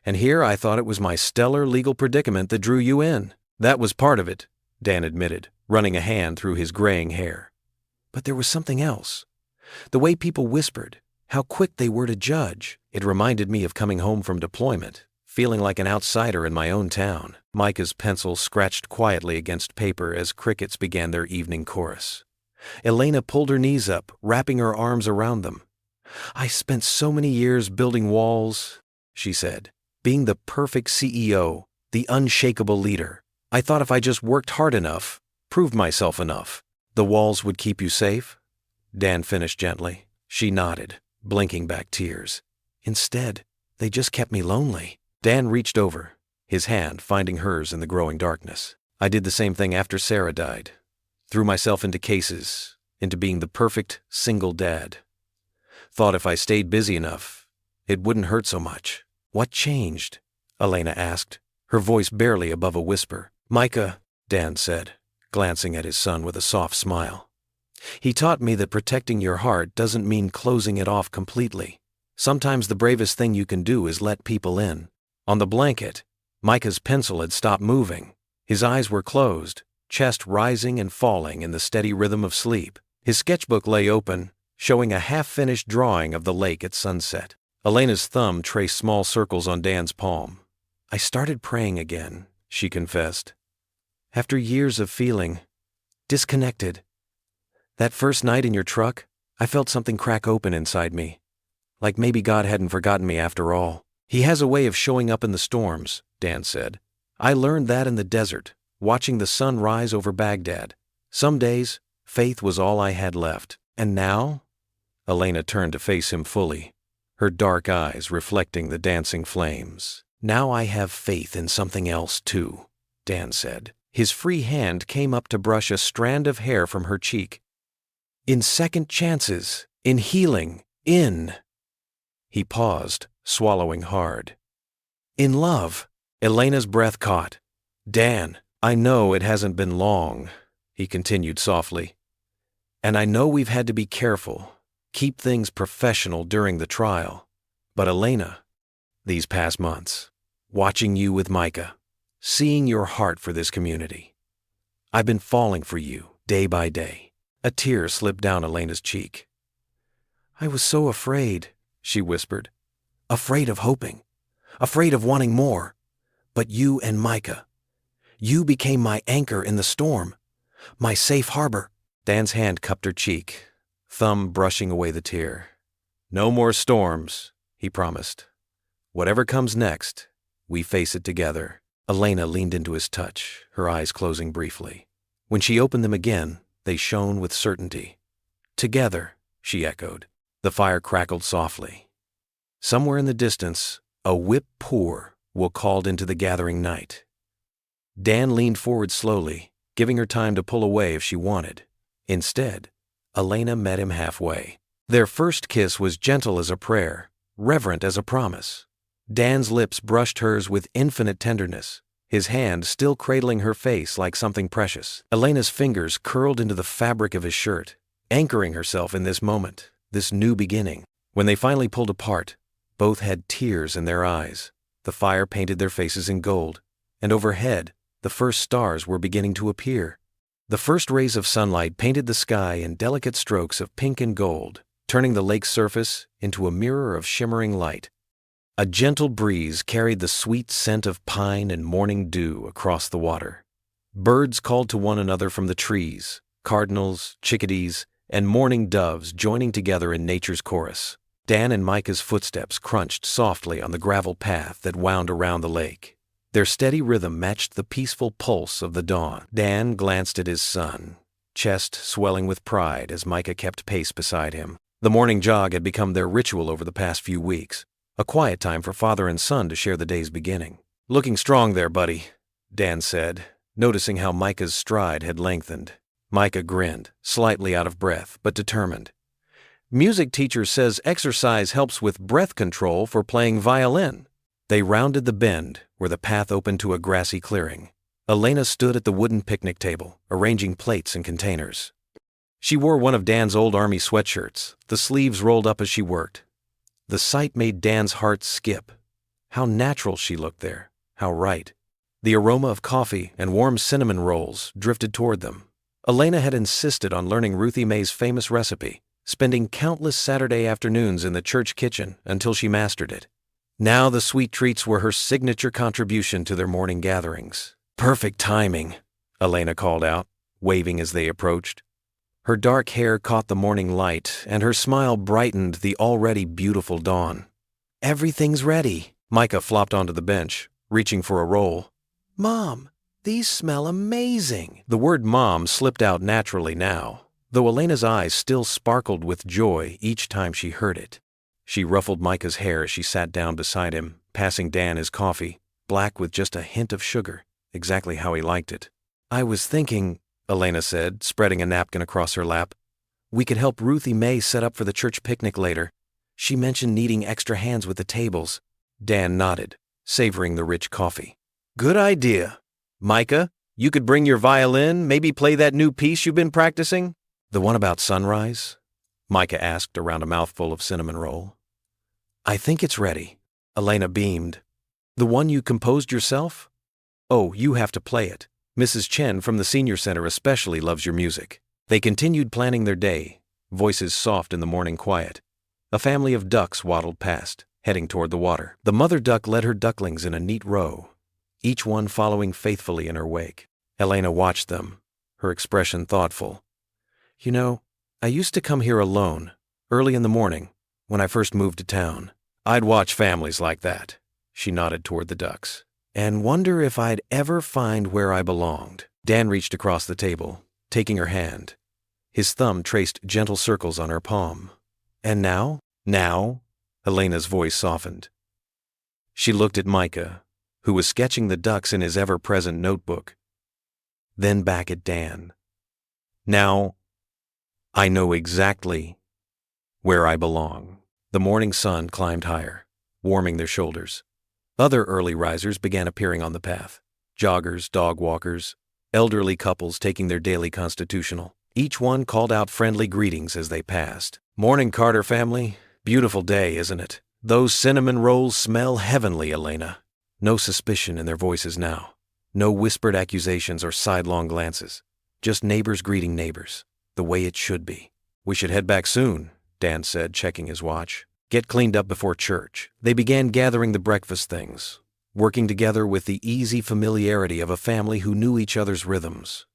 "And here I thought it was my stellar legal predicament that drew you in." "That was part of it," Dan admitted, running a hand through his graying hair. "But there was something else. The way people whispered, how quick they were to judge. It reminded me of coming home from deployment, feeling like an outsider in my own town." Micah's pencil scratched quietly against paper as crickets began their evening chorus. Elena pulled her knees up, wrapping her arms around them. "I spent so many years building walls," she said, "being the perfect CEO, the unshakable leader. I thought if I just worked hard enough, proved myself enough, the walls would keep you safe." Dan finished gently. She nodded, blinking back tears. "Instead, they just kept me lonely." Dan reached over, his hand finding hers in the growing darkness. "I did the same thing after Sarah died. Threw myself into cases, into being the perfect single dad. Thought if I stayed busy enough, it wouldn't hurt so much." "What changed?" Elena asked, her voice barely above a whisper. "Micah," Dan said, glancing at his son with a soft smile. "He taught me that protecting your heart doesn't mean closing it off completely. Sometimes the bravest thing you can do is let people in." On the blanket, Micah's pencil had stopped moving. His eyes were closed, chest rising and falling in the steady rhythm of sleep. His sketchbook lay open, showing a half-finished drawing of the lake at sunset. Elena's thumb traced small circles on Dan's palm. "I started praying again," she confessed. "After years of feeling disconnected. That first night in your truck, I felt something crack open inside me. Like maybe God hadn't forgotten me after all. He has a way of showing up in the storms," Dan said. "I learned that in the desert, watching the sun rise over Baghdad. Some days, faith was all I had left. And now?" Elena turned to face him fully, her dark eyes reflecting the dancing flames. "Now I have faith in something else, too," Dan said. His free hand came up to brush a strand of hair from her cheek. "In second chances, in healing, in—" He paused, swallowing hard. "In love." Elena's breath caught. "Dan, I know it hasn't been long," he continued softly. "And I know we've had to be careful, Keep things professional during the trial. But Elena, these past months, watching you with Micah, seeing your heart for this community, I've been falling for you day by day. A tear slipped down Elena's cheek. I was so afraid, she whispered. Afraid of hoping. Afraid of wanting more. But you and Micah, you became my anchor in the storm, my safe harbor. Dan's hand cupped her cheek, thumb brushing away the tear. No more storms, he promised. Whatever comes next, we face it together. Elena leaned into his touch, her eyes closing briefly. When she opened them again, they shone with certainty. Together, she echoed. The fire crackled softly. Somewhere in the distance, a whip pour called into the gathering night. Dan leaned forward slowly, giving her time to pull away if she wanted. Instead, Elena met him halfway. Their first kiss was gentle as a prayer, reverent as a promise. Dan's lips brushed hers with infinite tenderness, his hand still cradling her face like something precious. Elena's fingers curled into the fabric of his shirt, anchoring herself in this moment, this new beginning. When they finally pulled apart, both had tears in their eyes. The fire painted their faces in gold, and overhead, the first stars were beginning to appear. The first rays of sunlight painted the sky in delicate strokes of pink and gold, turning the lake's surface into a mirror of shimmering light. A gentle breeze carried the sweet scent of pine and morning dew across the water. Birds called to one another from the trees, cardinals, chickadees, and mourning doves joining together in nature's chorus. Dan and Micah's footsteps crunched softly on the gravel path that wound around the lake. Their steady rhythm matched the peaceful pulse of the dawn. Dan glanced at his son, chest swelling with pride as Micah kept pace beside him. The morning jog had become their ritual over the past few weeks, a quiet time for father and son to share the day's beginning. Looking strong there, buddy, Dan said, noticing how Micah's stride had lengthened. Micah grinned, slightly out of breath, but determined. Music teacher says exercise helps with breath control for playing violin. They rounded the bend, where the path opened to a grassy clearing. Elena stood at the wooden picnic table, arranging plates and containers. She wore one of Dan's old army sweatshirts, the sleeves rolled up as she worked. The sight made Dan's heart skip. How natural she looked there, how right. The aroma of coffee and warm cinnamon rolls drifted toward them. Elena had insisted on learning Ruthie Mae's famous recipe, spending countless Saturday afternoons in the church kitchen until she mastered it. Now the sweet treats were her signature contribution to their morning gatherings. Perfect timing, Elena called out, waving as they approached. Her dark hair caught the morning light, and her smile brightened the already beautiful dawn. Everything's ready. Micah flopped onto the bench, reaching for a roll. Mom, these smell amazing. The word mom slipped out naturally now, though Elena's eyes still sparkled with joy each time she heard it. She ruffled Micah's hair as she sat down beside him, passing Dan his coffee, black with just a hint of sugar, exactly how he liked it. I was thinking, Elena said, spreading a napkin across her lap, we could help Ruthie Mae set up for the church picnic later. She mentioned needing extra hands with the tables. Dan nodded, savoring the rich coffee. Good idea. Micah, you could bring your violin, maybe play that new piece you've been practicing? The one about sunrise? Micah asked around a mouthful of cinnamon roll. I think it's ready. Elena beamed. The one you composed yourself? Oh, you have to play it. Mrs. Chen from the senior center especially loves your music. They continued planning their day, voices soft in the morning quiet. A family of ducks waddled past, heading toward the water. The mother duck led her ducklings in a neat row, each one following faithfully in her wake. Elena watched them, her expression thoughtful. You know, I used to come here alone, early in the morning, when I first moved to town. I'd watch families like that, she nodded toward the ducks, and wonder if I'd ever find where I belonged. Dan reached across the table, taking her hand. His thumb traced gentle circles on her palm. And now? Now? Elena's voice softened. She looked at Micah, who was sketching the ducks in his ever-present notebook. Then back at Dan. Now, I know exactly where I belong. The morning sun climbed higher, warming their shoulders. Other early risers began appearing on the path. Joggers, dog walkers, elderly couples taking their daily constitutional. Each one called out friendly greetings as they passed. Morning, Carter family. Beautiful day, isn't it? Those cinnamon rolls smell heavenly, Elena. No suspicion in their voices now. No whispered accusations or sidelong glances. Just neighbors greeting neighbors. The way it should be. We should head back soon, Dan said, checking his watch. Get cleaned up before church. They began gathering the breakfast things, working together with the easy familiarity of a family who knew each other's rhythms.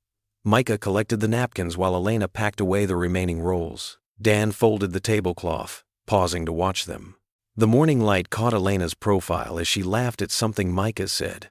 Micah collected the napkins while Elena packed away the remaining rolls. Dan folded the tablecloth, pausing to watch them. The morning light caught Elena's profile as she laughed at something Micah said.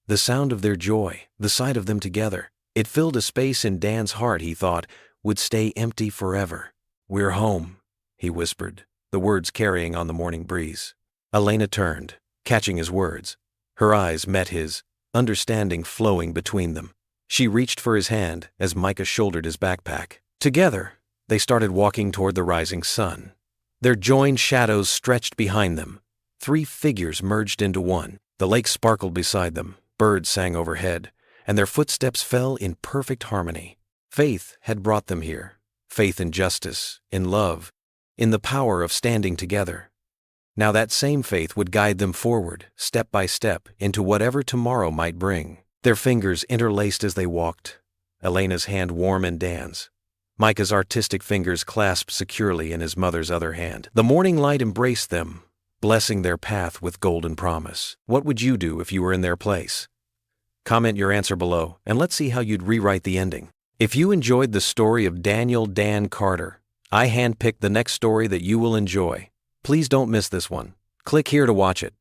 The sound of their joy, the sight of them together, it filled a space in Dan's heart he thought would stay empty forever. "We're home," he whispered, the words carrying on the morning breeze. Elena turned, catching his words. Her eyes met his, understanding flowing between them. She reached for his hand as Micah shouldered his backpack. Together, they started walking toward the rising sun. Their joined shadows stretched behind them. 3 figures merged into one. The lake sparkled beside them, birds sang overhead, and their footsteps fell in perfect harmony. Faith had brought them here. Faith in justice, in love, in the power of standing together. Now that same faith would guide them forward, step by step, into whatever tomorrow might bring. Their fingers interlaced as they walked, Elena's hand warm in Dan's. Micah's artistic fingers clasped securely in his mother's other hand. The morning light embraced them, blessing their path with golden promise. What would you do if you were in their place? Comment your answer below, and let's see how you'd rewrite the ending. If you enjoyed the story of Daniel Dan Carter, I handpicked the next story that you will enjoy. Please don't miss this one. Click here to watch it.